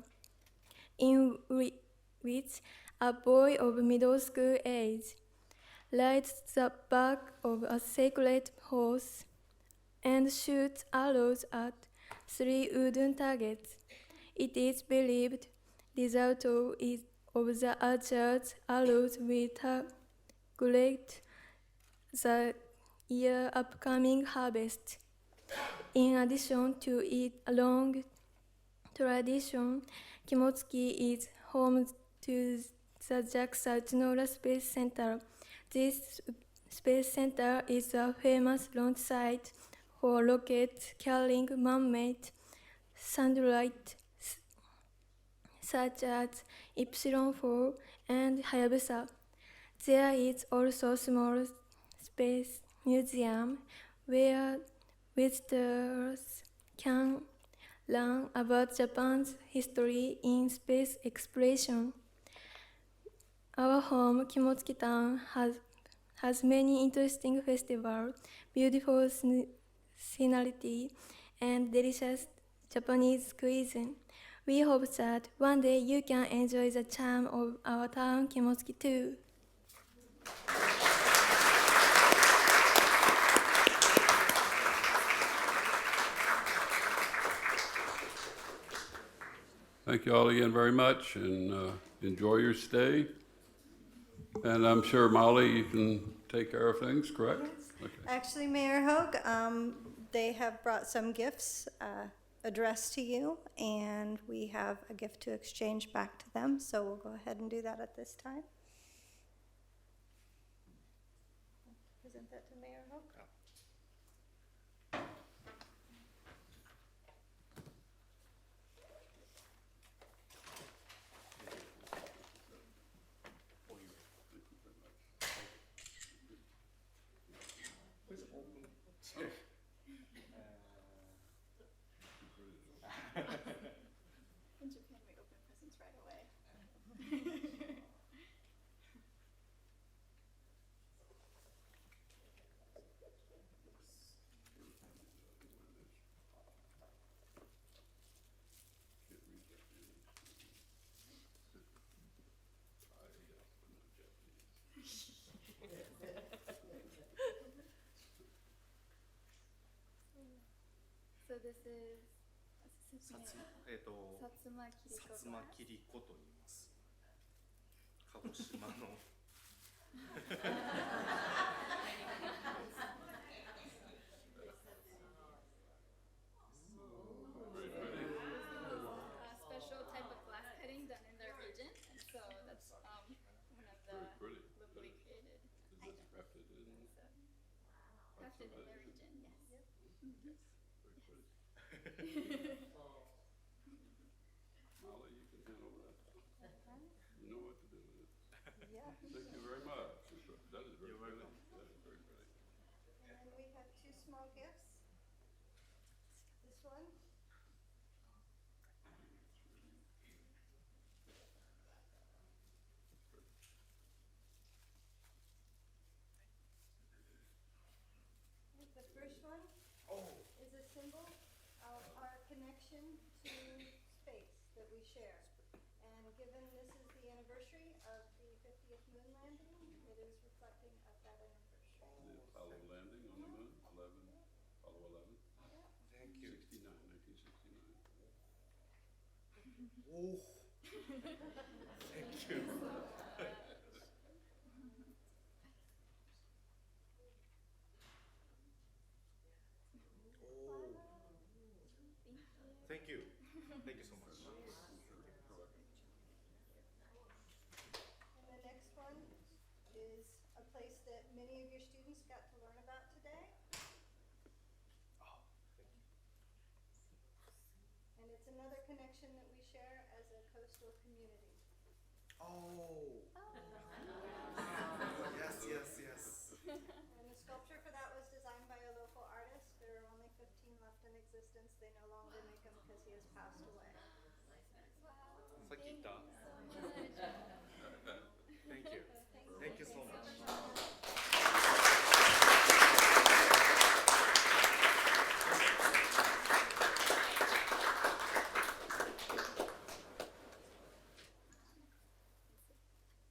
in which a boy of middle school age rides the back of a sacred horse and shoots arrows at 3 wooden targets. It is believed the result of the archer's arrows will target the year upcoming harvest. In addition to its long tradition, Kimotsuki is home to the JAXA Tsunoda Space Center. This space center is a famous launch site for rockets carrying man-made satellites such as Epsilon-4 and Hayabusa. There is also a small space museum where visitors can learn about Japan's history in space exploration. Our home, Kimotsuki town, has many interesting festivals, beautiful scenery, and delicious Japanese cuisine. We hope that one day you can enjoy the charm of our town, Kimotsuki, too. Thank you all again very much, and enjoy your stay. And I'm sure, Molly, you can take care of things, correct? Okay. Actually, Mayor Hogue, they have brought some gifts addressed to you, and we have a gift to exchange back to them, so we'll go ahead and do that at this time. Present that to Mayor Hogue. In Japan, we open presents right away. So this is 薩摩切子と言います。鹿児島のspecial type of glass cutting done in their region, and so that's one of the locally created. Crafted in their region, yes. Molly, you can handle that. You know what to do with it. Yeah. Thank you very much. That is very pretty. That is very pretty. And then we have two small gifts. This one. The first one is a symbol of our connection to space that we share. given this is the anniversary of the 50th moon landing, it is reflecting of that anniversary. The Apollo landing on the moon, 11, Apollo 11. Thank you. 69, 1969. Oh. Thank you. Thank you. Thank you so much. And the next one is a place that many of your students got to learn about today. And it's another connection that we share as a coastal community. Oh. Yes, yes, yes. And the sculpture for that was designed by a local artist. There are only 15 left in existence. They no longer make them because he has passed away. Sakita. Thank you. Thank you so much.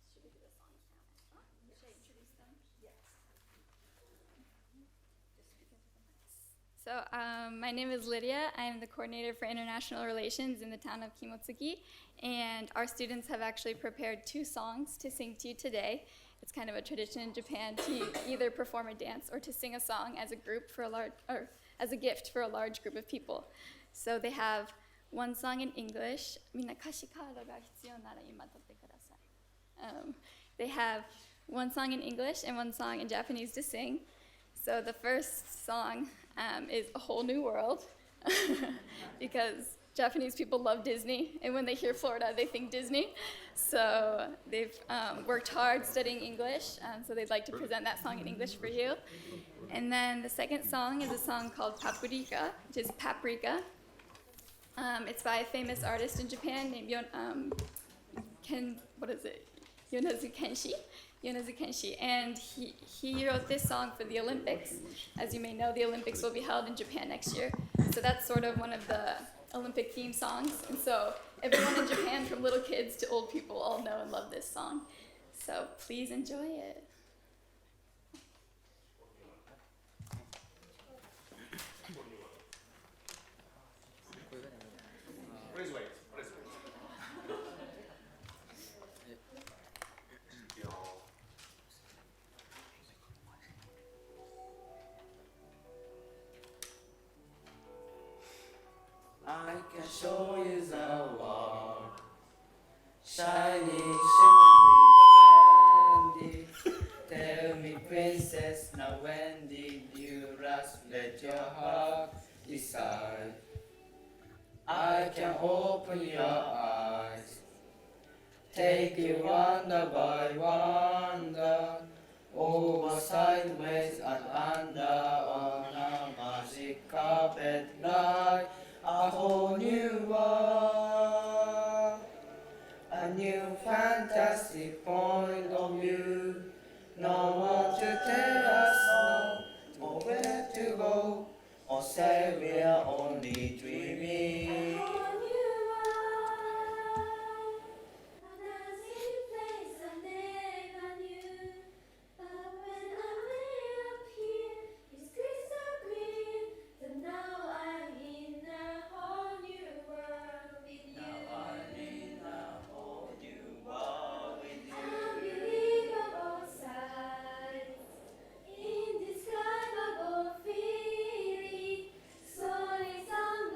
Should we do the songs now? Should I introduce them? Yes. So, my name is Lydia. I'm the coordinator for international relations in the town of Kimotsuki, and our students have actually prepared 2 songs to sing to you today. It's kind of a tradition in Japan to either perform a dance or to sing a song as a group for a large, or as a gift for a large group of people. So they have one song in English. みんな歌詞カードが必要なら今取ってください。They have one song in English and one song in Japanese to sing. So the first song is A Whole New World because Japanese people love Disney, and when they hear Florida, they think Disney. So they've worked hard studying English, so they'd like to present that song in English for you. And then the second song is a song called Paprika, which is Paprika. It's by a famous artist in Japan named Yonezu Kenshi. Yonezu Kenshi, and he wrote this song for the Olympics. As you may know, the Olympics will be held in Japan next year. So that's sort of one of the Olympic theme songs. And so everyone in Japan, from little kids to old people, all know and love this song. So please enjoy it. Please wait. I can show you the world, shining, shimmering, splendid. Tell me, princess, now when did you last let your heart decide? I can open your eyes, take you wonder by wonder, over, sideways, and under on a magic carpet ride. A whole new world, a new fantastic point of view. No one to tell us no, or where to go, or say we are only dreaming. Indescribable feeling, slowly some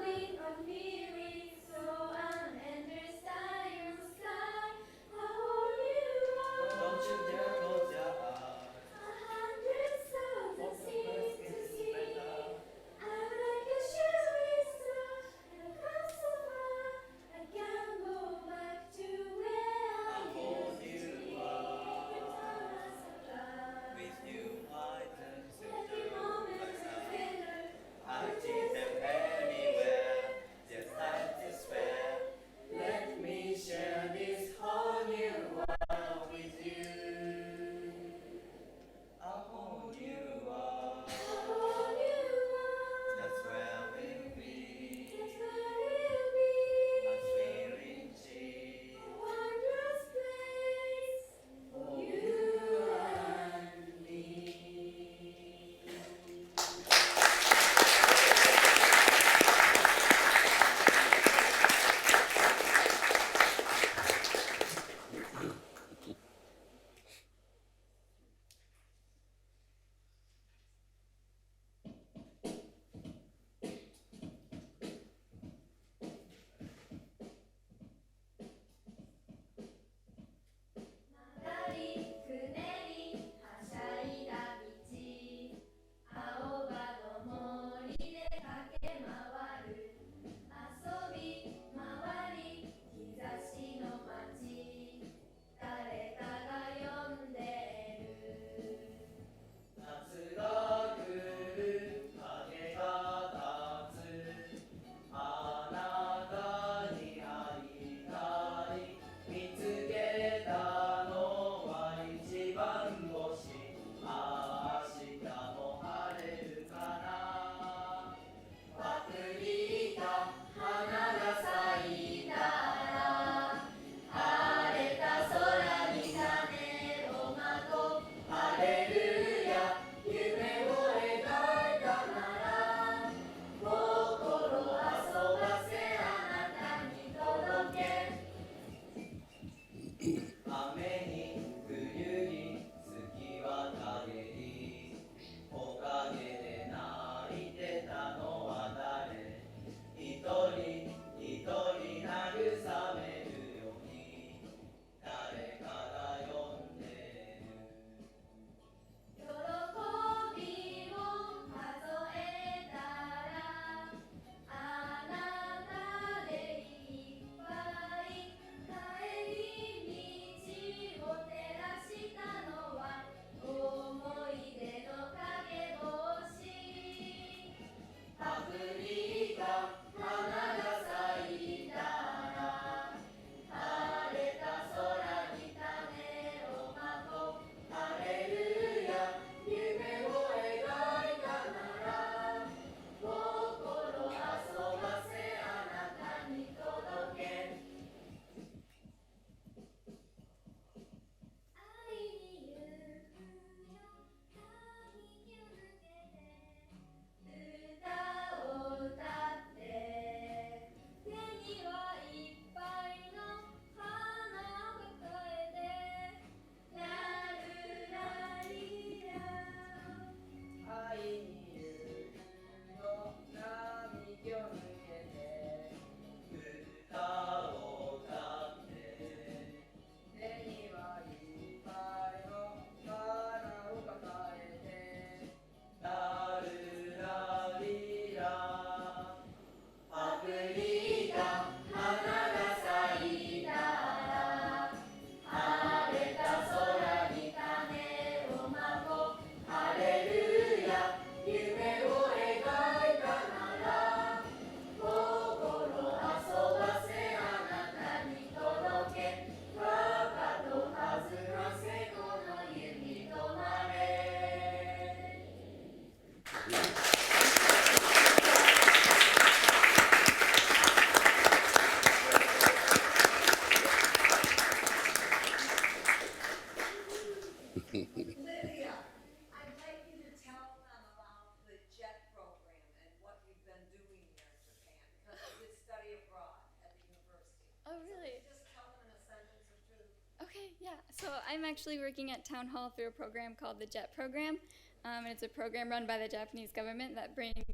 So I'm actually working at Town Hall through a program called the JET program. And it's a program run by the Japanese government that brings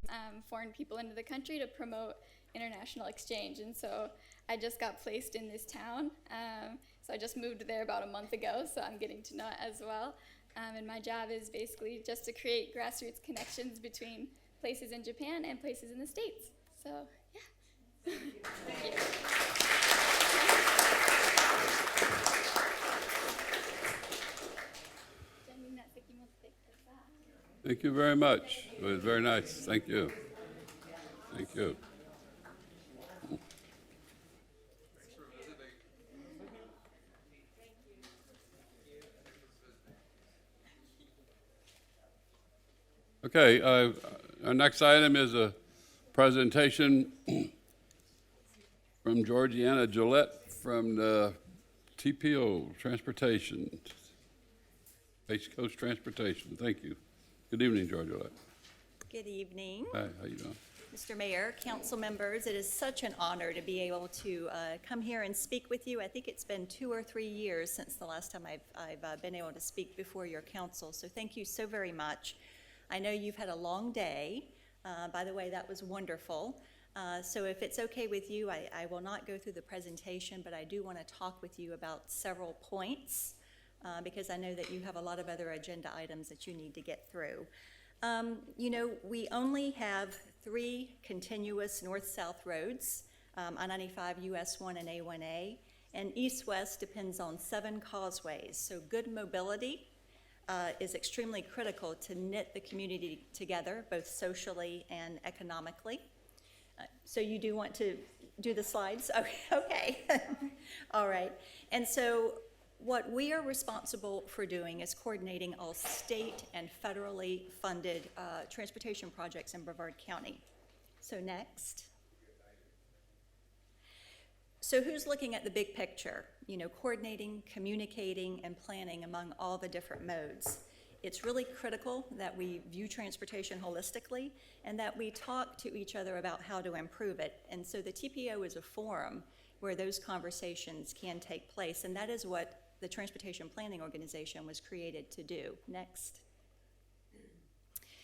foreign people into the country to promote international exchange. And so I just got placed in this town. So I just moved there about a month ago, so I'm getting to know it as well. And my job is basically just to create grassroots connections between places in Japan and places in the States. So, yeah. Thank you. Thank you very much. It was very nice. Thank you. Thank you. Okay, our next item is a presentation from Georgiana Gillette from the TPO Transportation, East Coast Transportation. Thank you. Good evening, Georgiana. Good evening. Hi, how you doing? Mr. Mayor, council members, it is such an honor to be able to come here and speak with you. I think it's been 2 or 3 years since the last time I've been able to speak before your council, so thank you so very much. I know you've had a long day. By the way, that was wonderful. So if it's okay with you, I will not go through the presentation, but I do want to talk with you about several points because I know that you have a lot of other agenda items that you need to get through. You know, we only have 3 continuous north-south roads, I-95, US 1, and A1A, and east-west depends on 7 causeways. So good mobility is extremely critical to knit the community together, both socially and economically. So you do want to do the slides? Okay. All right. And so what we are responsible for doing is coordinating all state and federally funded transportation projects in Brevard County. So next. So who's looking at the big picture? You know, coordinating, communicating, and planning among all the different modes. It's really critical that we view transportation holistically and that we talk to each other about how to improve it. And so the TPO is a forum where those conversations can take place, and that is what the Transportation Planning Organization was created to do. Next.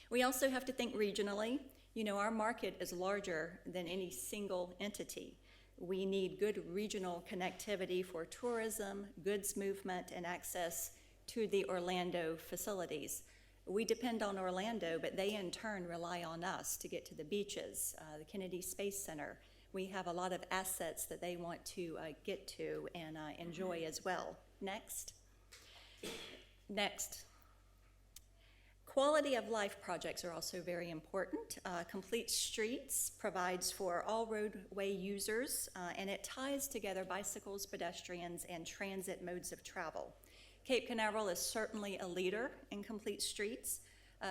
We also have to think regionally. You know, our market is larger than any single entity. We need good regional connectivity for tourism, goods movement, and access to the Orlando facilities. We depend on Orlando, but they in turn rely on us to get to the beaches, the Kennedy Space Center. We have a lot of assets that they want to get to and enjoy as well. Next. Next. Quality of life projects are also very important. Complete Streets provides for all roadway users, and it ties together bicycles, pedestrians, and transit modes of travel. Cape Canaveral is certainly a leader in Complete Streets.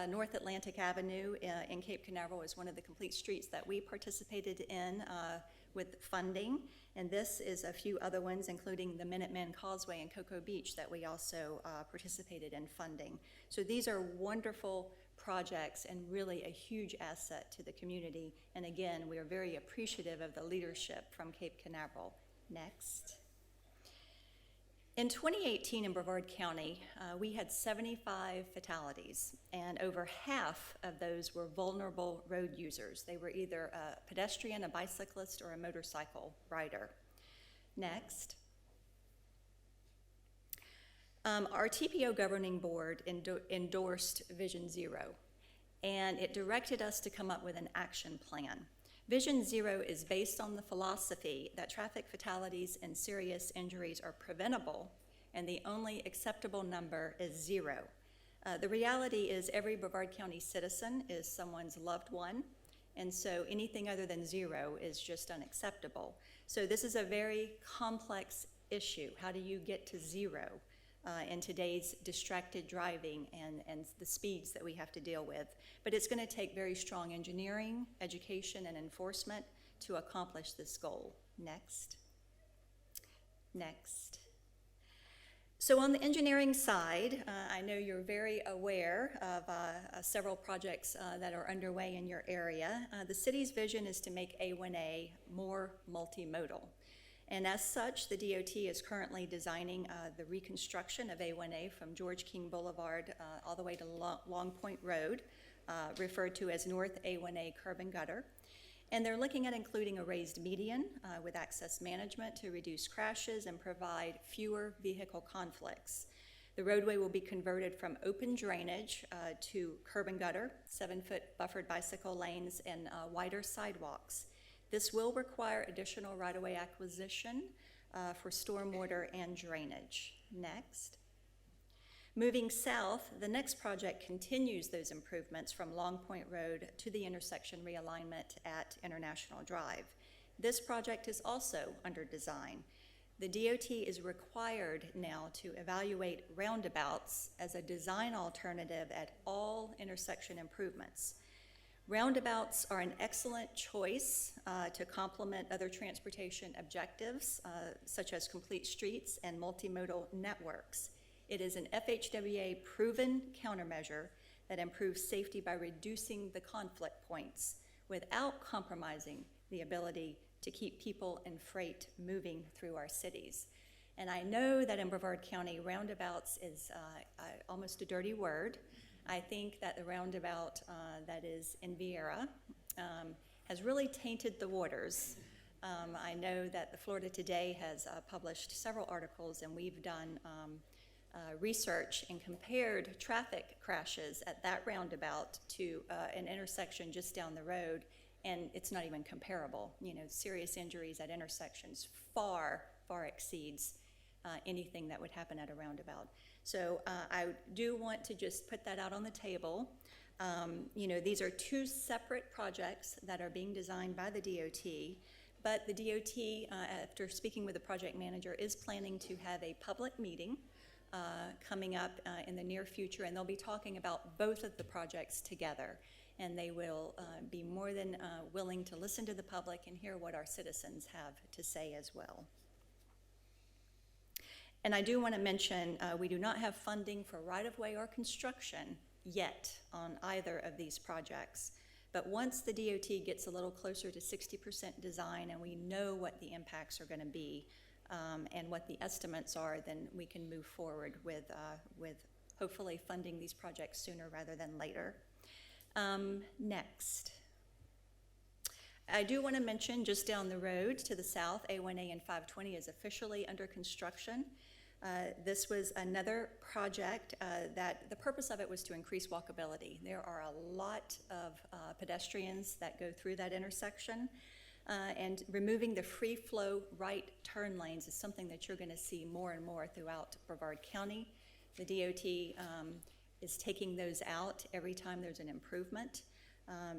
North Atlantic Avenue in Cape Canaveral is one of the complete streets that we participated in with funding, and this is a few other ones, including the Minuteman Causeway and Cocoa Beach that we also participated in funding. So these are wonderful projects and really a huge asset to the community, and again, we are very appreciative of the leadership from Cape Canaveral. Next. In 2018 in Brevard County, we had 75 fatalities, and over half of those were vulnerable road users. They were either a pedestrian, a bicyclist, or a motorcycle rider. Next. Our TPO governing board endorsed Vision Zero, and it directed us to come up with an action plan. Vision Zero is based on the philosophy that traffic fatalities and serious injuries are preventable, and the only acceptable number is 0. The reality is every Brevard County citizen is someone's loved one, and so anything other than 0 is just unacceptable. So this is a very complex issue. How do you get to 0 in today's distracted driving and the speeds that we have to deal with? But it's going to take very strong engineering, education, and enforcement to accomplish this goal. Next. Next. So on the engineering side, I know you're very aware of several projects that are underway in your area. The city's vision is to make A1A more multimodal. And as such, the DOT is currently designing the reconstruction of A1A from George King Boulevard all the way to Long Point Road, referred to as North A1A Curb and Gutter. And they're looking at including a raised median with access management to reduce crashes and provide fewer vehicle conflicts. The roadway will be converted from open drainage to curb and gutter, 7-foot buffered bicycle lanes, and wider sidewalks. This will require additional right-of-way acquisition for stormwater and drainage. Next. Moving south, the next project continues those improvements from Long Point Road to the intersection realignment at International Drive. This project is also under design. The DOT is required now to evaluate roundabouts as a design alternative at all intersection improvements. Roundabouts are an excellent choice to complement other transportation objectives, such as complete streets and multimodal networks. It is an FHWA proven countermeasure that improves safety by reducing the conflict points without compromising the ability to keep people and freight moving through our cities. And I know that in Brevard County, roundabouts is almost a dirty word. I think that the roundabout that is in Viera has really tainted the waters. I know that the Florida Today has published several articles, and we've done research and compared traffic crashes at that roundabout to an intersection just down the road, and it's not even comparable. You know, serious injuries at intersections far exceeds anything that would happen at a roundabout. So I do want to just put that out on the table. You know, these are two separate projects that are being designed by the DOT, but the DOT, after speaking with the project manager, is planning to have a public meeting coming up in the near future, and they'll be talking about both of the projects together. And they will be more than willing to listen to the public and hear what our citizens have to say as well. And I do want to mention, we do not have funding for right-of-way or construction yet on either of these projects. But once the DOT gets a little closer to 60% design and we know what the impacts are going to be and what the estimates are, then we can move forward with hopefully funding these projects sooner rather than later. Next. I do want to mention just down the road to the south, A1A and 520 is officially under construction. This was another project that the purpose of it was to increase walkability. There are a lot of pedestrians that go through that intersection, and removing the free flow right turn lanes is something that you're going to see more and more throughout Brevard County. The DOT is taking those out every time there's an improvement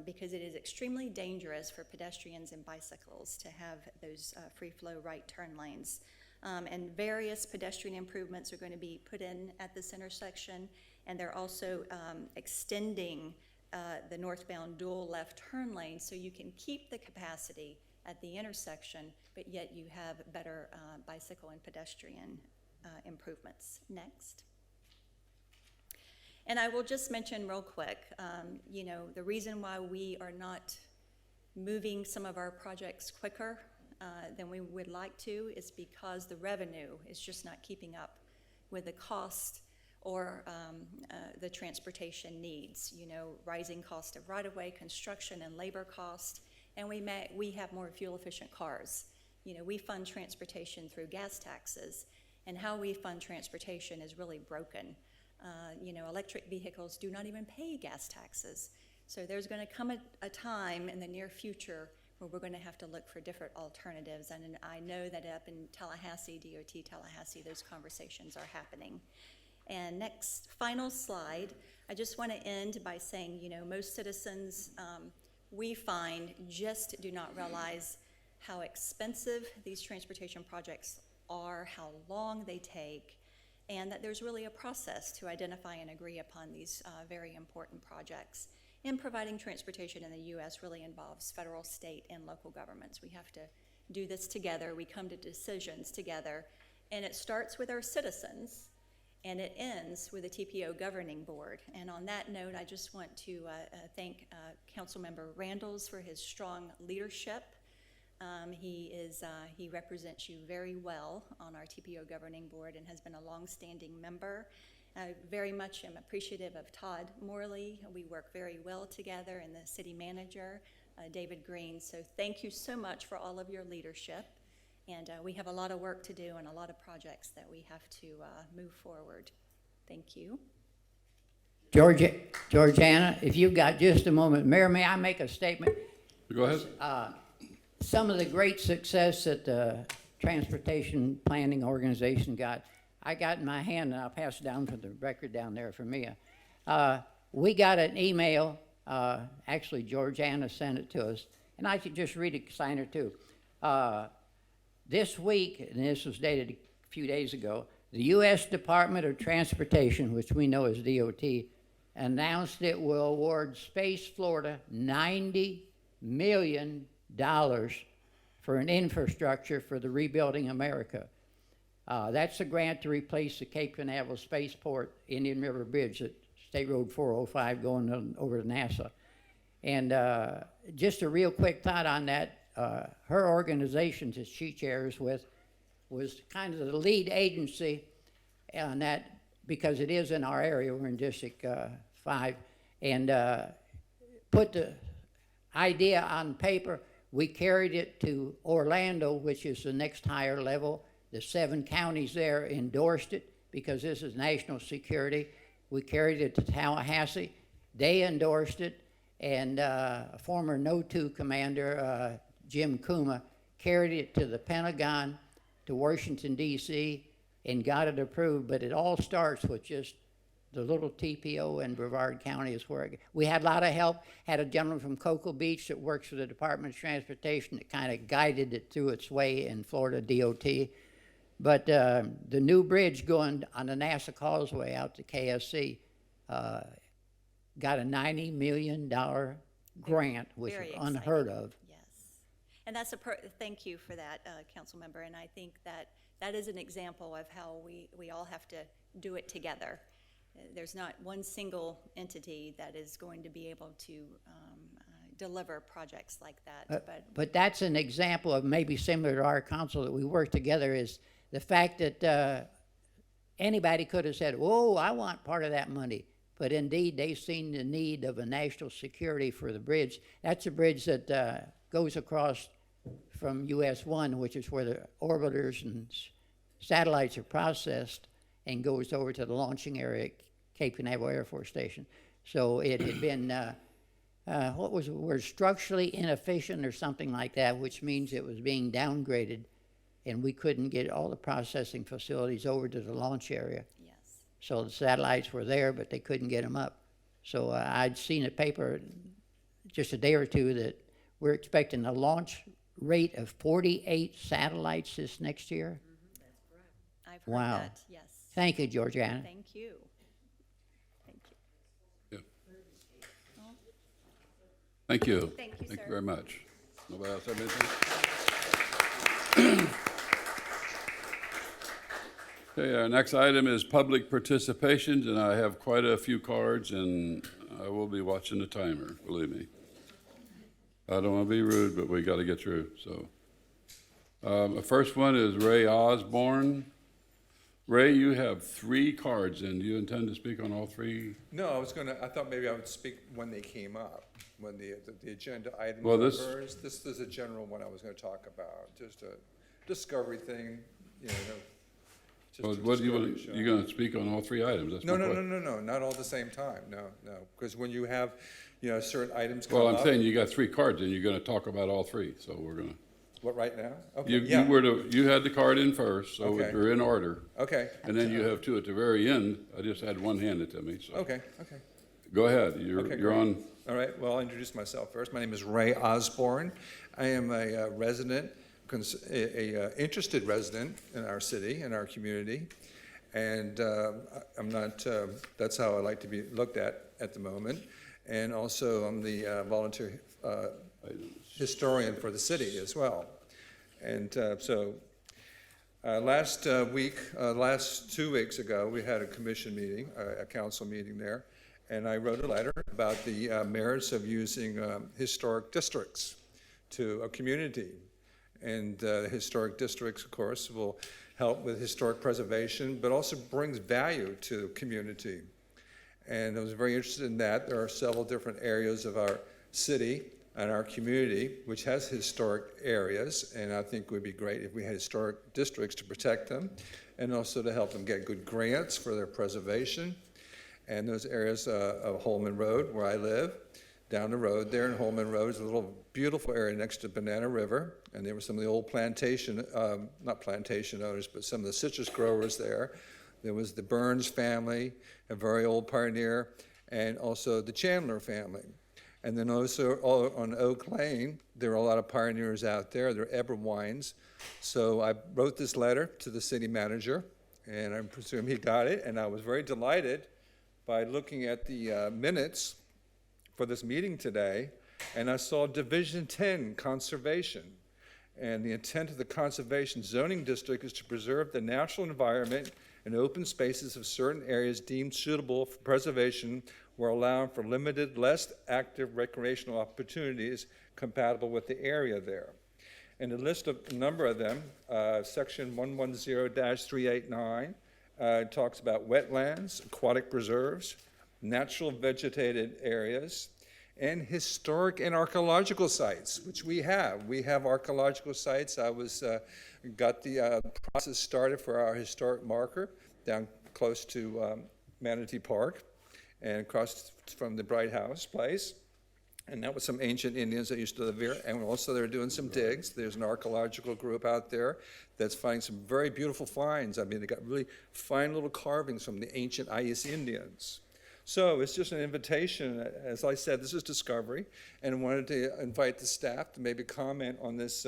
because it is extremely dangerous for pedestrians and bicycles to have those free flow right turn lanes. And various pedestrian improvements are going to be put in at this intersection, and they're also extending the northbound dual left turn lane so you can keep the capacity at the intersection, but yet you have better bicycle and pedestrian improvements. Next. And I will just mention real quick, you know, the reason why we are not moving some of our projects quicker than we would like to is because the revenue is just not keeping up with the cost or the transportation needs. You know, rising cost of right-of-way, construction, and labor cost, and we have more fuel-efficient cars. You know, we fund transportation through gas taxes, and how we fund transportation is really broken. You know, electric vehicles do not even pay gas taxes. So there's going to come a time in the near future where we're going to have to look for different alternatives. And I know that up in Tallahassee, DOT Tallahassee, those conversations are happening. And next, final slide, I just want to end by saying, you know, most citizens we find just do not realize how expensive these transportation projects are, how long they take, and that there's really a process to identify and agree upon these very important projects. And providing transportation in the U.S. really involves federal, state, and local governments. We have to do this together. We come to decisions together, and it starts with our citizens, and it ends with the TPO Governing Board. And on that note, I just want to thank Councilmember Randles for his strong leadership He represents you very well on our TPO governing board and has been a longstanding member. I very much am appreciative of Todd Morley. We work very well together, and the city manager, David Green. So thank you so much for all of your leadership. And we have a lot of work to do and a lot of projects that we have to move forward. Thank you. Georgiana, if you've got just a moment. Mayor, may I make a statement? Go ahead. Some of the great success that the Transportation Planning Organization got, I got in my hand, and I'll pass it down for the record down there for Mia. We got an email, actually Georgiana sent it to us, and I could just read it, sign her too. This week, and this was dated a few days ago, the U.S. Department of Transportation, which we know as DOT, announced it will award Space Florida $90 million for an infrastructure for the Rebuilding America. That's a grant to replace the Cape Canaveral Spaceport Indian River Bridge at State Road 405 going over to NASA. And just a real quick thought on that, her organization that she chairs with was kind of the lead agency on that because it is in our area. We're in District 5. And put the idea on paper. We carried it to Orlando, which is the next higher level. The 7 counties there endorsed it because this is national security. We carried it to Tallahassee. They endorsed it. And former No-2 commander, Jim Kuma, carried it to the Pentagon, to Washington, D.C., and got it approved. But it all starts with just the little TPO in Brevard County is where we had a lot of help. Had a gentleman from Cocoa Beach that works for the Department of Transportation that kind of guided it through its way in Florida DOT. But the new bridge going on the NASA Causeway out to KSC got a $90 million grant, which is unheard of. Yes. And that's thank you for that, council member. And I think that is an example of how we all have to do it together. There's not one single entity that is going to be able to deliver projects like that. But that's an example of maybe similar to our council that we work together is the fact that anybody could have said, oh, I want part of that money. But indeed, they've seen the need of a national security for the bridge. That's a bridge that goes across from US-1, which is where the orbiters and satellites are processed, and goes over to the launching area at Cape Canaveral Air Force Station. So it had been, what was the word, structurally inefficient or something like that, which means it was being downgraded, and we couldn't get all the processing facilities over to the launch area. Yes. So the satellites were there, but they couldn't get them up. So I'd seen a paper just a day or two that we're expecting a launch rate of 48 satellites this next year. That's correct. I've heard Wow. that, yes. Thank you, Georgiana. Thank you. Thank you. Yeah. Thank you. Thank you, Thank sir. you very much. Nobody else have anything? Okay, our next item is public participation, and I have quite a few cards, and I will be watching the timer, believe me. I don't want to be rude, but we got to get through, so. The first one is Ray Osborne. Ray, you have 3 cards, and do you intend to speak on all 3? No, I thought maybe I would speak when they came up, when the agenda item Well, this- numbers. This is a general one I was gonna talk about, just a discovery thing, you know. just Well, a what do you want, discovery you're going to speak on all 3 items? That's No, my no, no, question. no, no, not all at the same time, no, because when you have, certain items come Well, up. I'm saying you got 3 cards, and you're going to talk about all 3, so we're going to. What, right now? Okay, You yeah. you had the card in first, so Okay. you're in order. Okay. And then you have 2 at the very end. I just had one handed to me, so. Okay. Go ahead, you're Okay, you're great. on. All right, well, I'll introduce myself first. My name is Ray Osborne. I am a resident, interested resident in our city, in our community. And I'm not, that's how I like to be looked at the moment. And also, I'm the volunteer historian for the city as well. And last 2 weeks ago, we had a commission meeting, a council meeting there, and I wrote a letter about the merits of using historic districts to a community. And historic districts, of course, will help with historic preservation, but also brings value to the community. And I was very interested in that. There are several different areas of our city and our community which has historic areas, and I think it would be great if we had historic districts to protect them and also to help them get good grants for their preservation. And those areas of Holman Road, where I live, down the road there in Holman Road is a little beautiful area next to Banana River, and there were some of the old plantation, not plantation owners, but some of the citrus growers there. There was the Burns family, a very old pioneer, and also the Chandler family. And then also on Oak Lane, there are a lot of pioneers out there. There are Eberwines. So I wrote this letter to the city manager, and I presume he got it, and I was very delighted by looking at the minutes for this meeting today, and I saw Division 10, Conservation. And the intent of the Conservation Zoning District is to preserve the natural environment and open spaces of certain areas deemed suitable for preservation while allowing for limited, less active recreational opportunities compatible with the area there. And a list of a number of them, section 110-389 talks about wetlands, aquatic preserves, natural vegetated areas, and historic and archaeological sites, which we have. We have archaeological sites. I got the process started for our historic marker down close to Manatee Park and across from the Bright House place. And that was some ancient Indians that used to live here. And also they're doing some digs. There's an archaeological group out there that's finding some very beautiful finds. I mean, they got really fine little carvings from the ancient Ayes Indians. So it's just an invitation. As I said, this is Discovery, and I wanted to invite the staff to maybe comment on this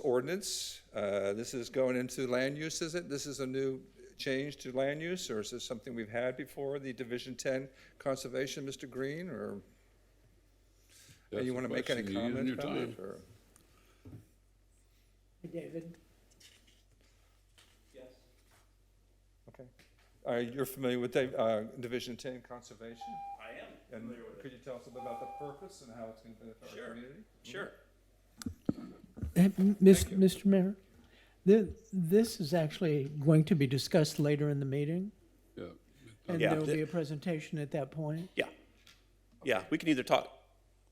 ordinance. This is going into land use, is it? This is a new change to land use, or is this something we've had before, the Division 10 conservation, Mr. Green, or you want to make any comments about it? Or? David? Yes. Okay. You're familiar with Division 10 conservation? I am familiar with it. Could you tell us a bit about the purpose and how it's going to benefit our community? Sure. Mr. Mayor, this is actually going to be discussed later in the meeting, Yeah. and Yeah, there will be a presentation at that point. Yeah. Yeah, we can either talk.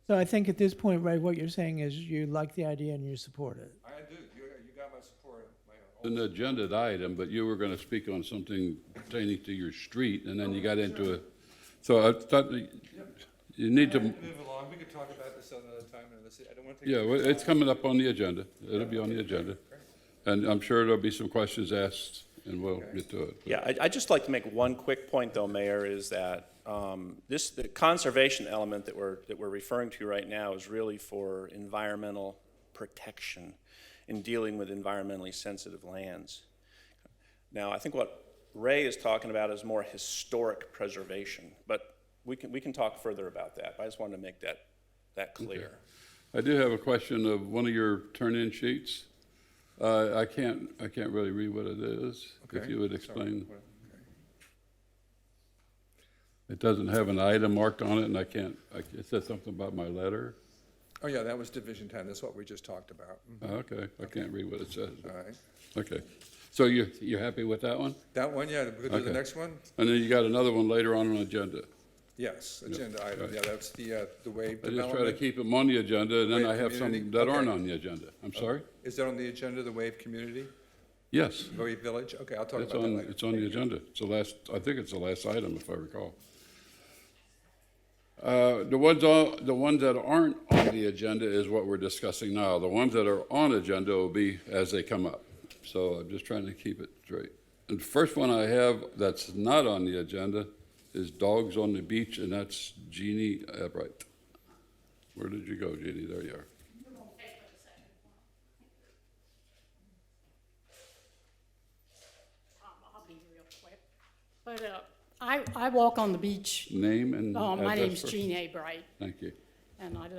So I think at this point, Ray, what you're saying is you like the idea and you support it. I do. You got my support, Mayor. An agenda item, but you were going to speak on something pertaining to your street, and then you got into it. So I thought that you need to, Move along. We could talk about this another time. I don't want to take yeah, well, it's coming up on the agenda. It'll be on the agenda. And I'm sure there'll be some questions asked, and we'll get to it. Yeah, I'd just like to make one quick point, though, Mayor, is that the conservation element that we're referring to right now is really for environmental protection in dealing with environmentally sensitive lands. Now, I think what Ray is talking about is more historic preservation, but we can talk further about that. I just wanted to make that clear. Okay. I do have a question of one of your turn-in sheets. I can't really read what it is. If Okay. you would explain. Sorry. It doesn't have an item marked on it, and it says something about my letter. Oh, yeah, that was Division 10. That's what we just talked about. Mhm. Okay, I can't read what it says. All right. Okay, so you're happy with that one? That one, yeah, we could do the Okay. next one? And then you got another one later on the agenda. Yes, agenda item. right. Yeah, that's the wave I just try to development. keep them on the agenda, and then Wave I have some community? that aren't Okay. on the agenda. I'm sorry? Is that on the agenda, the wave community? Yes, Wave Village? Okay, I'll talk it's about that on, later. it's on the agenda. It's the last, I think it's the last item, if I recall. The ones that aren't on the agenda is what we're discussing now. The ones that are on agenda will be as they come up. So I'm just trying to keep it straight. And the first one I have that's not on the agenda is Dogs on the Beach, and that's Jeannie Ebright. Where did you go, Jeannie? There you are. I'll be real quick. But I walk on the beach. Name and My address name's first. Jean A. Bright, Thank you. and I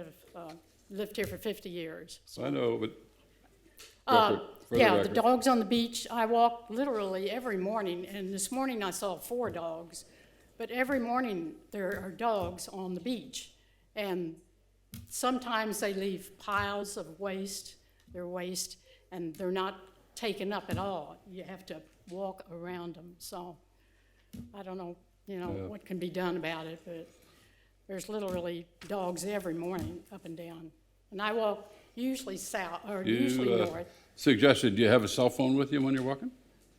lived here for 50 years. I know, but for the Yeah, the record. dogs on the beach, I walk literally every morning, and this morning I saw 4 dogs. But every morning there are dogs on the beach, and sometimes they leave piles of waste, their waste, and they're not taken up at all. You have to walk around them. So I don't know, what can be done about it, but there's literally dogs every morning up and down. And I walk usually south, or usually north. Suggested, do you have a cell phone with you when you're walking?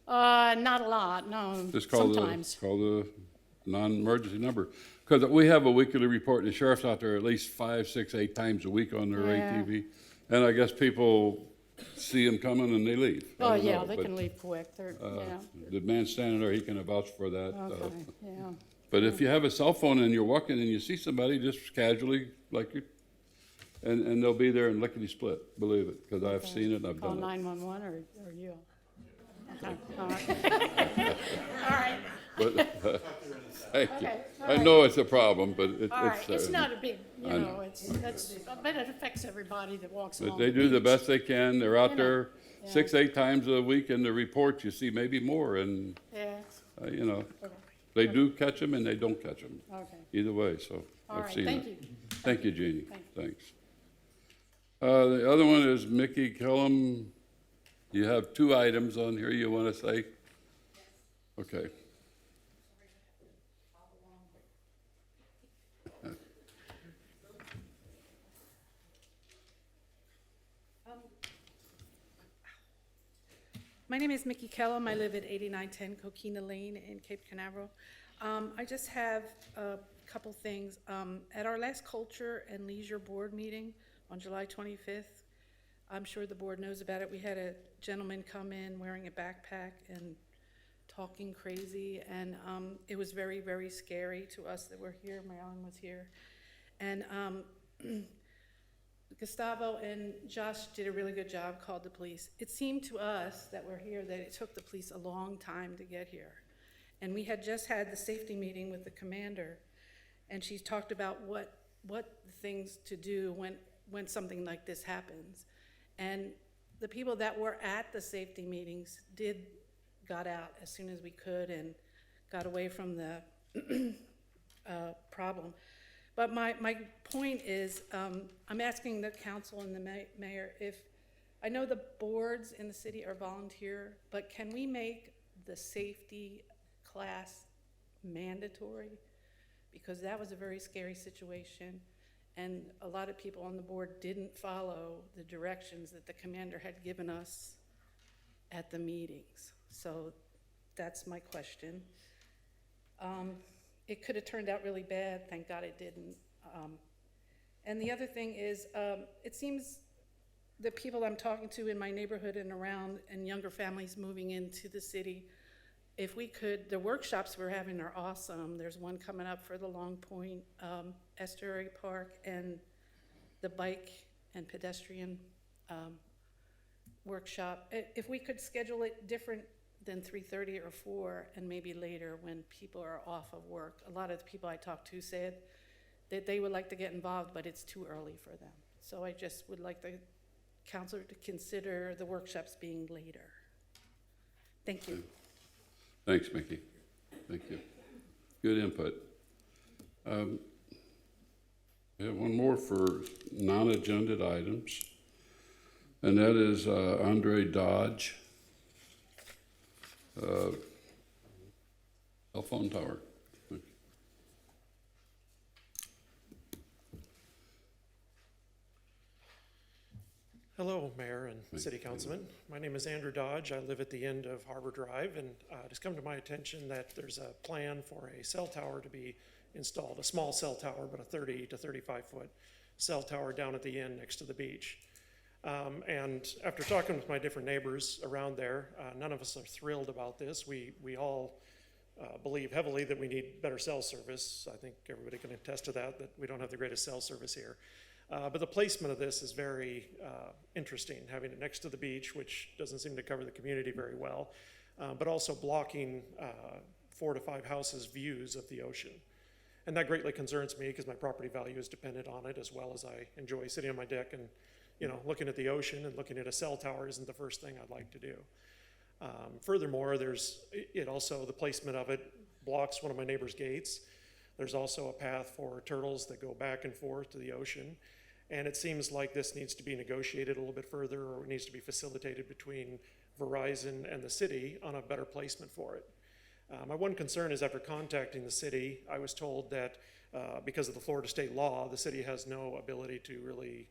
Not a lot, no, Just call sometimes. call the non-emergency number. Because we have a weekly report, and the sheriff's out there at least 5, 6, 8 times a week on their Yeah. ATV. And I guess people see them coming and they leave. I Oh, don't yeah, know, they but, can leave quick, they're, The man standing there, he can vouch for that. okay, yeah. But if you have a cell phone and you're walking and you see somebody, just casually, like you, and they'll be there in lickety-split, believe it, because I've seen it and I've Call done it. 911 or you? Okay, all right. All right. But, thank you. Okay, all I right. know it's a problem, but it's. All right, it's not a big, I know. but it affects everybody that walks But along they the do the beach. best they can. They're out You know, there yeah. 6, 8 times a week in the reports. You see maybe more, and, Yeah, they do catch them and they don't catch them. okay. Either way, so All I've right, seen it. thank you. Thank you, Jeannie. Thank Thanks. The other one is Mickey Kellum. You have 2 items on here you want to say? Okay. My name is Mickey Kellum. I live at 8910 Coquina Lane in Cape Canaveral. I just have a couple things. At our last Culture and Leisure Board meeting on July 25th, I'm sure the board knows about it, we had a gentleman come in wearing a backpack and talking crazy, and it was very, very scary to us that were here. Marilyn was here. And Gustavo and Josh did a really good job, called the police. It seemed to us that were here that it took the police a long time to get here. And we had just had the safety meeting with the commander, and she talked about what things to do when something like this happens. And the people that were at the safety meetings got out as soon as we could and got away from the problem. But my point is, I'm asking the council and the mayor if, I know the boards in the city are volunteer, but can we make the safety class mandatory? Because that was a very scary situation, and a lot of people on the board didn't follow the directions that the commander had given us at the meetings. So that's my question. It could have turned out really bad. Thank God it didn't. And the other thing is, it seems the people I'm talking to in my neighborhood and around, and younger families moving into the city, if we could, the workshops we're having are awesome. There's one coming up for the Long Point Estuary Park, and the bike and pedestrian workshop. If we could schedule it different than 3:30 or 4, and maybe later when people are off of work. A lot of the people I talked to said that they would like to get involved, but it's too early for them. So I just would like the council to consider the workshops being later. Thank you. Thanks, Mickey. Thank you. Good input. We have one more for non-agended items, and that is Andre Dodge, cell phone tower. Hello, Mayor and City Councilman. My name is Andrew Dodge. I live at the end of Harbor Drive, and it has come to my attention that there's a plan for a cell tower to be installed, a small cell tower, but a 30 to 35-foot cell tower down at the end next to the beach. And after talking with my different neighbors around there, none of us are thrilled about this. We all believe heavily that we need better cell service. I think everybody can attest to that we don't have the greatest cell service here. But the placement of this is very interesting, having it next to the beach, which doesn't seem to cover the community very well, but also blocking 4 to 5 houses' views of the ocean. And that greatly concerns me because my property value is dependent on it, as well as I enjoy sitting on my deck and looking at the ocean, and looking at a cell tower isn't the first thing I'd like to do. Furthermore, the placement of it blocks one of my neighbor's gates. There's also a path for turtles that go back and forth to the ocean. And it seems like this needs to be negotiated a little bit further, or it needs to be facilitated between Verizon and the city on a better placement for it. My one concern is after contacting the city, I was told that because of the Florida state law, the city has no ability to really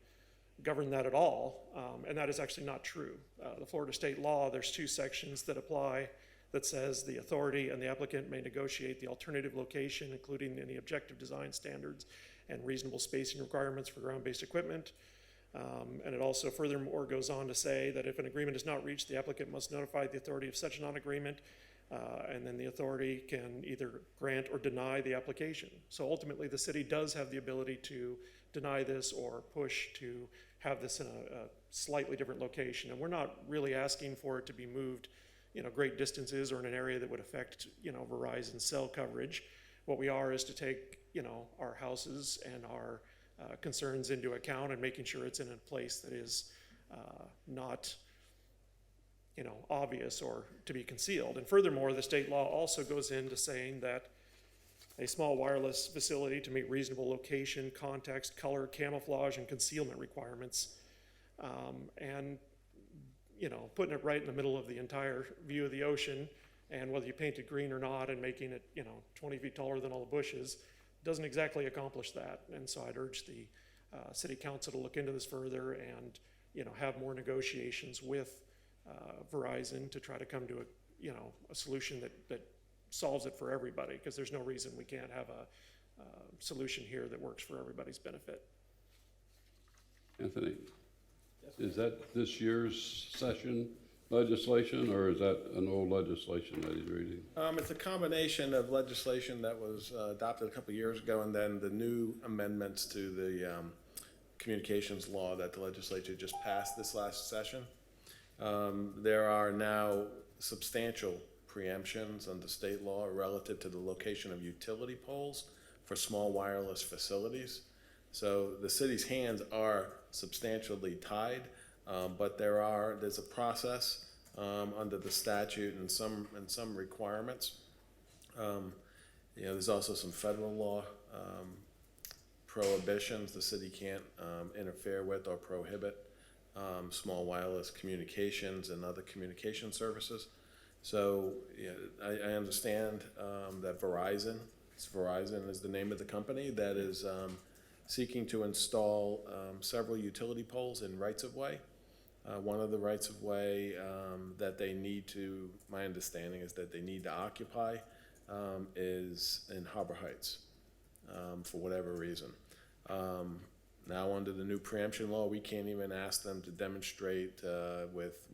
govern that at all, and that is actually not true. The Florida state law, there's 2 sections that apply that says the authority and the applicant may negotiate the alternative location, including any objective design standards and reasonable spacing requirements for ground-based equipment. And it also furthermore goes on to say that if an agreement is not reached, the applicant must notify the authority of such a non-agreement, and then the authority can either grant or deny the application. So ultimately, the city does have the ability to deny this or push to have this in a slightly different location. And we're not really asking for it to be moved, great distances or in an area that would affect, Verizon cell coverage. What we are is to take, our houses and our concerns into account and making sure it's in a place that is not, obvious or to be concealed. And furthermore, the state law also goes into saying that a small wireless facility to meet reasonable location, context, color, camouflage, and concealment requirements. And, putting it right in the middle of the entire view of the ocean, and whether you paint it green or not and making it, 20 feet taller than all the bushes, doesn't exactly accomplish that. And so I'd urge the city council to look into this further and, have more negotiations with Verizon to try to come to a solution that solves it for everybody, because there's no reason we can't have a solution here that works for everybody's benefit. Anthony, is that this year's session legislation, or is that an old legislation that he's reading? It's a combination of legislation that was adopted a couple of years ago, and then the new amendments to the communications law that the legislature just passed this last session. There are now substantial preemptions under state law relative to the location of utility poles for small wireless facilities. So the city's hands are substantially tied, but there's a process under the statute and some requirements. There's also some federal law prohibitions the city can't interfere with or prohibit small wireless communications and other communication services. So I understand that Verizon is the name of the company that is seeking to install several utility poles in rights-of-way. One of the rights-of-way that they need to, my understanding is that they need to occupy is in Harbor Heights for whatever reason. Now, under the new preemption law, we can't even ask them to demonstrate with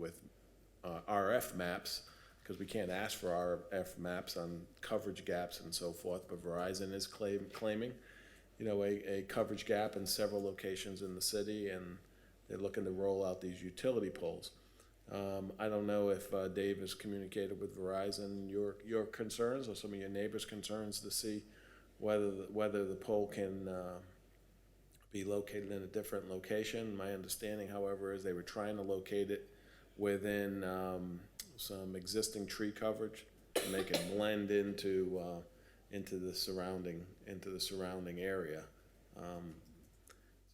RF maps, because we can't ask for RF maps on coverage gaps and so forth, but Verizon is claiming, a coverage gap in several locations in the city, and they're looking to roll out these utility poles. I don't know if Dave has communicated with Verizon your concerns or some of your neighbors' concerns to see whether the pole can be located in a different location. My understanding, however, is they were trying to locate it within some existing tree coverage to make it blend into the surrounding area.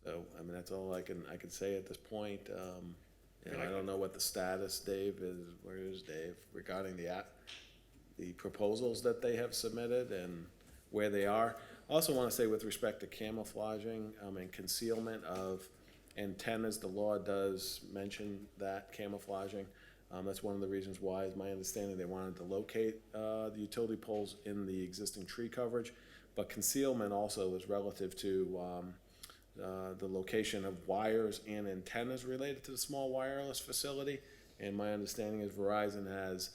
So I mean, that's all I can say at this point. I don't know what the status, Dave, is. Where is Dave regarding the proposals that they have submitted and where they are? I also want to say, with respect to camouflaging and concealment of antennas, the law does mention that camouflaging. That's one of the reasons why, is my understanding, they wanted to locate the utility poles in the existing tree coverage. But concealment also is relative to the location of wires and antennas related to the small wireless facility. And my understanding is Verizon has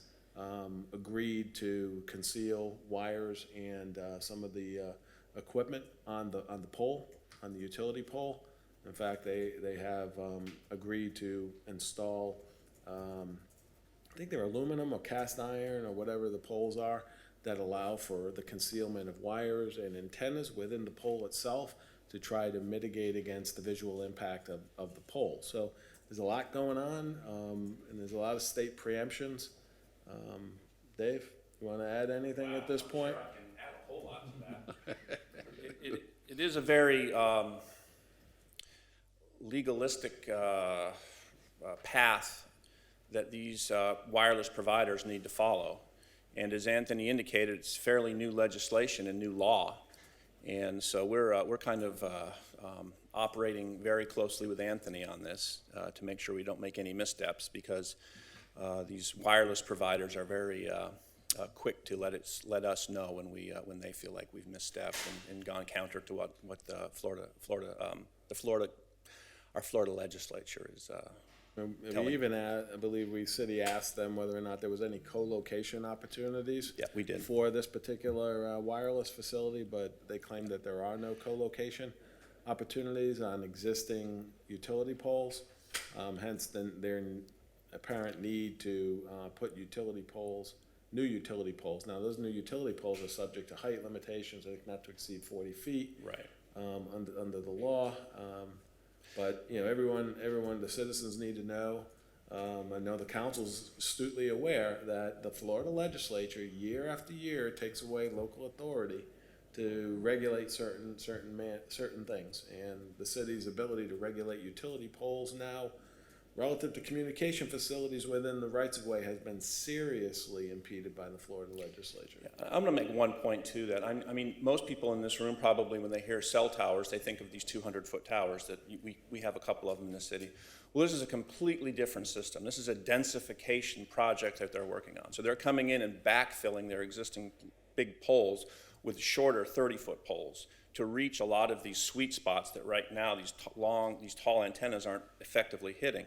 agreed to conceal wires and some of the equipment on the pole, on the utility pole. In fact, they have agreed to install, I think they're aluminum or cast iron or whatever the poles are, that allow for the concealment of wires and antennas within the pole itself to try to mitigate against the visual impact of the pole. So there's a lot going on, and there's a lot of state preemptions. Dave, you want to add anything at this point? I can add a whole lot to that. It is a very legalistic path that these wireless providers need to follow. And as Anthony indicated, it's fairly new legislation and new law. And so we're kind of operating very closely with Anthony on this to make sure we don't make any missteps, because these wireless providers are very quick to let us know when they feel like we've misstepped and gone counter to what our Florida legislature is. We even, I believe city asked them whether or not there was any co-location opportunities. Yeah, we did. For this particular wireless facility, but they claimed that there are no co-location opportunities on existing utility poles. Hence, their apparent need to put new utility poles. Now, those new utility poles are subject to height limitations, I think not to exceed 40 feet. Right. Under the law. But, you know, everyone, the citizens need to know. I know the council's astutely aware that the Florida legislature, year after year, takes away local authority to regulate certain things. And the city's ability to regulate utility poles now, relative to communication facilities within the rights-of-way, has been seriously impeded by the Florida legislature. I'm going to make one point too, that I mean, most people in this room probably, when they hear cell towers, they think of these 200-foot towers that we have a couple of them in the city. Well, this is a completely different system. This is a densification project that they're working on. So they're coming in and backfilling their existing big poles with shorter 30-foot poles to reach a lot of these sweet spots that right now these tall antennas aren't effectively hitting.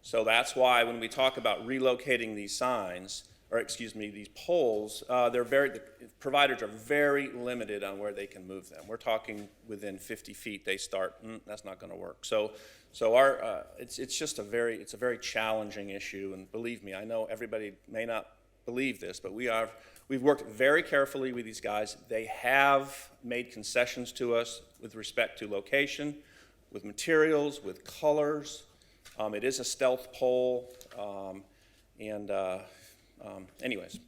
So that's why when we talk about relocating these signs, or excuse me, these poles, the providers are very limited on where they can move them. We're talking within 50 feet, they start, that's not gonna work. So it's a very challenging issue, and believe me, I know everybody may not believe this, but we've worked very carefully with these guys. They have made concessions to us with respect to location, with materials, with colors. It is a stealth pole, anyways,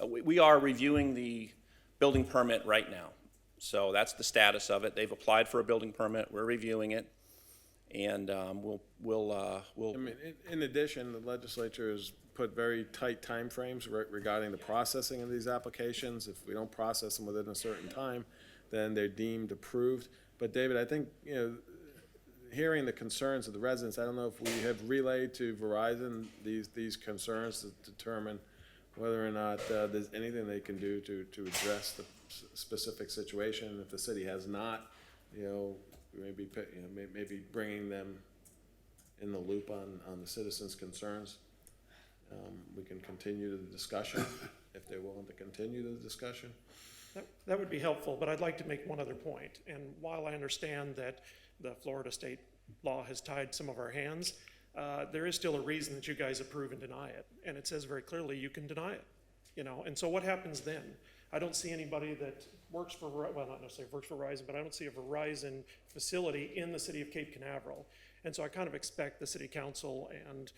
we are reviewing the building permit right now. So that's the status of it. They've applied for a building permit. We're reviewing it, and we'll. I mean, in addition, the legislature has put very tight timeframes regarding the processing of these applications. If we don't process them within a certain time, then they're deemed approved. But David, I think, you know, hearing the concerns of the residents, I don't know if we have relayed to Verizon these concerns to determine whether or not there's anything they can do to address the specific situation. If the city has not, you know, maybe bringing them in the loop on the citizens' concerns. We can continue the discussion if they're willing to continue the discussion. That would be helpful, but I'd like to make one other point. And while I understand that the Florida state law has tied some of our hands, there is still a reason that you guys approve and deny it. And it says very clearly you can deny it, you know. And so what happens then? I don't see anybody that works for, well, not necessarily works for Verizon, but I don't see a Verizon facility in the city of Cape Canaveral. And so I kind of expect the city council and,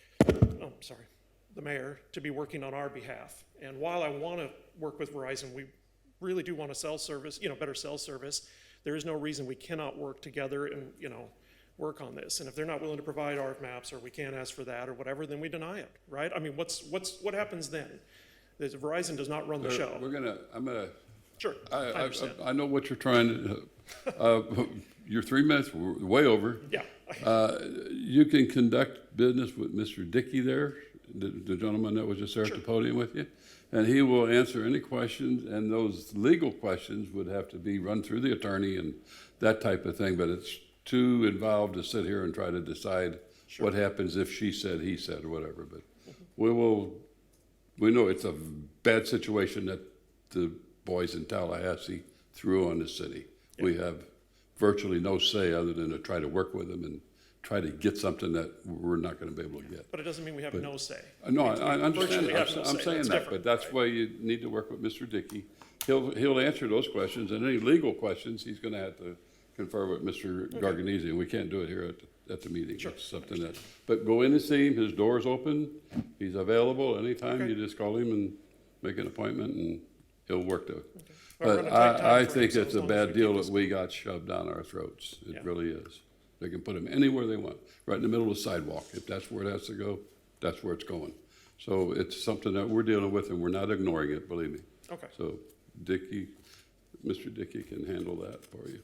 the mayor to be working on our behalf. And while I want to work with Verizon, we really do want a cell service, you know, better cell service. There is no reason we cannot work together and, you know, work on this. And if they're not willing to provide ARF maps, or we can't ask for that or whatever, then we deny it, right? I mean, what happens then? Verizon does not run the show. Sure. I understand. I know what you're trying to, you're 3 minutes, we're way over. Yeah. You can conduct business with Mr. Dickey there, the gentleman that was just there at the podium with you, and he will answer any questions, and those legal questions would have to be run through the attorney and that type of thing, but it's too involved to sit here and try to decide what happens if she said, he said, or whatever. But we know it's a bad situation that the boys in Tallahassee threw on the city. Yeah. We have virtually no say other than to try to work with them and try to get something that we're not going to be able to get. But it doesn't mean we have no say. No, I understand. I'm saying that, but that's why you need to work with Mr. Dickey. He'll answer those questions, and any legal questions, he's going to have to confer with Mr. Garganese, and we can't do it here at the meeting. It's something that, but go in and see him. His door's open. He's available anytime. You just call him and make an appointment, and he'll work to. But I think it's a bad deal that we got shoved down our throats. It really is. They can put them anywhere they want, right in the middle of the sidewalk. If that's where it has to go, that's where it's going. So it's something that we're dealing with, and we're not ignoring it, believe me. Okay. So Mr. Dickey can handle that for you.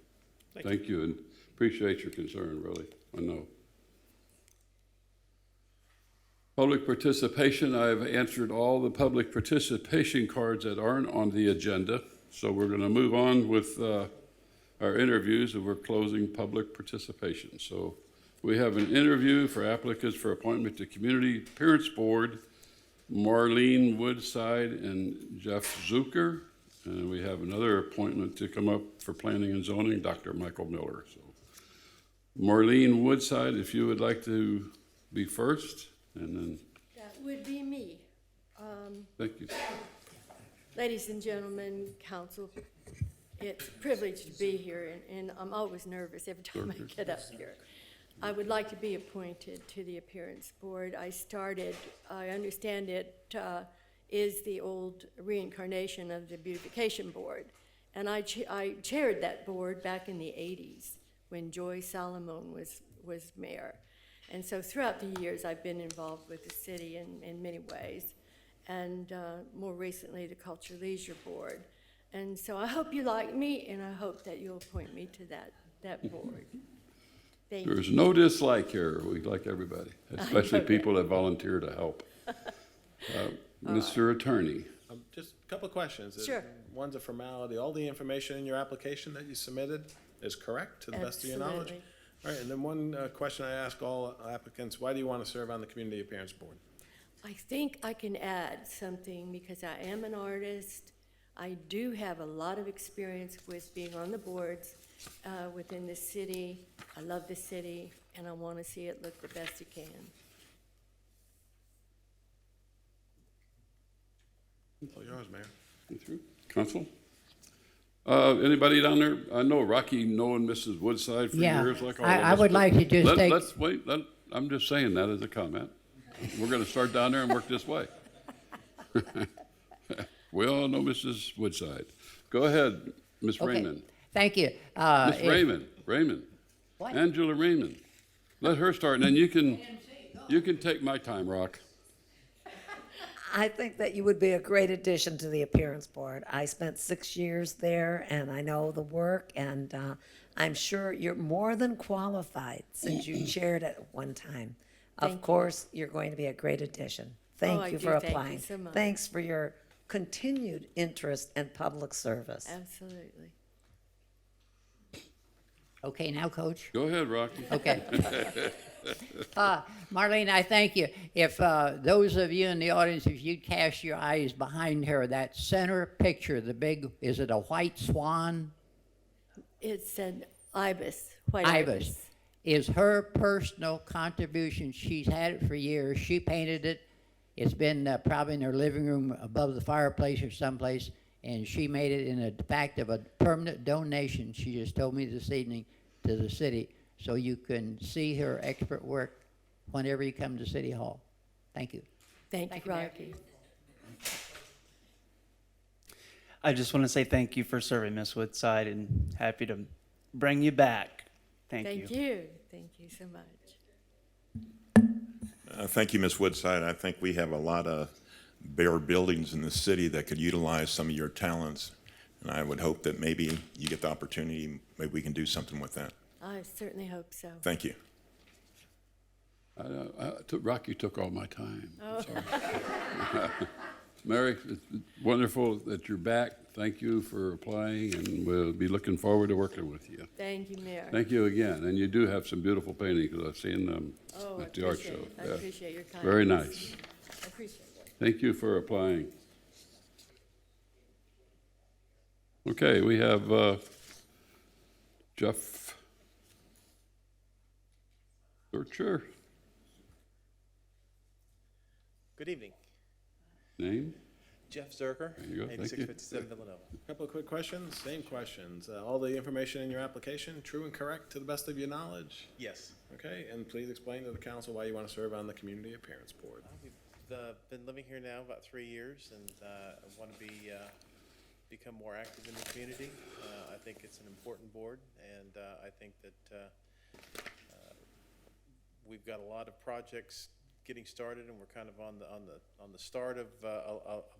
Thank Thank you, and appreciate your concern, really. I know. Public participation, I've answered all the public participation cards that aren't on the agenda. So we're going to move on with our interviews, and we're closing public participation. So we have an interview for applicants for appointment to Community Appearance Board, Marlene Woodside and Jeff Zucker. And we have another appointment to come up for Planning and Zoning, Dr. Michael Miller. So Marlene Woodside, if you would like to be first, and then, That would be me. thank you. Ladies and gentlemen, council, it's a privilege to be here, and I'm always nervous every time I get up here. I would like to be appointed to the Appearance Board. I understand it is the old reincarnation of the Beautification Board. And I chaired that board back in the 80s when Joy Salomon was mayor. And so throughout the years, I've been involved with the city in many ways, and more recently, the Culture Leisure Board. And so I hope you like me, and I hope that you'll appoint me to that board. Thank you. There's no dislike here. We like everybody, especially that. people that volunteer to help. Mr. Attorney. Just a couple of questions. Sure. One's a formality. All the information in your application that you submitted is correct, to the best of your knowledge? Absolutely. All right, and then one question I ask all applicants, why do you want to serve on the Community Appearance Board? I think I can add something because I am an artist. I do have a lot of experience with being on the boards within the city. I love the city, and I want to see it look the best it can. All yours, Mayor. You through? Council? Anybody down there? I know Rocky knowing Mrs. Woodside for Yeah, years, like all of us. I would but like to just take- Let's wait, I'm just saying that as a comment. We're gonna start down there and work this way. We all know Mrs. Woodside. Go ahead, Ms. Okay. Raymond. Thank you. Ms. Raymond. What? Angela Raymond. Let her start, and then you can take my time, Rock. I think that you would be a great addition to the Appearance Board. I spent 6 years there, and I know the work, and I'm sure you're more than qualified since you chaired it one time. Thank you. Of course, you're going to be a great addition. I Thank you do. for Thank you applying. so much. Thanks for your continued interest and public service. Absolutely. Okay, now, Coach? Go ahead, Rocky. Okay. Marlene, I thank you. If those of you in the audience, if you'd cast your eyes behind her, that center picture, the big, is it a white swan? It's an ibis, white Ibis. ibis. Is her personal contribution. She's had it for years. She painted it. It's been probably in her living room above the fireplace or someplace, and she made it in a fact of a permanent donation, she just told me this evening, to the city. So you can see her expert work whenever you come to City Hall. Thank you. Thank you, Rocky. I just want to say thank you for serving, Ms. Woodside, and happy to bring you back. Thank you. Thank you. Thank you so much. Thank you, Ms. Woodside. I think we have a lot of bare buildings in the city that could utilize some of your talents. And I would hope that maybe you get the opportunity, maybe we can do something with that. I certainly hope so. Thank you. Rocky took all my time. Oh. Sorry. Mary, it's wonderful that you're back. Thank you for applying, and we'll be looking forward to working with you. Thank you, Mayor. Thank you again. And you do have some beautiful paintings, because I've seen them Oh, I at the art appreciate show. it. I Yeah. appreciate your kindness. Very nice. I appreciate it. Thank you for applying. Okay, we have Jeff Searcher. Good evening. Name? Jeff Zerker, There you go. Thank you. 8657 Villanova. A couple of quick questions, same questions. All the information in your application, true and correct to the best of your knowledge? Yes. Okay, and please explain to the council why you want to serve on the Community Appearance Board. We've been living here now about 3 years, and I want to become more active in the community. I think it's an important board, and I think that we've got a lot of projects getting started, and we're kind of on the start of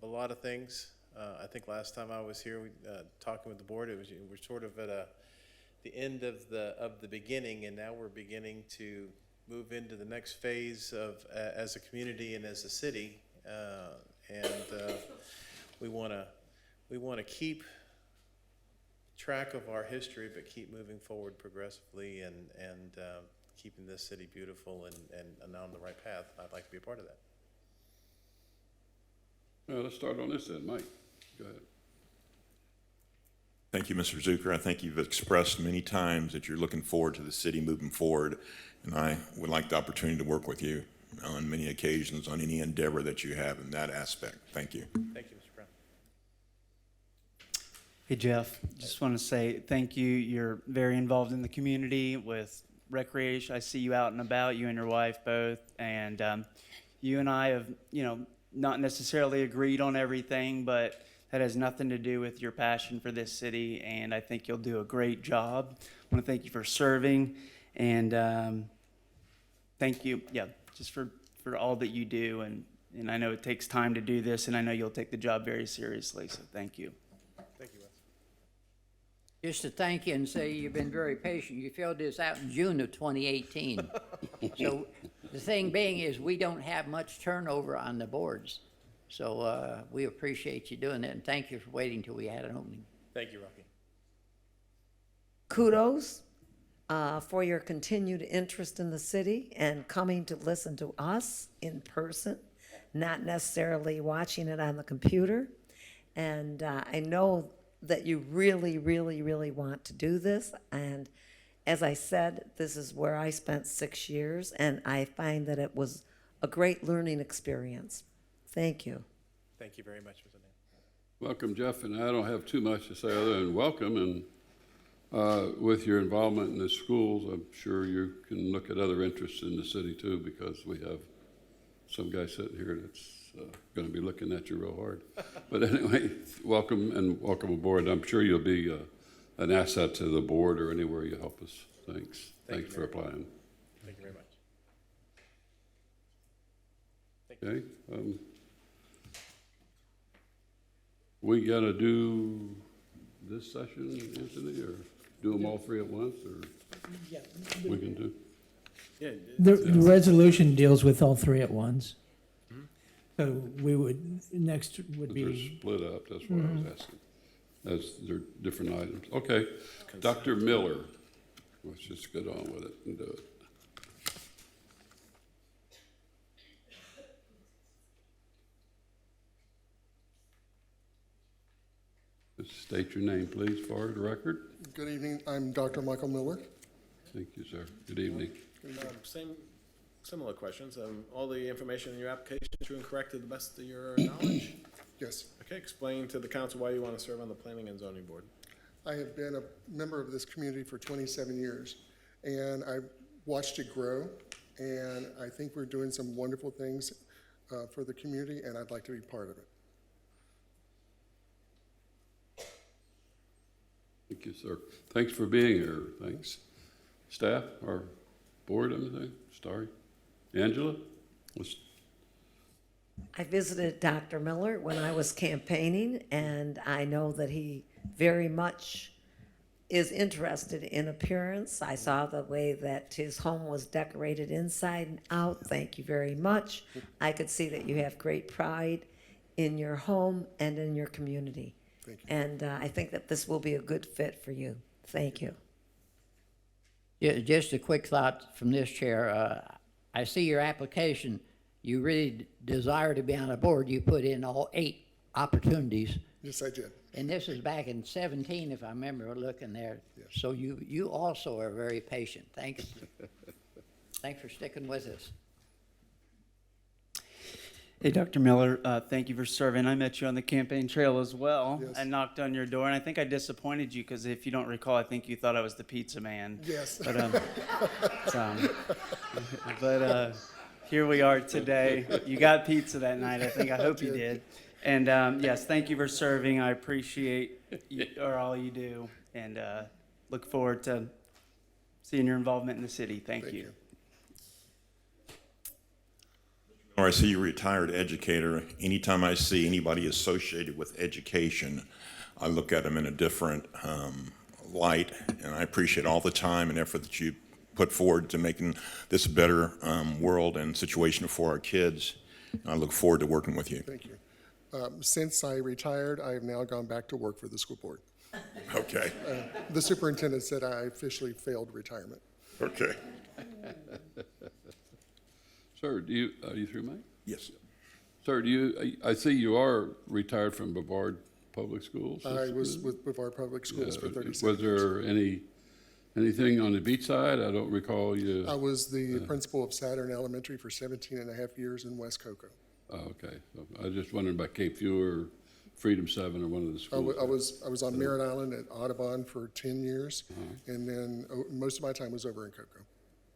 a lot of things. I think last time I was here, talking with the board, we're sort of at the end of the beginning, and now we're beginning to move into the next phase of as a community and as a city, and we want to keep track of our history, but keep moving forward progressively and keeping this city beautiful and on the right path. I'd like to be a part of that. Well, let's start on this then. Mike, go ahead. Thank you, Mr. Zucker. I think you've expressed many times that you're looking forward to the city moving forward, and I would like the opportunity to work with you on many occasions on any endeavor that you have in that aspect. Thank you. Thank you, Mr. Brown. Hey, Jeff, just want to say thank you. You're very involved in the community with recreation. I see you out and about, you and your wife both, and you and I have, not necessarily agreed on everything, but that has nothing to do with your passion for this city, and I think you'll do a great job. I want to thank you for serving, and thank you, just for all that you do, and I know it takes time to do this, and I know you'll take the job very seriously, so thank you. Thank you, Wes. Just to thank you and say you've been very patient. You filled this out in June of 2018. So the thing being is we don't have much turnover on the boards. So we appreciate you doing that, and thank you for waiting till we had an opening. Thank you, Rocky. Kudos for your continued interest in the city and coming to listen to us in person, not necessarily watching it on the computer. And I know that you really, really, really want to do this. And as I said, this is where I spent 6 years, and I find that it was a great learning experience. Thank you. Thank you very much, Mr. Dan. Welcome, Jeff, and I don't have too much to say other than welcome, and with your involvement in the schools, I'm sure you can look at other interests in the city too, because we have some guy sitting here that's going to be looking at you real hard. But anyway, welcome and welcome aboard. I'm sure you'll be an asset to the board or anywhere you help us. Thanks. Thanks for applying. Thank you very much. Okay. We got to do this session, Anthony, or do them all three at once, or we can do? Yeah. The resolution deals with all three at once. So we would, next would They're be, split up, that's what I was asking. They're different items. Okay, Dr. Miller, let's just get on with it and do it. Just state your name, please, for the record. Good evening. I'm Dr. Michael Miller. Thank you, sir. Good evening. Similar questions. All the information in your application is true and correct to the best of your knowledge? Yes. Okay, explain to the council why you want to serve on the Planning and Zoning Board. I have been a member of this community for 27 years, and I've watched it grow, and I think we're doing some wonderful things for the community, and I'd like to be part of it. Thank you, sir. Thanks for being here. Thanks. Staff or board, anything? Starry? Angela? I visited Dr. Miller when I was campaigning, and I know that he very much is interested in appearance. I saw the way that his home was decorated inside and out. Thank you very much. I could see that you have great pride in your home and in your community. Thank you. And I think that this will be a good fit for you. Thank you. Yeah, just a quick thought from this chair. I see your application. You really desire to be on a board. You put in all 8 opportunities. Yes, I did. And this is back in 17, if I remember looking there. Yes. So you also are very patient. Thanks. Thanks for sticking with us. Hey, Dr. Miller, thank you for serving. I met you on the campaign trail as well. Yes. I knocked on your door, and I think I disappointed you because if you don't recall, I think you thought I was the pizza man. Yes. But here we are today. You got pizza that night, I hope you did. And yes, thank you for serving. I appreciate all you do, and look forward to seeing your involvement in the city. Thank you. Oh, I see you're a retired educator. Anytime I see anybody associated with education, I look at them in a different light, and I appreciate all the time and effort that you put forward to making this a better world and situation for our kids. I look forward to working with you. Thank you. Since I retired, I have now gone back to work for the school board. Okay. The superintendent said I officially failed retirement. Okay. Sir, are you through, Mike? Yes. Sir, I see you are retired from Brevard Public Schools? I was with Brevard Public Schools for 37 Was years. there anything on the beach side? I don't recall you. I was the principal of Saturn Elementary for 17 and a half years in West Cocoa. Oh, okay. So I was just wondering about Cape Few or Freedom 7 or one of the schools. I was on Merritt Island at Audubon for 10 years, and then most of my time was over in Cocoa.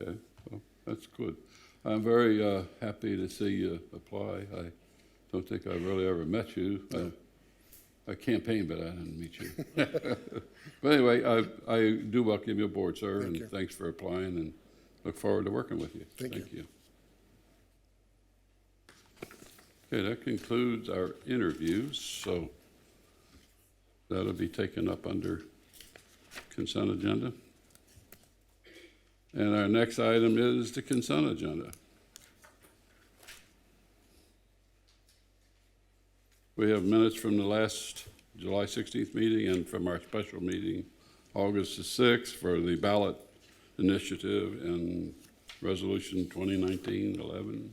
Okay, well, that's good. I'm very happy to see you apply. I don't think I've really ever met you. I campaigned, but I didn't meet you. But anyway, I do welcome you aboard, sir, Thank and you. thanks for applying, and look forward to working with you. Thank you. Okay, that concludes our interviews, so that'll be taken up under consent agenda. And our next item is the consent agenda. We have minutes from the last July 16th meeting and from our special meeting, August the 6th, for the ballot initiative and resolution 2019-11.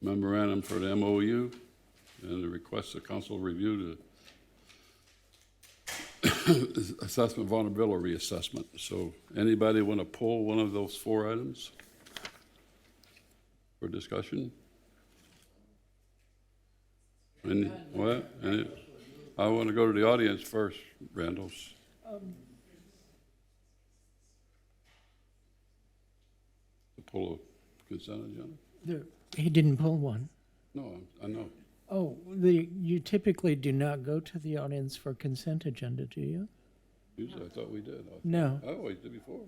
Memorandum for the MOU and the request the council review the assessment vulnerability reassessment. So anybody want to pull one of those four items for discussion? And what? I want to go to the audience first, Randall's. To pull a consent agenda? He didn't pull one. No, I know. Oh, you typically do not go to the audience for consent agenda, do you? Usually I thought we did. No. I always did before.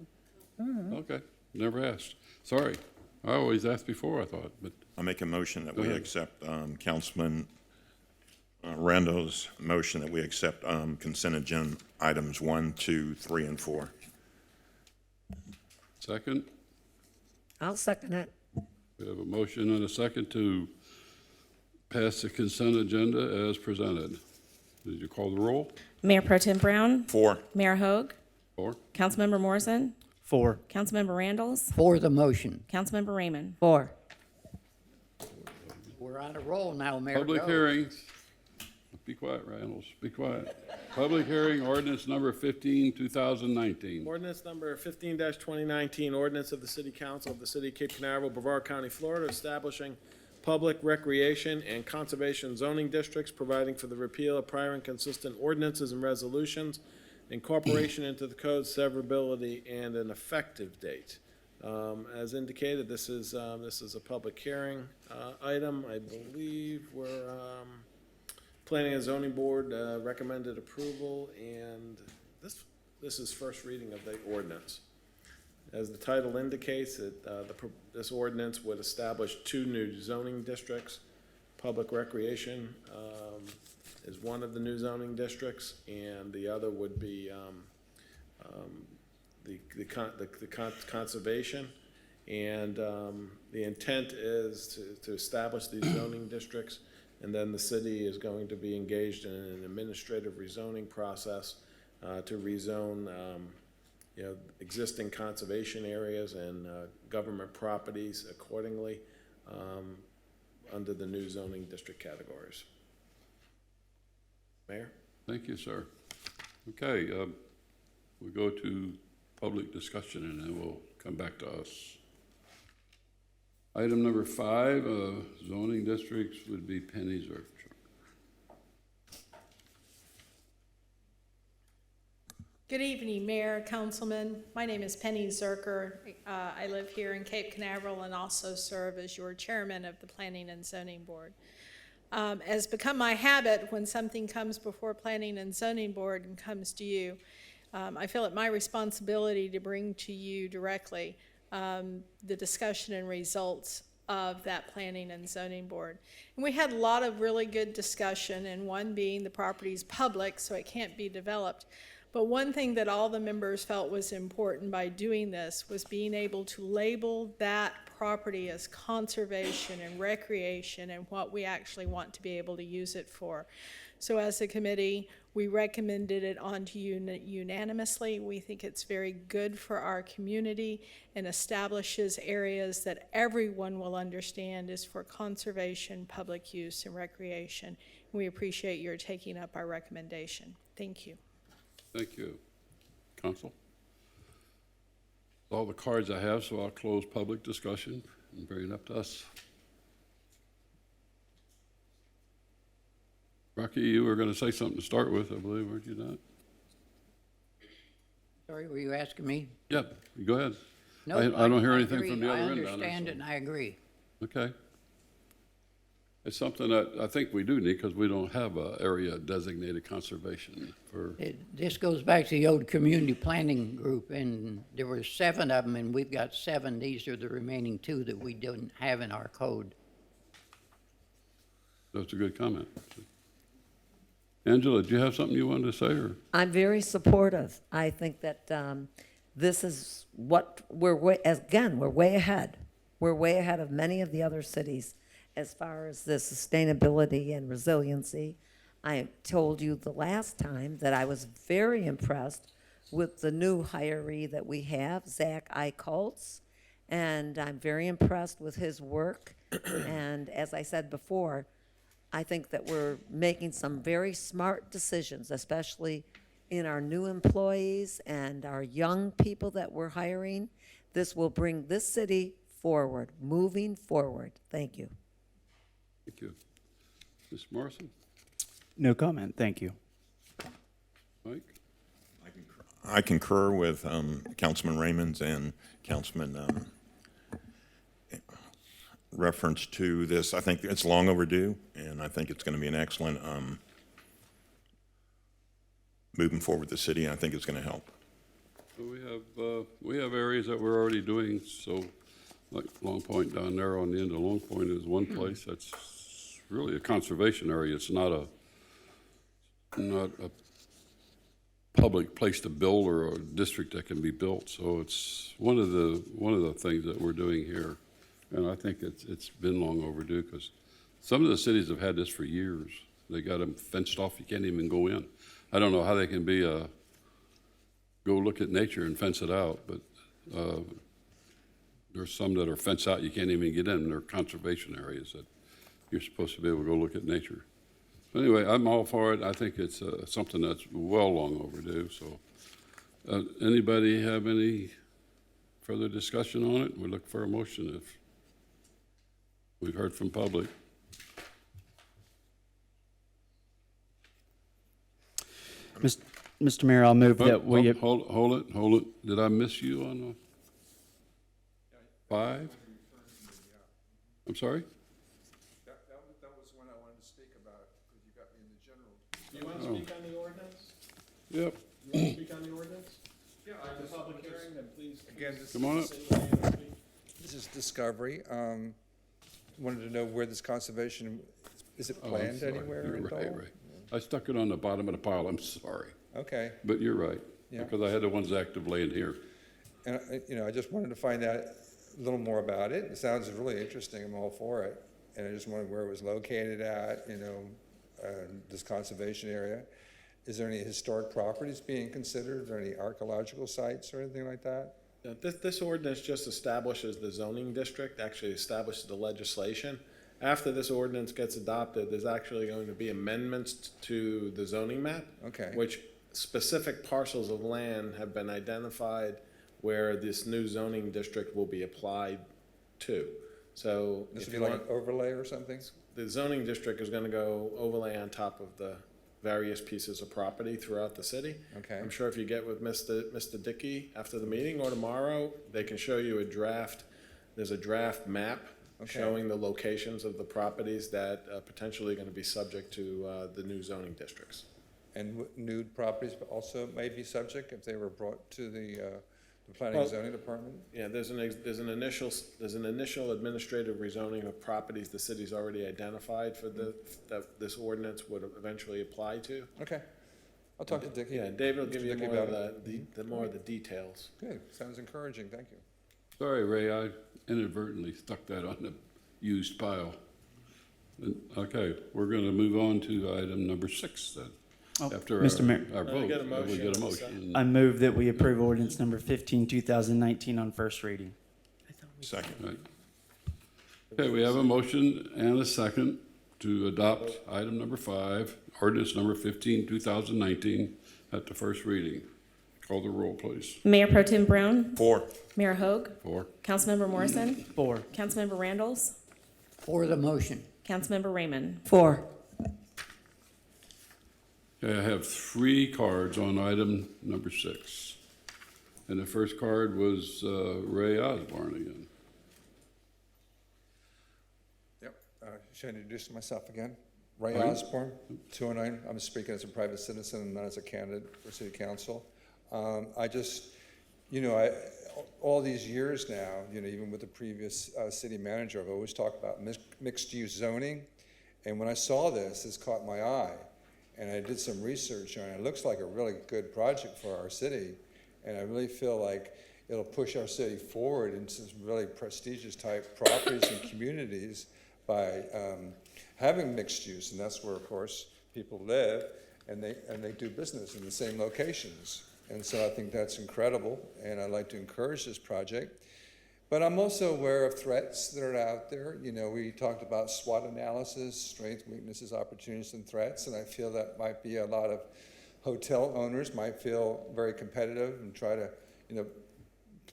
Okay, never asked. Sorry. I always asked before, I thought, but. I make a motion that Go we ahead. accept Councilman Rando's motion that we accept consent agenda items 1, 2, 3, and 4. Second, I'll second it. we have a motion and a second to pass the consent agenda as presented. Did you call the roll? Mayor Pro Tem Brown, 4. Mayor Hogue, Four? Councilmember Morrison, Four. Councilmember Randalls, For the motion. Councilmember Raymond. 4. We're on a roll now, Mayor. Public Go. hearings. Be quiet, Randalls, be quiet. Public hearing, ordinance number 15, 2019. Ordinance number 15-2019, ordinance of the City Council of the City of Cape Canaveral, Brevard County, Florida, establishing public recreation and conservation zoning districts, providing for the repeal of prior inconsistent ordinances and resolutions, incorporation into the code, severability, and an effective date. As indicated, this is a public hearing item. I believe we're Planning and Zoning Board recommended approval, and this is first reading of the ordinance. As the title indicates, this ordinance would establish 2 new zoning districts. Public recreation is one of the new zoning districts, and the other would be the conservation. And the intent is to establish these zoning districts, and then the city is going to be engaged in an administrative rezoning process to rezone existing conservation areas and government properties accordingly under the new zoning district categories. Mayor? Thank you, sir. Okay, we go to public discussion and then we'll come back to us. Item number 5, zoning districts would be Penny Zurcher. Good evening, Mayor, Councilman. My name is Penny Zurcher. I live here in Cape Canaveral and also serve as your chairman of the Planning and Zoning Board. As become my habit, when something comes before Planning and Zoning Board and comes to you, I feel it my responsibility to bring to you directly the discussion and results of that planning and zoning board. And we had a lot of really good discussion, and one being the property is public, so it can't be developed. But one thing that all the members felt was important by doing this was being able to label that property as conservation and recreation and what we actually want to be able to use it for. So as a committee, we recommended it onto you unanimously. We think it's very good for our community and establishes areas that everyone will understand is for conservation, public use, and recreation. We appreciate your taking up our recommendation. Thank you. Thank you. Council? All the cards I have, so I'll close public discussion and bring it up to us. Rocky, you were going to say something to start with, I believe, weren't you not? Sorry, were you asking me? Yeah, go ahead. No, I don't hear anything agree. from the other end on I it. understand so- it, and I agree. Okay. It's something that I think we do need because we don't have a area designated conservation for, This goes back to the old community planning group, and there were 7 of them, and we've got 7. These are the remaining 2 that we don't have in our code. that's a good comment. Angela, do you have something you wanted to say, or? I'm very supportive. I think that this is what we're way ahead. We're way ahead of many of the other cities as far as the sustainability and resiliency. I told you the last time that I was very impressed with the new hiree that we have, Zach Eichholz, and I'm very impressed with his work. And as I said before, I think that we're making some very smart decisions, especially in our new employees and our young people that we're hiring. This will bring this city forward, moving forward. Thank you. Thank you. Ms. Morrison? No comment, thank you. Mike? I concur with Councilman Raymond's and Councilman reference to this. I think it's long overdue, and I think it's going to be an excellent moving forward with the city, and I think it's going to help. So we have areas that we're already doing, so like Long Point down there on the end of Long Point is one place that's really a conservation area. It's not a public place to build or a district that can be built. So it's one of the things that we're doing here. And I think it's been long overdue because some of the cities have had this for years. They got them fenced off. You can't even go in. I don't know how they can be go look at nature and fence it out, but there's some that are fenced out. You can't even get in. They're conservation areas that you're supposed to be able to go look at nature. But anyway, I'm all for it. I think it's something that's well long overdue. So anybody have any further discussion on it? We look for a motion if we've heard from public. Mr. Mayor, I'll move that we... Hold it. Did I miss you on the 5? I'm sorry? That was one I wanted to speak about, because you got me in the general. Do you want to speak on the ordinance? Yep. You want to speak on the ordinance? Yeah, The public hearing, then please. Again, this Come on up. This is Discovery. Wanted to know where this conservation, is it Oh, I'm planned sorry. anywhere You're in right, Dole? right. I stuck it on the bottom of the pile. I'm sorry. Okay. But you're right. Yeah. Because I had the ones actively in here. And, I just wanted to find out a little more about it. It sounds really interesting. I'm all for it. And I just wondered where it was located at, this conservation area. Is there any historic properties being considered? Are there any archaeological sites or anything like that? This ordinance just establishes the zoning district, actually establishes the legislation. After this ordinance gets adopted, there's actually going to be amendments to the zoning map. Okay. Which specific parcels of land have been identified where this new zoning district will be applied to. So This if would you be like want, an overlay or something? the zoning district is gonna go overlay on top of the various pieces of property throughout the city. Okay. I'm sure if you get with Mr. Dickey after the meeting or tomorrow, they can show you there's a draft map Okay. showing the locations of the properties that potentially going to be subject to the new zoning districts. And nude properties also may be subject if they were brought to the The Planning and Zoning Department? Yeah, there's an initial administrative rezoning of properties the city's already identified for that this ordinance would eventually apply to. Okay. I'll talk to Dick. Yeah, David will give you Dickey more of about more of the details. Good, sounds encouraging, thank you. Sorry, Ray, I inadvertently stuck that on the used pile. Okay, we're going to move on to item number 6 then. Oh, After Mr. Mayor. our vote. Get a We get a motion. motion. I move that we approve ordinance number 15, 2019 on first reading. Second. Right. Okay, we have a motion and a second to adopt item number 5, ordinance number 15, 2019, at the first reading. Call the roll, please. Mayor Pro Tem Brown, 4. Mayor Hoag, 4. Councilmember Morrison, 4. Councilmember Randalls, For the motion. Councilmember Raymond. 4. Okay, I have 3 cards on item number 6. And the first card was Ray Osborne again. Yep, should I introduce myself again? Ray Right. Osborne, 209, I'm speaking as a private citizen and not as a candidate for city council. I just, all these years now, even with the previous city manager, I've always talked about mixed-use zoning. And when I saw this caught my eye. And I did some research on it. It looks like a really good project for our city. And I really feel like it'll push our city forward into some really prestigious type properties and communities by having mixed use. And that's where, of course, people live and they do business in the same locations. And so I think that's incredible. And I'd like to encourage this project. But I'm also aware of threats that are out there. We talked about SWOT analysis, strengths, weaknesses, opportunities, and threats, and I feel that might be a lot of hotel owners might feel very competitive and try to,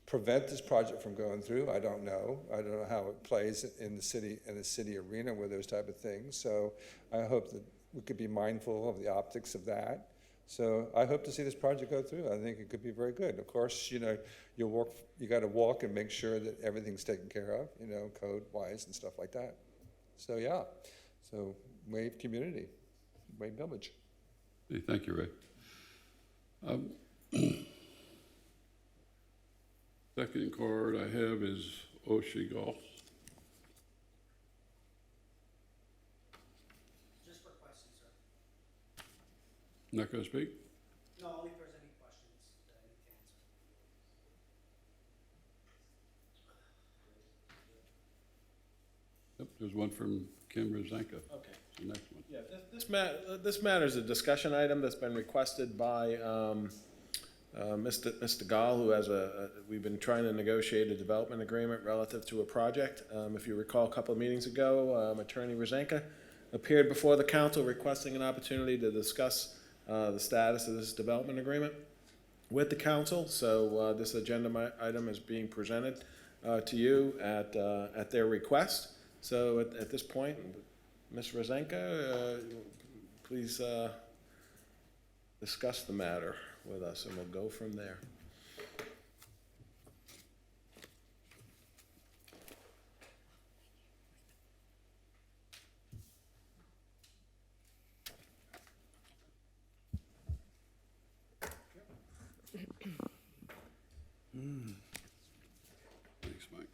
prevent this project from going through. I don't know how it plays in the city arena with those type of things. So I hope that we could be mindful of the optics of that. So I hope to see this project go through. I think it could be very good. Of course, you got to walk and make sure that everything's taken care of, code-wise and stuff like that. So, yeah. So, Wave community, Wave Village. Hey, thank you, Ray. Second card I have is Oshigal. Just for questions, sir. Not going to speak? No, only if there's any questions that I need to answer. Yep, there's one from Kim Rosanka. Okay. The next one. Yeah, this matter is a discussion item that's been requested by Mr. Gall, who has we've been trying to negotiate a development agreement relative to a project. If you recall, a couple of meetings ago, Attorney Rosanka appeared before the council requesting an opportunity to discuss the status of this development agreement with the council. So this agenda item is being presented to you at their request. So at this point, Ms. Rosanka, please discuss the matter with us, and we'll go from there. Thanks, Mike.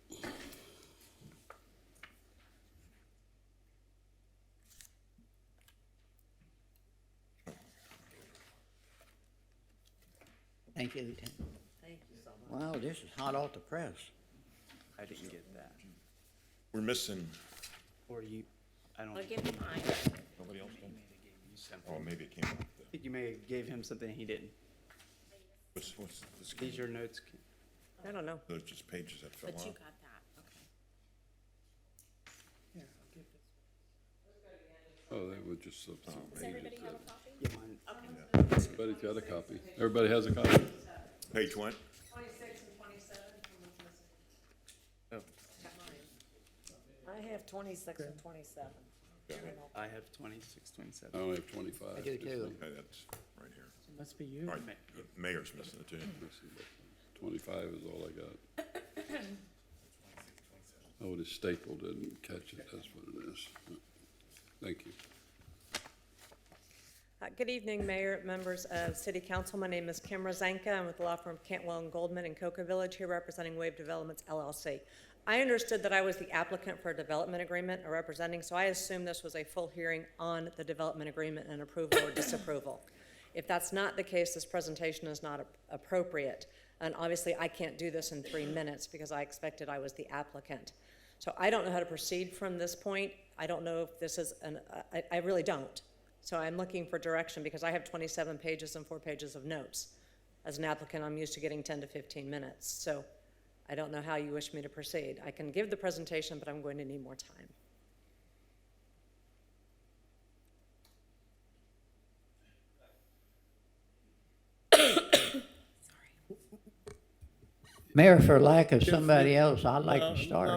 Thank you, Lieutenant. Thank you so much. Wow, this is hot off the press. I didn't get that. We're missing, Or you, I don't. I'll give you mine. nobody else did? Something. Oh, maybe it came up. I think you may have gave him something he didn't. What's this? These are notes. I don't know, Those just pages that fell but you off. got that, okay. Oh, that was just some Does everybody have a copy? Yeah, mine. Everybody's got a copy. Everybody has a copy? Page what? 26 and 27 from I have 26 and 27. I have 26, 27. I only have 25. I do too. Okay, that's right here. Must be you. All right, the mayor's missing it too. 25 is all I got. Oh, the staple didn't catch it, that's what it is. Thank you. Good evening, Mayor, members of City Council. My name is Kim Rosanka. I'm with the law firm Cantwell and Goldman in Cocoa Village, here representing Wave Developments LLC. I understood that I was the applicant for a development agreement or representing, so I assumed this was a full hearing on the development agreement and approval or disapproval. If that's not the case, this presentation is not appropriate. And obviously, I can't do this in 3 minutes because I expected I was the applicant. So I don't know how to proceed from this point. I don't know if this is I really don't. So I'm looking for direction because I have 27 pages and 4 pages of notes. As an applicant, I'm used to getting 10 to 15 minutes. So I don't know how you wish me to proceed. I can give the presentation, but I'm going to need more time. Mayor, for lack of somebody else, I'd like to start.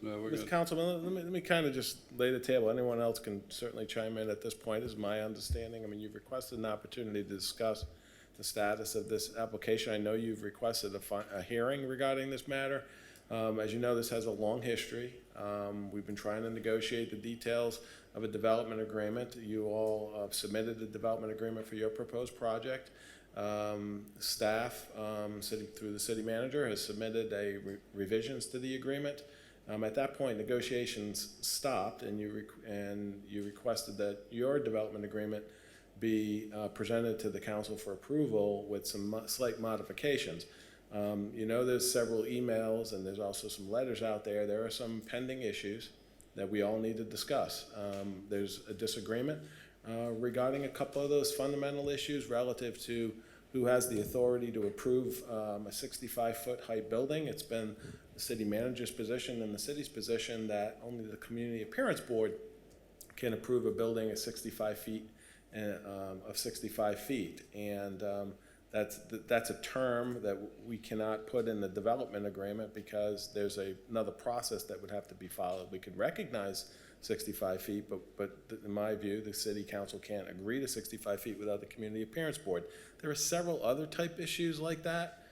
Mr. Councilman, let me kind of just lay the table. Anyone else can certainly chime in at this point, is my understanding. I mean, you've requested an opportunity to discuss the status of this application. I know you've requested a hearing regarding this matter. As you know, this has a long history. We've been trying to negotiate the details of a development agreement. You all submitted the development agreement for your proposed project. Staff, through the city manager, has submitted revisions to the agreement. At that point, negotiations stopped, and you requested that your development agreement be presented to the council for approval with some slight modifications. You know, there's several emails and there's also some letters out there. There are some pending issues that we all need to discuss. There's a disagreement regarding a couple of those fundamental issues relative to who has the authority to approve a 65-foot height building. It's been the city manager's position and the city's position that only the Community Appearance Board can approve a building at 65 feet of 65 feet. And that's a term that we cannot put in the development agreement because there's another process that would have to be followed. We could recognize 65 feet, but in my view, the city council can't agree to 65 feet without the Community Appearance Board. There are several other type issues like that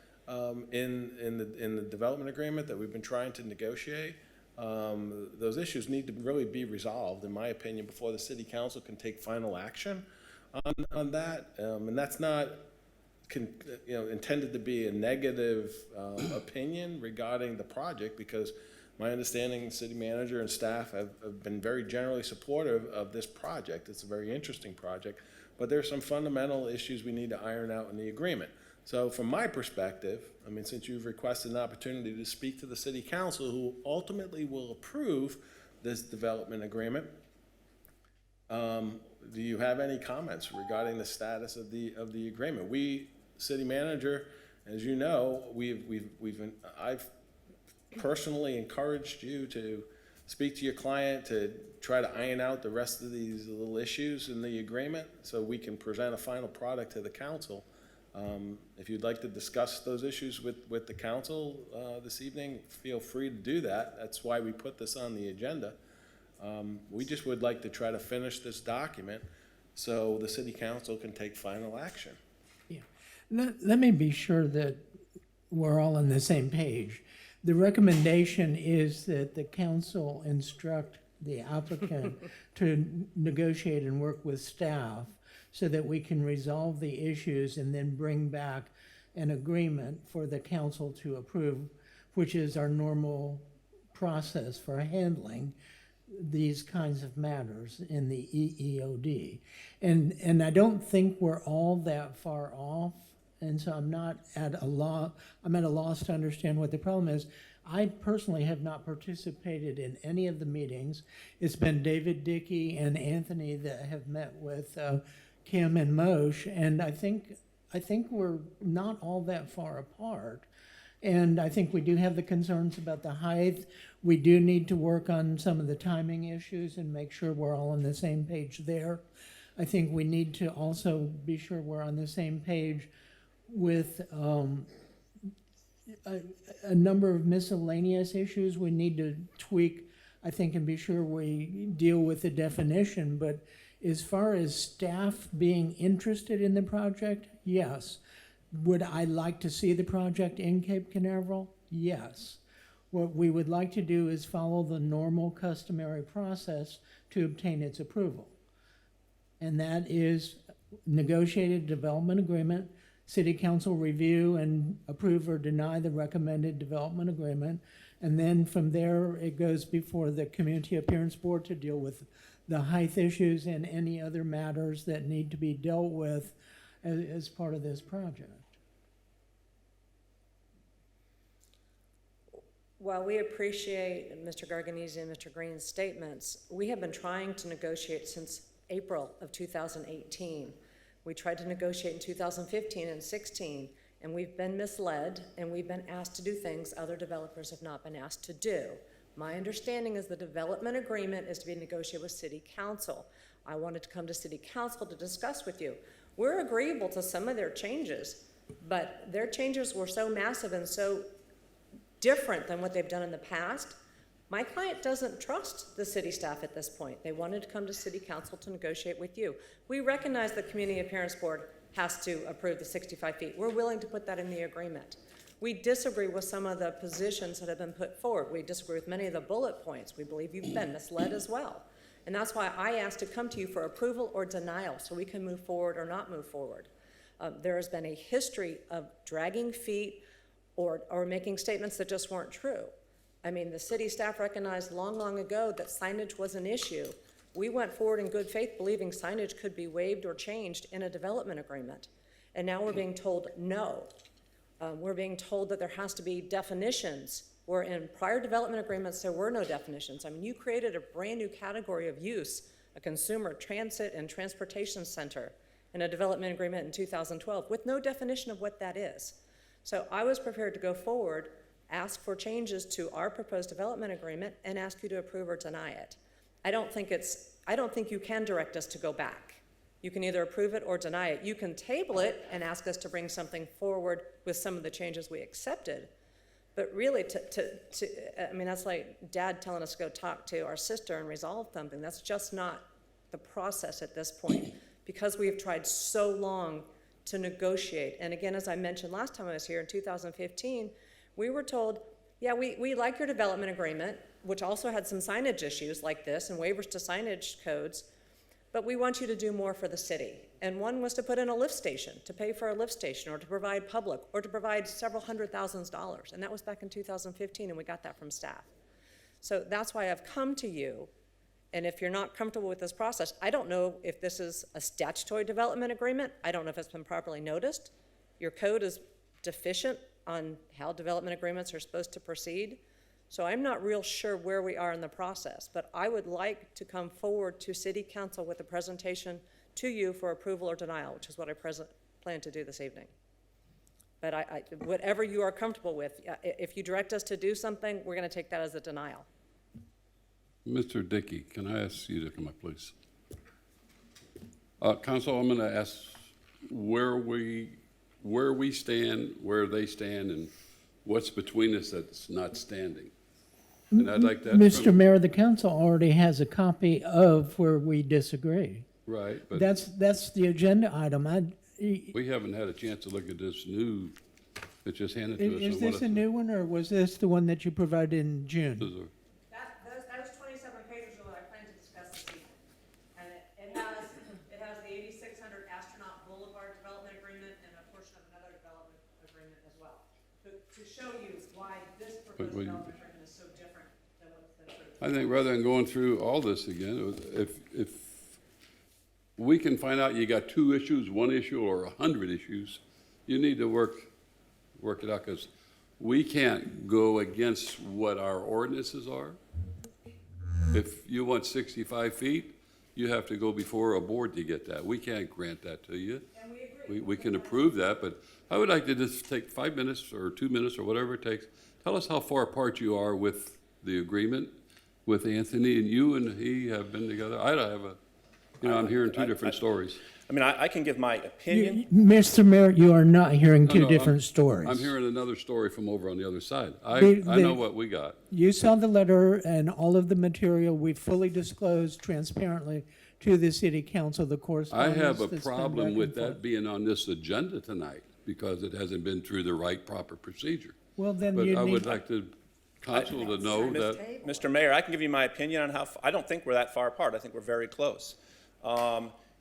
in the development agreement that we've been trying to negotiate. Those issues need to really be resolved, in my opinion, before the city council can take final action on that. And that's not intended to be a negative opinion regarding the project, because my understanding, the city manager and staff have been very generally supportive of this project. It's a very interesting project, but there's some fundamental issues we need to iron out in the agreement. So from my perspective, I mean, since you've requested an opportunity to speak to the city council, who ultimately will approve this development agreement, do you have any comments regarding the status of the agreement? We, city manager, as you know, I've personally encouraged you to speak to your client to try to iron out the rest of these little issues in the agreement so we can present a final product to the council. If you'd like to discuss those issues with the council this evening, feel free to do that. That's why we put this on the agenda. We just would like to try to finish this document so the city council can take final action. Yeah. Let me be sure that we're all on the same page. The recommendation is that the council instruct the applicant to negotiate and work with staff so that we can resolve the issues and then bring back an agreement for the council to approve, which is our normal process for handling these kinds of matters in the EEOD. And I don't think we're all that far off. And so I'm at a loss to understand what the problem is. I personally have not participated in any of the meetings. It's been David Dickey and Anthony that have met with Kim and Moshe, and I think we're not all that far apart. And I think we do have the concerns about the height. We do need to work on some of the timing issues and make sure we're all on the same page there. I think we need to also be sure we're on the same page with a number of miscellaneous issues we need to tweak, I think, and be sure we deal with the definition. But as far as staff being interested in the project, yes. Would I like to see the project in Cape Canaveral? Yes. What we would like to do is follow the normal customary process to obtain its approval. and that is negotiated development agreement. City council review and approve or deny the recommended development agreement. And then from there, it goes before the Community Appearance Board to deal with the height issues and any other matters that need to be dealt with as part of this project. While we appreciate Mr. Garganese and Mr. Green's statements, we have been trying to negotiate since April of 2018. We tried to negotiate in 2015 and 16, and we've been misled, and we've been asked to do things other developers have not been asked to do. My understanding is the development agreement is to be negotiated with City Council. I wanted to come to City Council to discuss with you. We're agreeable to some of their changes, but their changes were so massive and so different than what they've done in the past. My client doesn't trust the city staff at this point. They wanted to come to City Council to negotiate with you. We recognize the Community Appearance Board has to approve the 65 feet. We're willing to put that in the agreement. We disagree with some of the positions that have been put forward. We disagree with many of the bullet points. We believe you've been misled as well. And that's why I asked to come to you for approval or denial so we can move forward or not move forward. There has been a history of dragging feet or making statements that just weren't true. I mean, the city staff recognized long, long ago that signage was an issue. We went forward in good faith believing signage could be waived or changed in a development agreement. And now we're being told no. We're being told that there has to be definitions, where in prior development agreements there were no definitions. I mean, you created a brand new category of use, a consumer transit and transportation center, in a development agreement in 2012 with no definition of what that is. So I was prepared to go forward, ask for changes to our proposed development agreement, and ask you to approve or deny it. I don't think you can direct us to go back. You can either approve it or deny it. You can table it and ask us to bring something forward with some of the changes we accepted. But really, I mean, that's like Dad telling us to go talk to our sister and resolve something. That's just not the process at this point, because we have tried so long to negotiate. And again, as I mentioned last time I was here in 2015, we were told, yeah, we like your development agreement, which also had some signage issues like this and waivers to signage codes, but we want you to do more for the city. And one was to put in a lift station, to pay for a lift station, or to provide public, or to provide several $100,000s. And that was back in 2015, and we got that from staff. So that's why I've come to you. And if you're not comfortable with this process, I don't know if this is a statutory development agreement. I don't know if it's been properly noticed. Your code is deficient on how development agreements are supposed to proceed. So I'm not real sure where we are in the process, but I would like to come forward to City Council with a presentation to you for approval or denial, which is what I plan to do this evening. But whatever you are comfortable with, if you direct us to do something, we're going to take that as a denial. Mr. Dickey, can I ask you to come up, please? Council, I'm going to ask where we stand, where they stand, and what's between us that's not standing. And I'd like that. Mr. Mayor, the council already has a copy of where we disagree. Right, but That's the agenda item. we haven't had a chance to look at this new, that just handed to us. Is So what this a new one, or was this the one that you provided in June? Those 27 pages are what I plan to discuss this evening. And it has the 8600 Astronaut Boulevard Development Agreement and a portion of another development agreement as well. To show you why this proposed development agreement is so different than what's been approved. I think rather than going through all this again, if we can find out you got 2 issues, 1 issue, or 100 issues, you need to work it out, because we can't go against what our ordinances are. If you want 65 feet, you have to go before a board to get that. We can't grant that to you. And we agree. We can approve that, but I would like to just take 5 minutes or 2 minutes or whatever it takes. Tell us how far apart you are with the agreement with Anthony, and you and he have been together. I don't have I'm hearing 2 different stories. I mean, I can give my opinion. Mr. Mayor, you are not hearing two No, different stories. I'm hearing another story from over on the other side. I The- know what we got. You saw the letter and all of the material. We fully disclosed transparently to the city council the I correspondence. have a that's been problem back with and forth. that being on this agenda tonight, because it hasn't been through the right, proper procedure. Well, then But you I would need, like the council to know that, Mr. Mayor, I can give you my opinion on I don't think we're that far apart. I think we're very close.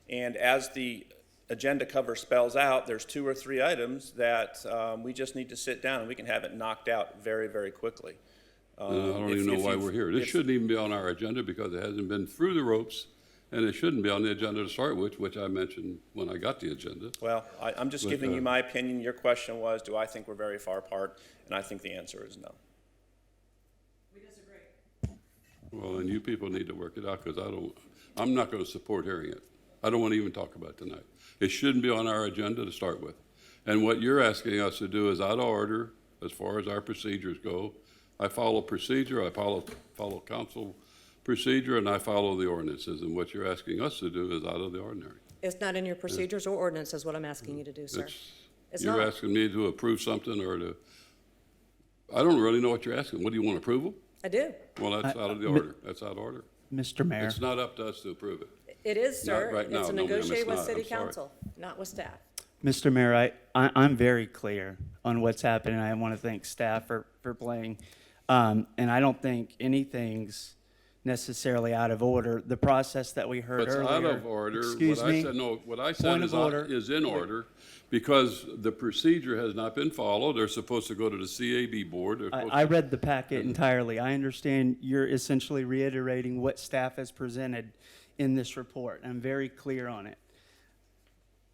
And as the agenda cover spells out, there's 2 or 3 items that we just need to sit down and we can have it knocked out very, very quickly. I don't even know why we're here. This shouldn't even be on our agenda because it hasn't been through the ropes, and it shouldn't be on the agenda to start with, which I mentioned when I got the agenda. Well, I'm just But, giving you my opinion. Your question was, do I think we're very far apart? And I think the answer is no. Well, and you people need to work it out because I'm not going to support hearing it. I don't want to even talk about it tonight. It shouldn't be on our agenda to start with. And what you're asking us to do is out of order as far as our procedures go. I follow procedure, I follow council procedure, and I follow the ordinances. And what you're asking us to do is out of the ordinary. It's not in your procedures or ordinances what I'm asking you to do, sir. It's You're not. asking me to approve something or to, I don't really know what you're asking. What do you want, approval? I do. Well, that's out of the order. That's out of order. Mr. Mayor. It's not up to us to approve it. It is, sir. right now. It's a No, ma'am, it's negotiate with not. city I'm sorry. council, not with staff. Mr. Mayor, I'm very clear on what's happening. I want to thank staff for playing. And I don't think anything's necessarily out of order. The process that we heard It's earlier. out of order. Excuse What I me? said, no, what I said Point is of order. is in order because the procedure has not been followed. They're supposed to go to the CAB board. They're supposed I to- read the packet entirely. I understand you're essentially reiterating what staff has presented in this report. I'm very clear on it.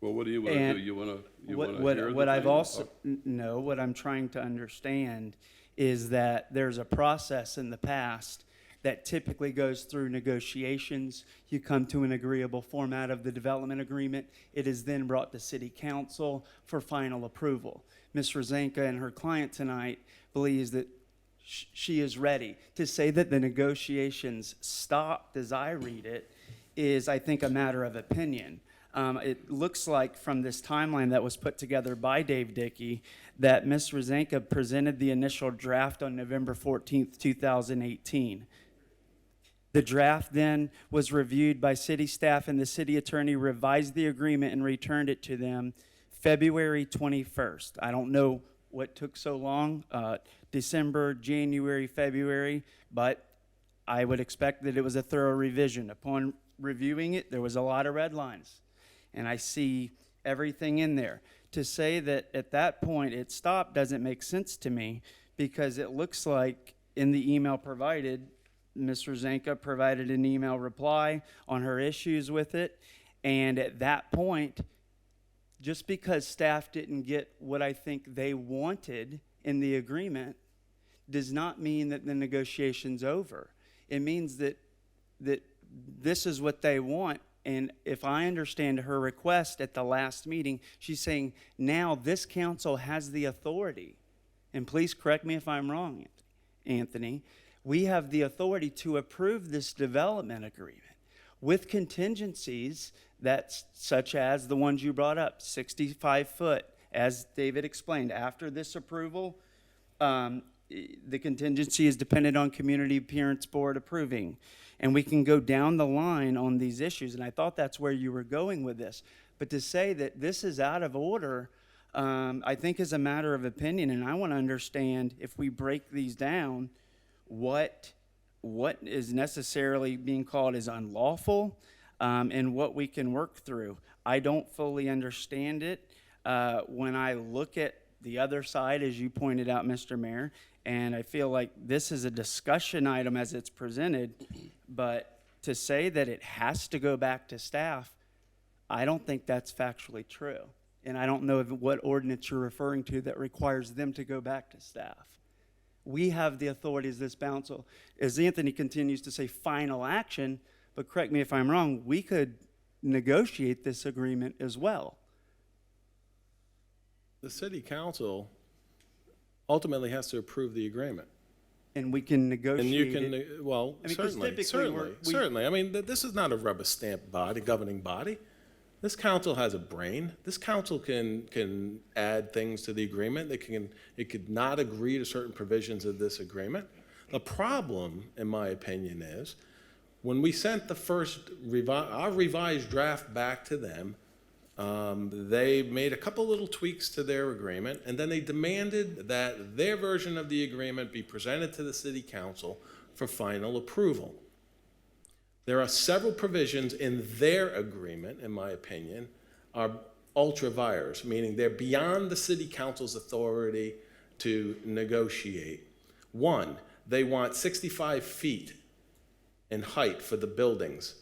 Well, what do you want to And do? You want to what hear the what I've thing? also, no, what I'm trying to understand is that there's a process in the past that typically goes through negotiations. You come to an agreeable format of the development agreement. It is then brought to city council for final approval. Ms. Rosanka and her client tonight believes that she is ready. To say that the negotiations stopped, as I read it, is, I think, a matter of opinion. It looks like from this timeline that was put together by Dave Dickey that Ms. Rosanka presented the initial draft on November 14th, 2018. The draft then was reviewed by city staff and the city attorney revised the agreement and returned it to them February 21st. I don't know what took so long, December, January, February, but I would expect that it was a thorough revision. Upon reviewing it, there was a lot of red lines, and I see everything in there. To say that at that point it stopped doesn't make sense to me because it looks like in the email provided, Ms. Rosanka provided an email reply on her issues with it, and at that point, just because staff didn't get what I think they wanted in the agreement does not mean that the negotiation's over. It means that this is what they want. And if I understand her request at the last meeting, she's saying now this council has the authority. And please correct me if I'm wrong, Anthony. We have the authority to approve this development agreement with contingencies that's such as the ones you brought up, 65 foot, as David explained. After this approval, the contingency is dependent on Community Appearance Board approving. And we can go down the line on these issues, and I thought that's where you were going with this. But to say that this is out of order, I think is a matter of opinion, and I want to understand if we break these down, what is necessarily being called as unlawful, and what we can work through. I don't fully understand it. When I look at the other side, as you pointed out, Mr. Mayor, and I feel like this is a discussion item as it's presented, but to say that it has to go back to staff, I don't think that's factually true. And I don't know what ordinance you're referring to that requires them to go back to staff. We have the authority as this council, as Anthony continues to say, final action, but correct me if I'm wrong, we could negotiate this agreement as well. The city council ultimately has to approve the agreement. And we can negotiate And you can, it. well, I mean, 'cause typically certainly. I mean, this is not a rubber stamp body, governing body. This council has a brain. This council can add things to the agreement. It could not agree to certain provisions of this agreement. The problem, in my opinion, is when we sent the first our revised draft back to them, they made a couple little tweaks to their agreement, and then they demanded that their version of the agreement be presented to the city council for final approval. There are several provisions in their agreement, in my opinion, are ultra vires, meaning they're beyond the city council's authority to negotiate. One, they want 65 feet in height for the buildings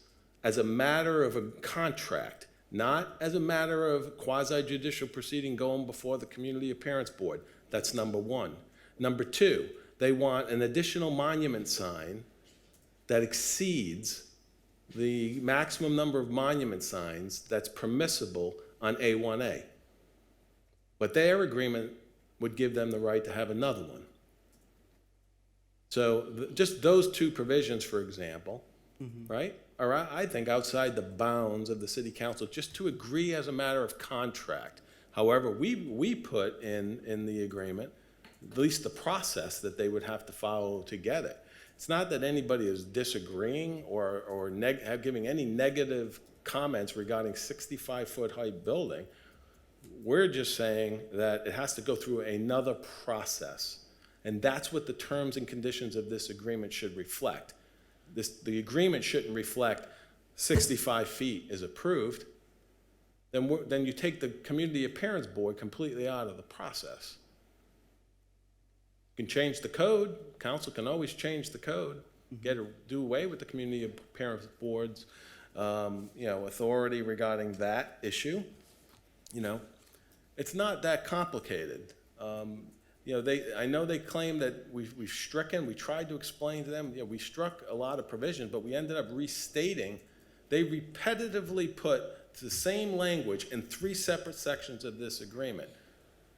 as a matter of a contract, not as a matter of quasi-judicial proceeding going before the Community Appearance Board. That's number one. Number two, they want an additional monument sign that exceeds the maximum number of monument signs that's permissible on A1A. But their agreement would give them the right to have another one. So just those two provisions, for example, right, are, I think, outside the bounds of the city council, just to agree as a matter of contract. However, we put in the agreement, at least the process that they would have to follow to get it. It's not that anybody is disagreeing or giving any negative comments regarding 65-foot height building. We're just saying that it has to go through another process. And that's what the terms and conditions of this agreement should reflect. The agreement shouldn't reflect 65 feet is approved. Then you take the Community Appearance Board completely out of the process. You can change the code. Council can always change the code, do away with the Community Appearance Board's authority regarding that issue. It's not that complicated. I know they claim that we've stricken, we tried to explain to them, we struck a lot of provisions, but we ended up restating. They repetitively put the same language in 3 separate sections of this agreement.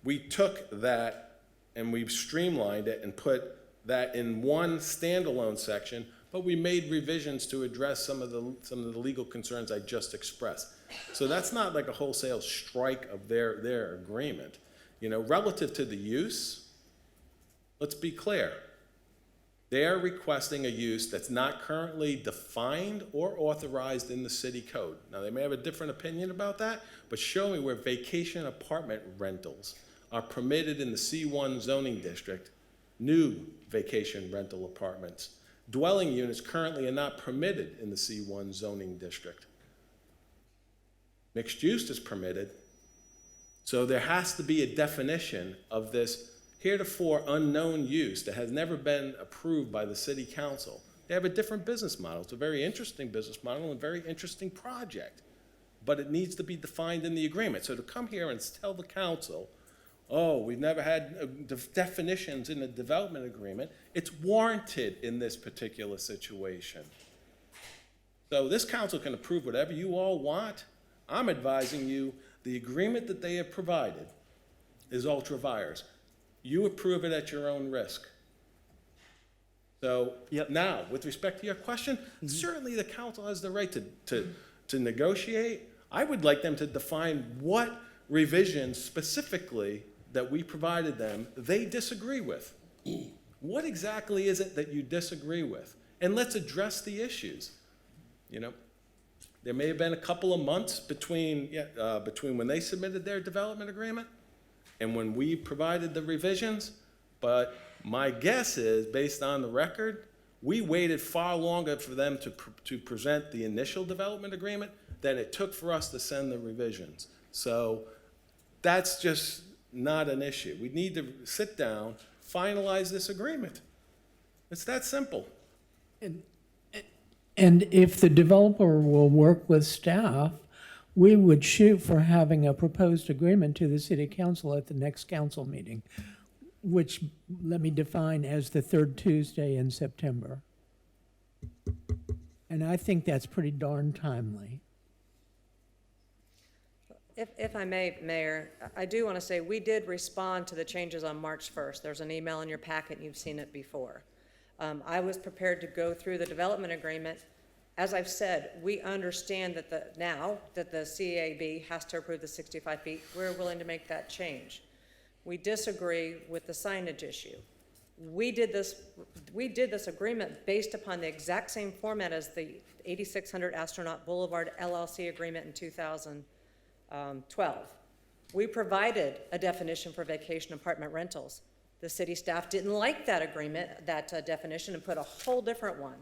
We took that and we've streamlined it and put that in one standalone section, but we made revisions to address some of the legal concerns I just expressed. So that's not like a wholesale strike of their agreement. Relative to the use, let's be clear. They are requesting a use that's not currently defined or authorized in the city code. Now, they may have a different opinion about that, but show me where vacation apartment rentals are permitted in the C1 zoning district, new vacation rental apartments. Dwelling units currently are not permitted in the C1 zoning district. Mixed use is permitted. So there has to be a definition of this heretofore unknown use that has never been approved by the city council. They have a different business model. It's a very interesting business model and a very interesting project, but it needs to be defined in the agreement. So to come here and tell the council, oh, we've never had definitions in the development agreement, it's warranted in this particular situation. So this council can approve whatever you all want. I'm advising you the agreement that they have provided is ultra vires. You approve it at your own risk. So now, with respect to your question, certainly the council has the right to negotiate. I would like them to define what revisions specifically that we provided them they disagree with. What exactly is it that you disagree with? And let's address the issues. There may have been a couple of months between when they submitted their development agreement and when we provided the revisions, but my guess is, based on the record, we waited far longer for them to present the initial development agreement than it took for us to send the revisions. So that's just not an issue. We need to sit down, finalize this agreement. It's that simple. And if the developer will work with staff, we would shoot for having a proposed agreement to the city council at the next council meeting, which let me define as the 3rd Tuesday in September. And I think that's pretty darn timely. If I may, Mayor, I do want to say we did respond to the changes on March 1st. There's an email in your packet, and you've seen it before. I was prepared to go through the development agreement. As I've said, we understand that now that the CAB has to approve the 65 feet, we're willing to make that change. We disagree with the signage issue. We did this agreement based upon the exact same format as the 8600 Astronaut Boulevard LLC agreement in 2012. We provided a definition for vacation apartment rentals. The city staff didn't like that agreement, that definition, and put a whole different one.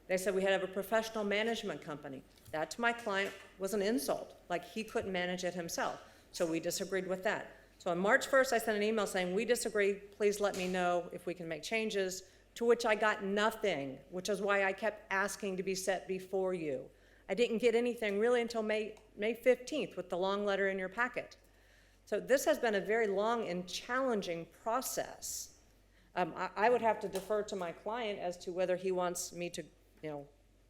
They said we had to have a professional management company. That to my client was an insult, like he couldn't manage it himself. So we disagreed with that. So on March 1st, I sent an email saying, we disagree, please let me know if we can make changes, to which I got nothing, which is why I kept asking to be set before you. I didn't get anything really until May 15th with the long letter in your packet. So this has been a very long and challenging process. I would have to defer to my client as to whether he wants me to,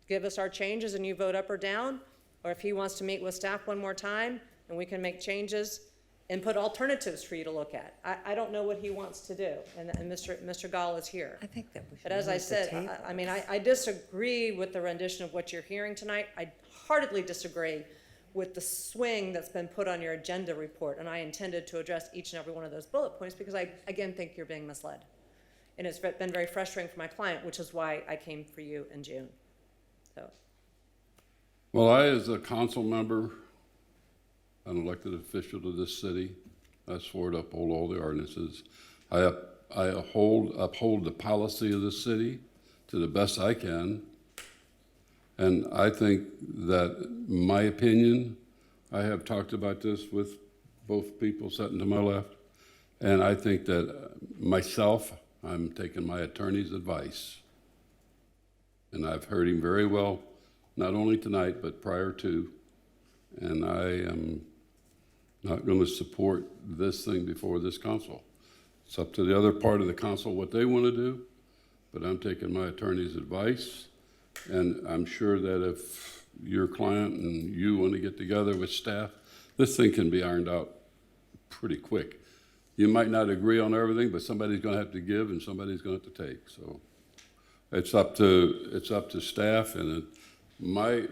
give us our changes and you vote up or down, or if he wants to meet with staff one more time and we can make changes and put alternatives for you to look at. I don't know what he wants to do, and Mr. Gall is here. I think that we should But as I move the said, table. I disagree with the rendition of what you're hearing tonight. I heartedly disagree with the swing that's been put on your agenda report, and I intended to address each and every one of those bullet points because I, again, think you're being misled. And it's been very frustrating for my client, which is why I came for you in June. So, Well, I, as a council member, an elected official to this city, I swore to uphold all the ordinances. I uphold the policy of the city to the best I can. And I think that, my opinion, I have talked about this with both people sitting to my left, and I think that myself, I'm taking my attorney's advice. And I've heard him very well, not only tonight, but prior to, and I am not going to support this thing before this council. It's up to the other part of the council what they want to do, but I'm taking my attorney's advice, and I'm sure that if your client and you want to get together with staff, this thing can be ironed out pretty quick. You might not agree on everything, but somebody's going to have to give and somebody's going to have to take. So it's up to staff, and my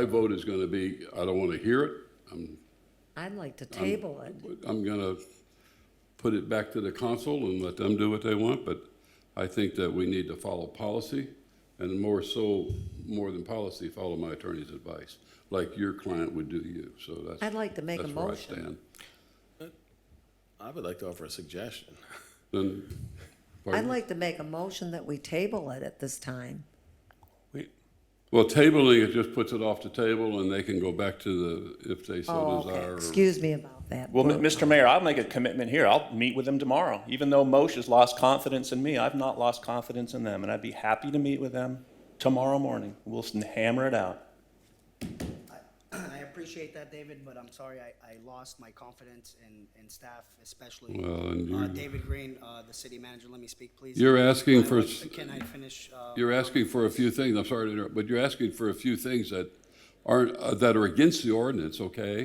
vote is going to be, I don't want to hear it. I'd like to table it. I'm going to put it back to the council and let them do what they want, but I think that we need to follow policy, and more than policy, follow my attorney's advice, like your client would do you. So that's I'd like to make a that's where I motion. stand. I would like to offer a suggestion. Then, I'd pardon? like to make a motion that we table it at this time. Well, tabling it just puts it off the table, and they can go back to if they so desire. Excuse me about that. Well, Mr. Mayor, I'll make a commitment here. I'll meet with them tomorrow. Even though Moshe has lost confidence in me, I've not lost confidence in them, and I'd be happy to meet with them tomorrow morning. We'll hammer it out. I appreciate that, David, but I'm sorry, I lost my confidence in staff, especially Well, and David Green, the city manager. Let me speak, please. You're asking for. Can I finish? You're asking for a few things. I'm sorry to interrupt, but you're asking for a few things that aren't that are against the ordinance. Okay.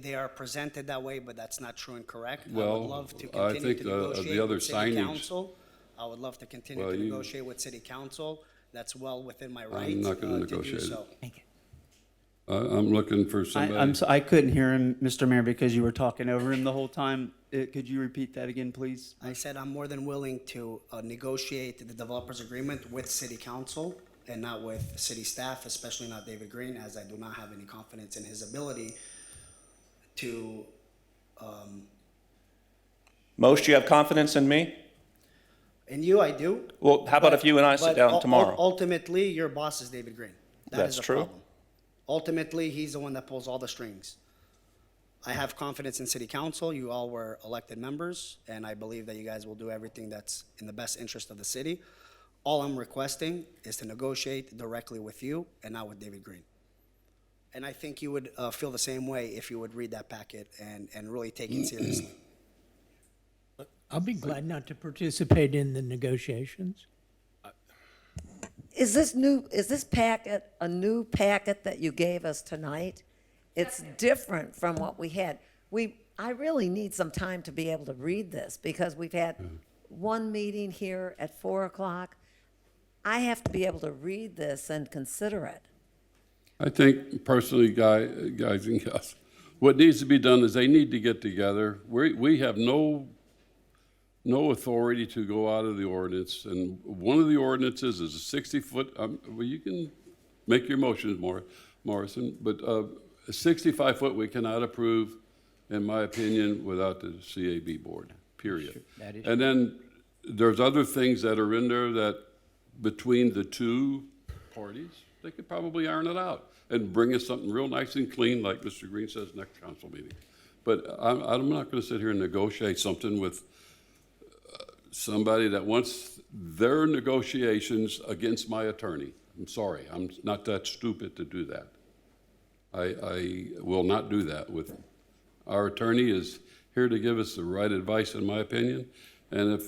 They are presented that way, but that's not true and correct. I Well, would love to I continue think to the negotiate other with city signage- council. I would love to continue Well, to you- negotiate with city council. That's well within my I'm right not gonna to do negotiate it. so. I'm looking for somebody. I couldn't hear him, Mr. Mayor, because you were talking over him the whole time. Could you repeat that again, please? I said I'm more than willing to negotiate the developers agreement with city council and not with city staff, especially not David Green, as I do not have any confidence in his ability to, Moshe, do you have confidence in me? in you, I do. Well, how about if you and I sit But down tomorrow? Ultimately, your boss is David Green. That That's is the true. problem. Ultimately, he's the one that pulls all the strings. I have confidence in city council. You all were elected members, and I believe that you guys will do everything that's in the best interest of the city. All I'm requesting is to negotiate directly with you and not with David Green. And I think you would feel the same way if you would read that packet and really take it seriously. I'll be glad not to participate in the negotiations. Is this packet a new packet that you gave us tonight? It's different from what we had. I really need some time to be able to read this because we've had one meeting here at 4 o'clock. I have to be able to read this and consider it. I think personally, guys and gals, what needs to be done is they need to get together. We have no authority to go out of the ordinance, and one of the ordinances is a 60-foot, well, you can make your motions, Morrison, but a 65-foot we cannot approve, in my opinion, without the CAB board, period. Sure, that is And then there's other things that are in there that between the two parties, they could probably iron it out and bring us something real nice and clean, like Mr. Green says, next council meeting. But I'm not gonna sit here and negotiate something with somebody that wants their negotiations against my attorney. I'm sorry, I'm not that stupid to do that. I will not do that with him. Our attorney is here to give us the right advice, in my opinion, and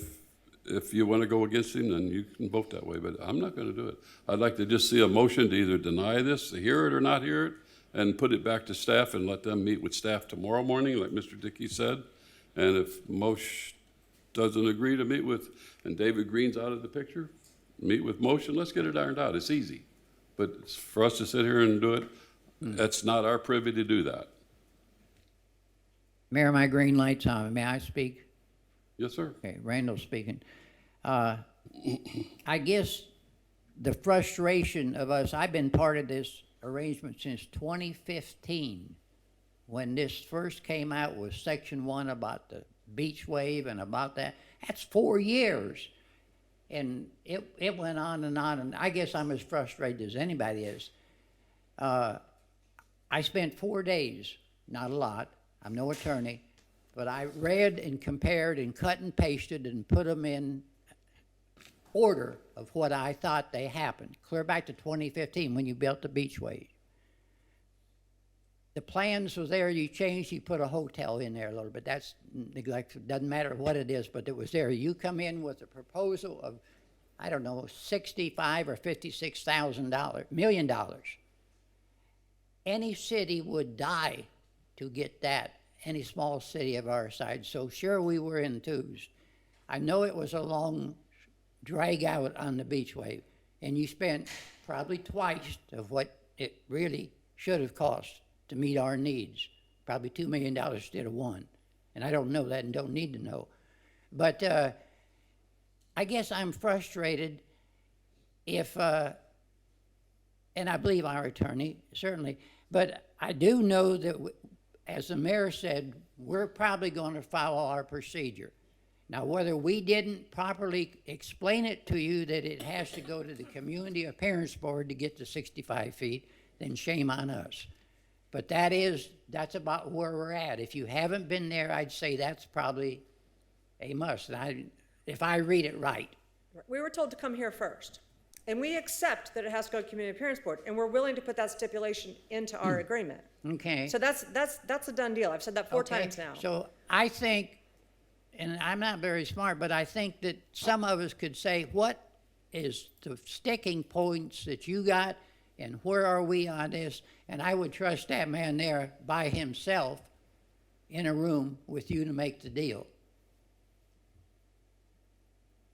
if you want to go against him, then you can vote that way, but I'm not going to do it. I'd like to just see a motion to either deny this, to hear it or not hear it, and put it back to staff and let them meet with staff tomorrow morning, like Mr. Dickey said. And if Moshe doesn't agree to meet with, and David Green's out of the picture, meet with Moshe, and let's get it ironed out. It's easy. But it's for us to sit here and do it, that's not our privy to do that. Mayor, my green light's on. May I speak? Yes, sir. Okay, Randall speaking. I guess the frustration of us, I've been part of this arrangement since 2015. When this first came out with Section 1 about the beach wave and about that, that's 4 years. And it went on, and I guess I'm as frustrated as anybody is. I spent 4 days, not a lot, I'm no attorney, but I read and compared and cut and pasted and put them in order of what I thought they happened, clear back to 2015 when you built the beachway. The plans was there, you changed, you put a hotel in there a little bit. That's neglected, doesn't matter what it is, but it was there. You come in with a proposal of, I don't know, $65 or $56,000, $1 million. Any city would die to get that, any small city of our size. So sure, we were enthused. I know it was a long drag out on the beachway, and you spent probably twice of what it really should have cost to meet our needs, probably $2 million instead of $1 million. And I don't know that and don't need to know. But I guess I'm frustrated if, and I believe our attorney, certainly, but I do know that, as the mayor said, we're probably going to follow our procedure. Now, whether we didn't properly explain it to you that it has to go to the Community Appearance Board to get to 65 feet, then shame on us. But that's about where we're at. If you haven't been there, I'd say that's probably a must, if I read it right. We were told to come here first, and we accept that it has to go to Community Appearance Board, and we're willing to put that stipulation into our agreement. Okay. So that's a done deal. I've said that four Okay, times now. So I think, and I'm not very smart, but I think that some of us could say, what is the sticking points that you got, and where are we on this? And I would trust that man there by himself in a room with you to make the deal.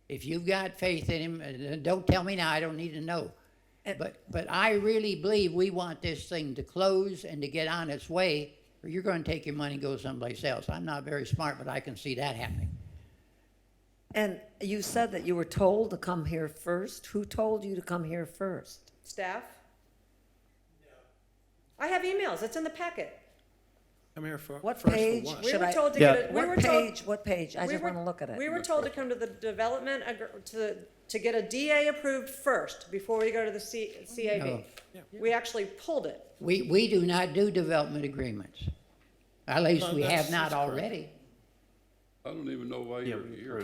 If you've got faith in him, don't tell me now, I don't need to know. But I really believe we want this thing to close and to get on its way, or you're going to take your money and go someplace else. I'm not very smart, but I can see that happening. And you said that you were told to come here first. Who told you to come here first? Staff? I have emails. It's in the packet. I'm here for. What first for page what? We should were I? told to get it. What page? I we just were- want to look at it. We were told to come to the development, to get a DA approved first before we go to the CAB. No. We actually pulled it. We do not do development agreements. At least No, we that's- have not that's correct. already. I don't even know why you're here.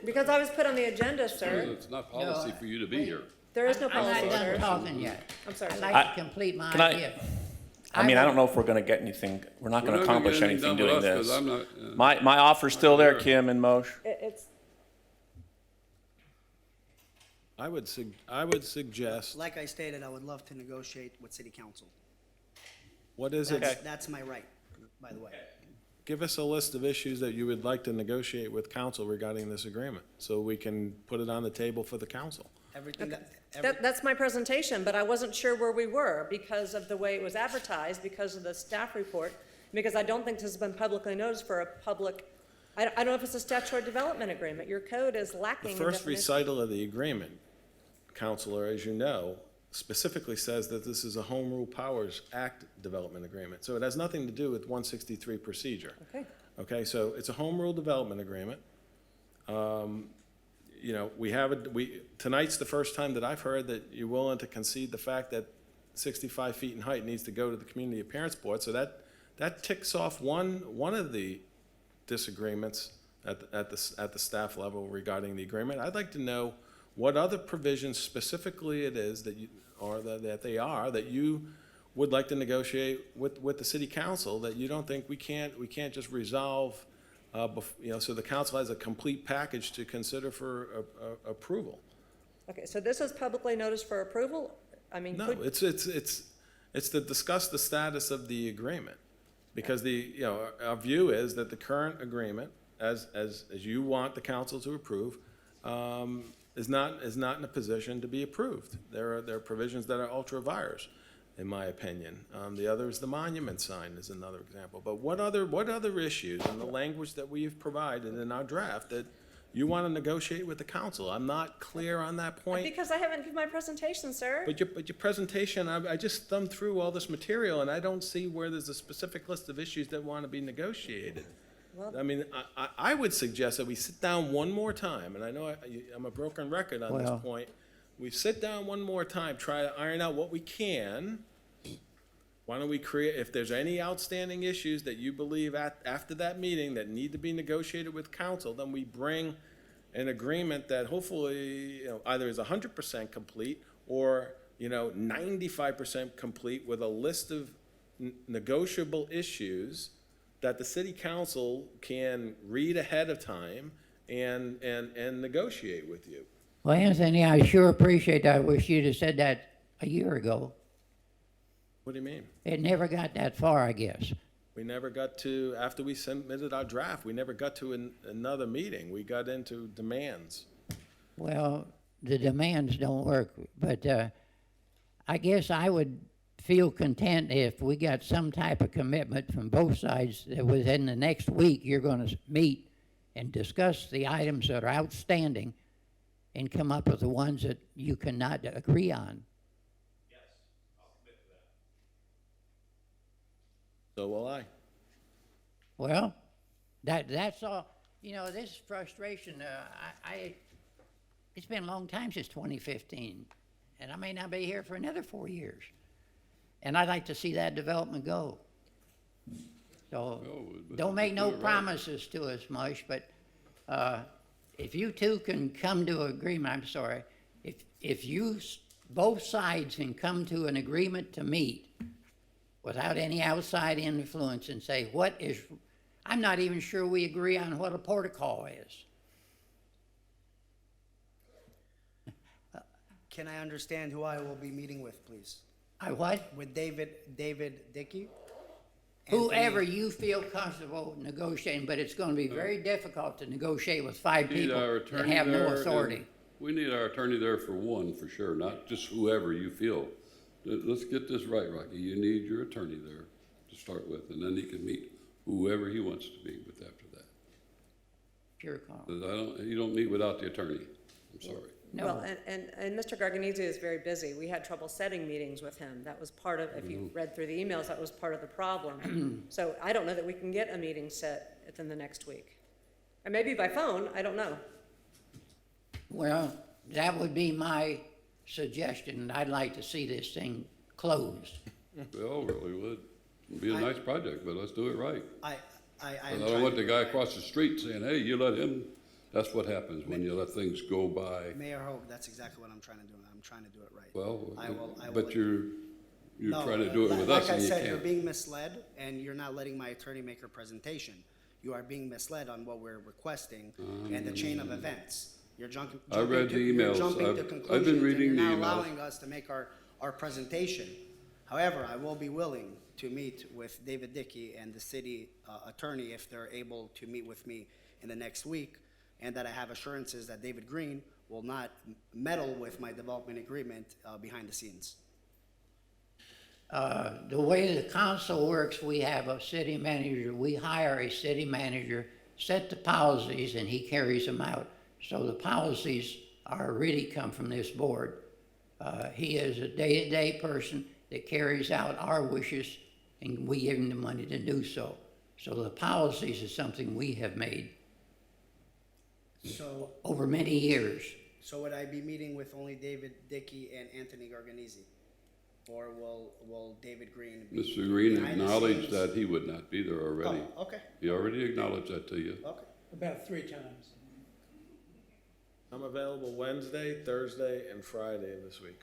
Because I was put on the agenda, sir. It's not policy for you to be here. There is no I'm policy, not done sir. talking yet. I'm sorry, I'd sir. like to complete my Can I- idea. I mean, I don't know if we're gonna get anything, we're not We're gonna not gonna accomplish get anything anything done with doing us, 'cause this. I'm not, My offer's still there, Kim and Moshe. It's, I would suggest, Like I stated, I would love to negotiate with city council. what is it? That's my right, by the way. Give us a list of issues that you would like to negotiate with council regarding this agreement, so we can put it on the table for the council. Everything that's my presentation, but I wasn't sure where we were because of the way it was advertised, because of the staff report, because I don't think this has been publicly noticed for a public, I don't know if it's a statutory development agreement. Your code is The lacking in first definition. recital of the agreement, Counselor, as you know, specifically says that this is a Home Rule Powers Act development agreement. So it has nothing to do with 163 procedure. Okay. Okay, so it's a Home Rule Development Agreement. you know, tonight's the first time that I've heard that you're willing to concede the fact that 65 feet in height needs to go to the Community Appearance Board, so that ticks off one of the disagreements at the staff level regarding the agreement. I'd like to know what other provisions specifically it is that you would like to negotiate with the city council that you don't think we can't just resolve, so the council has a complete package to consider for approval. Okay, so this is publicly noticed for approval? I mean, No, it's to discuss the status of the agreement. Because our view is that the current agreement, as you want the council to approve, is not in a position to be approved. There are provisions that are ultra vires, in my opinion. The other is the monument sign is another example. But what other issues in the language that we've provided in our draft that you want to negotiate with the council? I'm not clear on that point. because I haven't given my presentation, sir. But your presentation, I just thumbed through all this material, and I don't see where there's a specific list of issues that want to be negotiated. Well- I mean, I would suggest that we sit down one more time, and I know I'm a broken record on this Well- point. We sit down one more time, try to iron out what we can. Why don't we create, if there's any outstanding issues that you believe after that meeting that need to be negotiated with council, then we bring an agreement that hopefully, either is 100% complete or, 95% complete with a list of negotiable issues that the city council can read ahead of time and negotiate with you. Well, Anthony, I sure appreciate that. I wish you'd have said that a year ago. What do you mean? It never got that far, I guess. We never got to, after we submitted our draft, we never got to another meeting. We got into demands. Well, the demands don't work, but I guess I would feel content if we got some type of commitment from both sides that within the next week you're going to meet and discuss the items that are outstanding and come up with the ones that you cannot agree on. So will I. Well, that's all. This frustration, it's been a long time since 2015, and I may not be here for another 4 years. And I'd like to see that development go. So don't make no promises to us, Mush, but if you two can come to an agreement, I'm sorry, if both sides can come to an agreement to meet without any outside influence and say, I'm not even sure we agree on what a protocol is. Can I understand who I will be meeting with, please? I what? With David Dickey? Whoever you feel comfortable negotiating, but it's going to be very difficult to negotiate with five We need people our that attorney have no there, authority. and We need our attorney there for one, for sure, not just whoever you feel. Let's get this right, Rocky. You need your attorney there to start with, and then he can meet whoever he wants to meet with after that. Pure call. 'Cause you don't meet without the attorney. I'm sorry. No. Well, and Mr. Garganese is very busy. We had trouble setting meetings with him. That was part of, if you read through the emails, that was part of the problem. So I don't know that we can get a meeting set within the next week. And maybe by phone, I don't know. Well, that would be my suggestion. I'd like to see this thing closed. We all really would. It'd be a nice project, but let's do it right. I I don't want the guy across the street saying, hey, you let him. That's what happens when you let things go by. Mayor Hope, that's exactly what I'm trying to do. I'm trying to do it right. Well, I will- but you're No, trying to do it with us and you Like I said, you're can't. being misled, and you're not letting my attorney make her presentation. You are being misled on what we're requesting and the chain of events. You're jumping I read the emails. jumping to I've been conclusions, reading and the you're emails. not allowing us to make our presentation. However, I will be willing to meet with David Dickey and the city attorney if they're able to meet with me in the next week, and that I have assurances that David Green will not meddle with my development agreement behind the scenes. The way the council works, we have a city manager, we hire a city manager, set the policies, and he carries them out. So the policies are really come from this board. He is a day-to-day person that carries out our wishes, and we give him the money to do so. So the policies is something we have made. So, over many years. so would I be meeting with only David Dickey and Anthony Garganese? Or will David Green be? Mr. Green behind the acknowledged scenes? that he would not be there already. Oh, okay, He already acknowledged that to you. okay. About 3 times. I'm available Wednesday, Thursday, and Friday this week.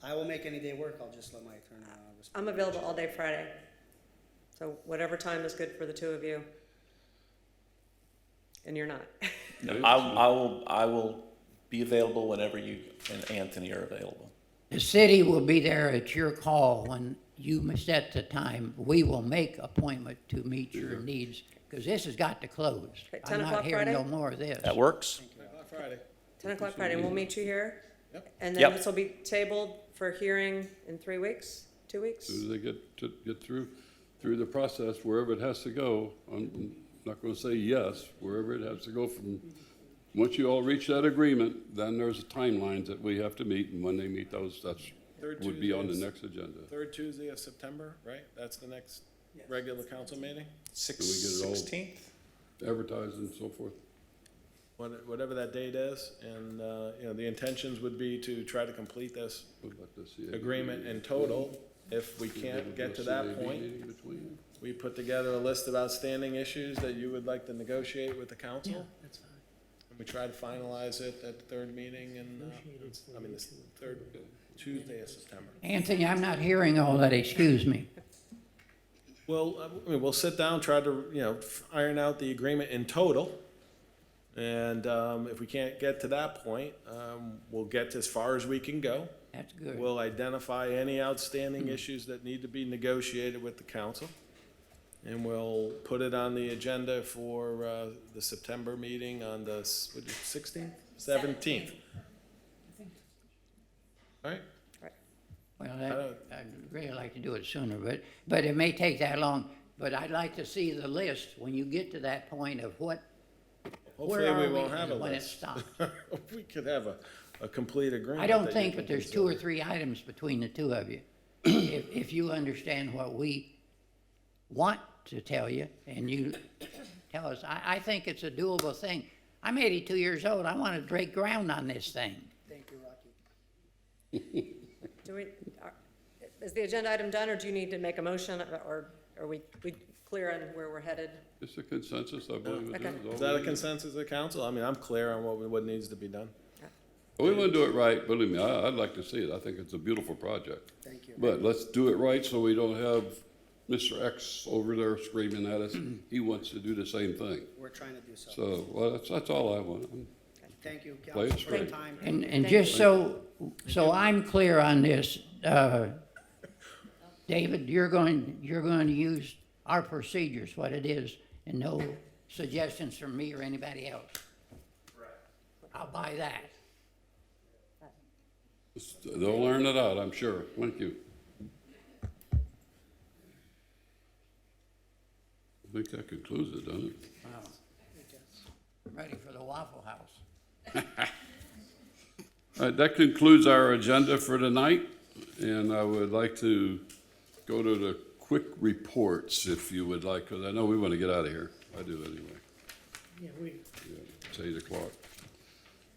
I will make any day work, I'll just let my attorney, respond. I'm available all day Friday. So whatever time is good for the two of you. And you're not. No, I will be available whenever you and Anthony are available. The city will be there at your call when you set the time. We will make appointment to meet your needs, because this has got to close. Okay, 10 I'm not o'clock hearing Friday? no more of this. That works? Friday. 10 o'clock Friday, we'll meet you here? Yep. And then Yep. this will be tabled for hearing in 3 weeks, 2 weeks? As soon as they get through the process, wherever it has to go, I'm not gonna say yes, wherever it has to go from, once you all reach that agreement, then there's timelines that we have to meet, and when they meet those, that's, Third would be on the Tuesday next agenda. Third Tuesday of September, right? That's the next regular council meeting? Can we get it all 16th? advertised and so forth? Whatever that date is, and, the intentions would be to try to complete this What about the CAB agreement in meeting? total. If we Should can't we get do to a that CAB point, meeting between? we put together a list of outstanding issues that you would like to negotiate with the council. That's fine. And we try to finalize it at the third meeting in, this third Tuesday of September. Anthony, I'm not hearing all that, excuse me. Well, we'll sit down, try to, iron out the agreement in total. And if we can't get to that point, we'll get as far as we can go. That's good. We'll identify any outstanding issues that need to be negotiated with the council. And we'll put it on the agenda for the September meeting on the 16th, 17th. All right? Well, I'd really like to do it sooner, but it may take that long. But I'd like to see the list when you get to that point of what, Hopefully, where we are we won't have a and when it list. stops. We could have a complete agreement. I don't that you think can that there's 2 or consider. 3 items between the two of you. If you understand what we want to tell you and you tell us, I think it's a doable thing. I'm 82 years old. I want to break ground on this thing. Thank you, Rocky. Is the agenda item done, or do you need to make a motion, or are we clear on where we're headed? It's a consensus, I believe it Okay. is. Is that a consensus of the council? I mean, I'm clear on what needs to be done. We want to do it right, believe me, I'd like to see it. I think it's a beautiful project. Thank you. But let's do it right so we don't have Mr. X over there screaming at us. He wants to do the same thing. We're trying to do so. So, well, that's all I want. Thank you, Play it council, for your straight. time. And Thank just you. so I'm clear on this, David, you're going to use our procedures, what it is, and no suggestions from me or anybody else. I'll buy that. They'll learn it out, I'm sure. Thank you. I think that concludes it, doesn't it? Wow. I'm ready for the Waffle House. All right, that concludes our agenda for tonight, and I would like to go to the quick reports, if you would like, because I know we want to get out of here. I do anyway. Yeah, It's 8 o'clock.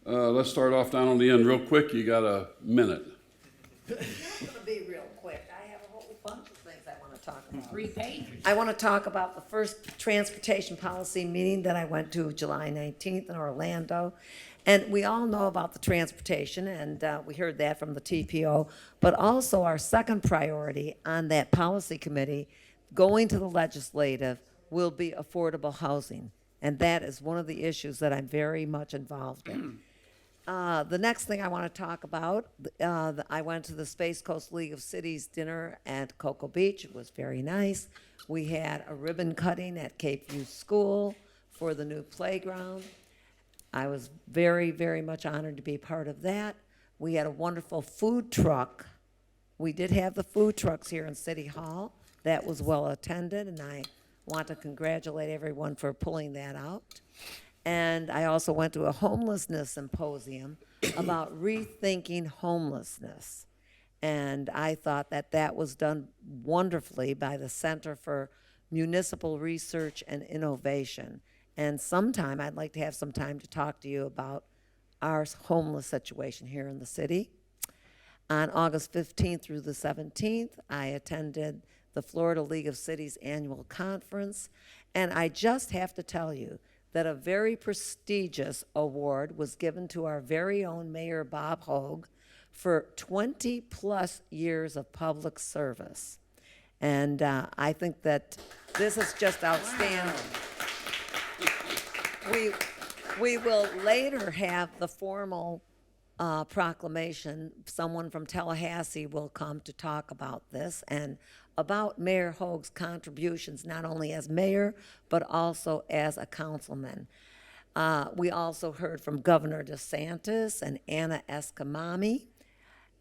Let's start off down on the end real quick. You got a minute. It's gonna be real quick. I have a whole bunch of things I want to talk about. 3 pages. I want to talk about the first transportation policy meeting that I went to July 19th in Orlando. And we all know about the transportation, and we heard that from the TPO. But also our second priority on that policy committee, going to the legislative, will be affordable housing. And that is one of the issues that I'm very much involved in. The next thing I want to talk about, I went to the Space Coast League of Cities dinner at Cocoa Beach. It was very nice. We had a ribbon cutting at Cape View School for the new playground. I was very, very much honored to be part of that. We had a wonderful food truck. We did have the food trucks here in City Hall. That was well attended, and I want to congratulate everyone for pulling that out. And I also went to a homelessness symposium about rethinking homelessness. And I thought that that was done wonderfully by the Center for Municipal Research and Innovation. And sometime, I'd like to have some time to talk to you about our homeless situation here in the city. On August 15th through the 17th, I attended the Florida League of Cities annual conference, and I just have to tell you that a very prestigious award was given to our very own Mayor Bob Hogue for 20-plus years of public service. And I think that this is just outstanding. We will later have the formal proclamation. Someone from Tallahassee will come to talk about this and about Mayor Hogue's contributions, not only as mayor, but also as a councilman. We also heard from Governor DeSantis and Anna Escamami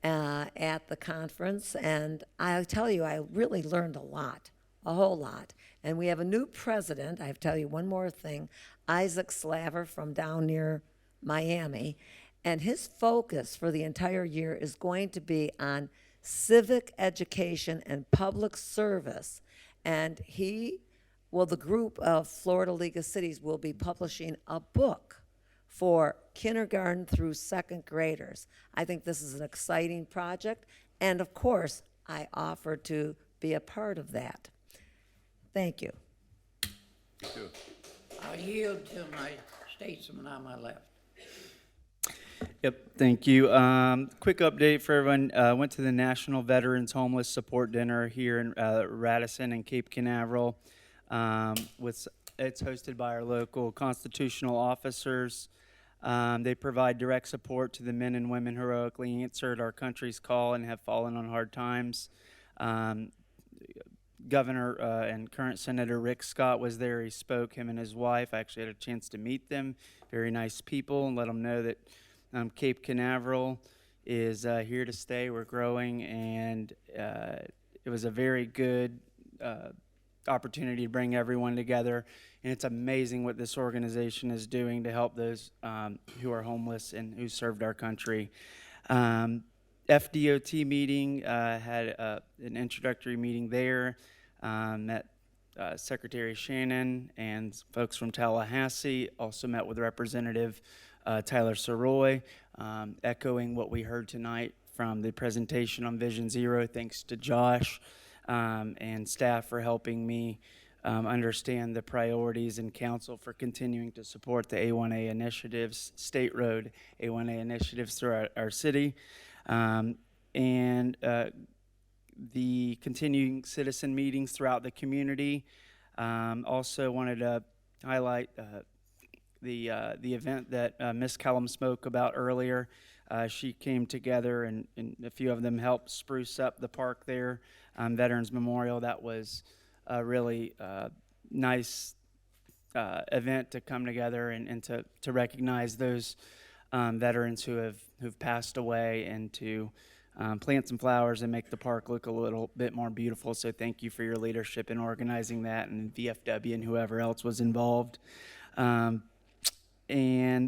at the conference, and I tell you, I really learned a lot, a whole lot. And we have a new president. I have to tell you one more thing, Isaac Slaver from down near Miami, and his focus for the entire year is going to be on civic education and public service. And the group of Florida League of Cities will be publishing a book for kindergarten through second graders. I think this is an exciting project, and of course, I offer to be a part of that. Thank you. Thank you. I yield to my statesman on my left. Yep, thank you. Quick update for everyone. Went to the National Veterans Homeless Support Dinner here in Radisson and Cape Canaveral. It's hosted by our local constitutional officers. They provide direct support to the men and women who heroically answered our country's call and have fallen on hard times. Governor and current Senator Rick Scott was there. He spoke, him and his wife. I actually had a chance to meet them. Very nice people, and let them know that Cape Canaveral is here to stay. We're growing, and it was a very good opportunity to bring everyone together. And it's amazing what this organization is doing to help those who are homeless and who served our country. FDOT meeting, had an introductory meeting there. Met Secretary Shannon and folks from Tallahassee. Also met with Representative Tyler Soroy, echoing what we heard tonight from the presentation on Vision Zero. Thanks to Josh and staff for helping me understand the priorities, and council for continuing to support the A1A initiatives, state road A1A initiatives throughout our city. And the continuing citizen meetings throughout the community. Also wanted to highlight the event that Ms. Callum spoke about earlier. She came together, and a few of them helped spruce up the park there, Veterans Memorial. That was a really nice event to come together and to recognize those veterans who've passed away, and to plant some flowers and make the park look a little bit more beautiful. So thank you for your leadership in organizing that, and VFW and whoever else was involved. And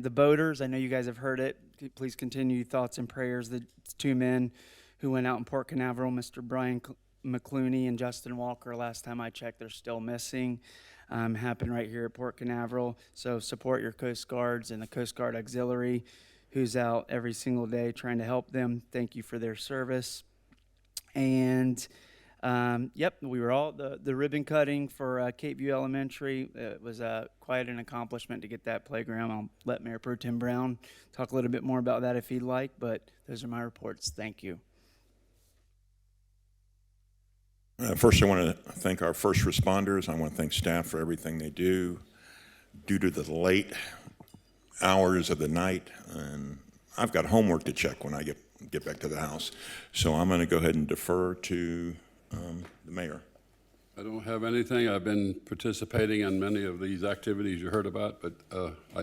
the boaters, I know you guys have heard it. Please continue thoughts and prayers. The two men who went out in Port Canaveral, Mr. Brian McClooney and Justin Walker, last time I checked, they're still missing. Happened right here at Port Canaveral. So support your Coast Guards and the Coast Guard Auxiliary, who's out every single day trying to help them. Thank you for their service. And yep, we were all the ribbon cutting for Cape View Elementary. It was quite an accomplishment to get that playground. I'll let Mayor Pro Tem Brown talk a little bit more about that if he'd like, but those are my reports. Thank you. First, I want to thank our first responders. I want to thank staff for everything they do. Due to the late hours of the night, and I've got homework to check when I get back to the house. So I'm going to go ahead and defer to the mayor. I don't have anything. I've been participating in many of these activities you heard about, but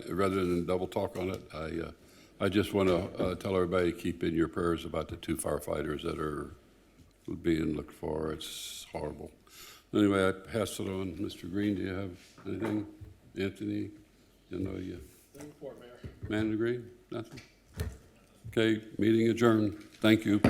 rather than double talk on it, I just want to tell everybody, keep in your prayers about the two firefighters that are being looked for. It's horrible. Anyway, I pass it on. Mr. Green, do you have anything? Anthony, you know you. Man in the Green? Nothing? Okay, meeting adjourned. Thank you.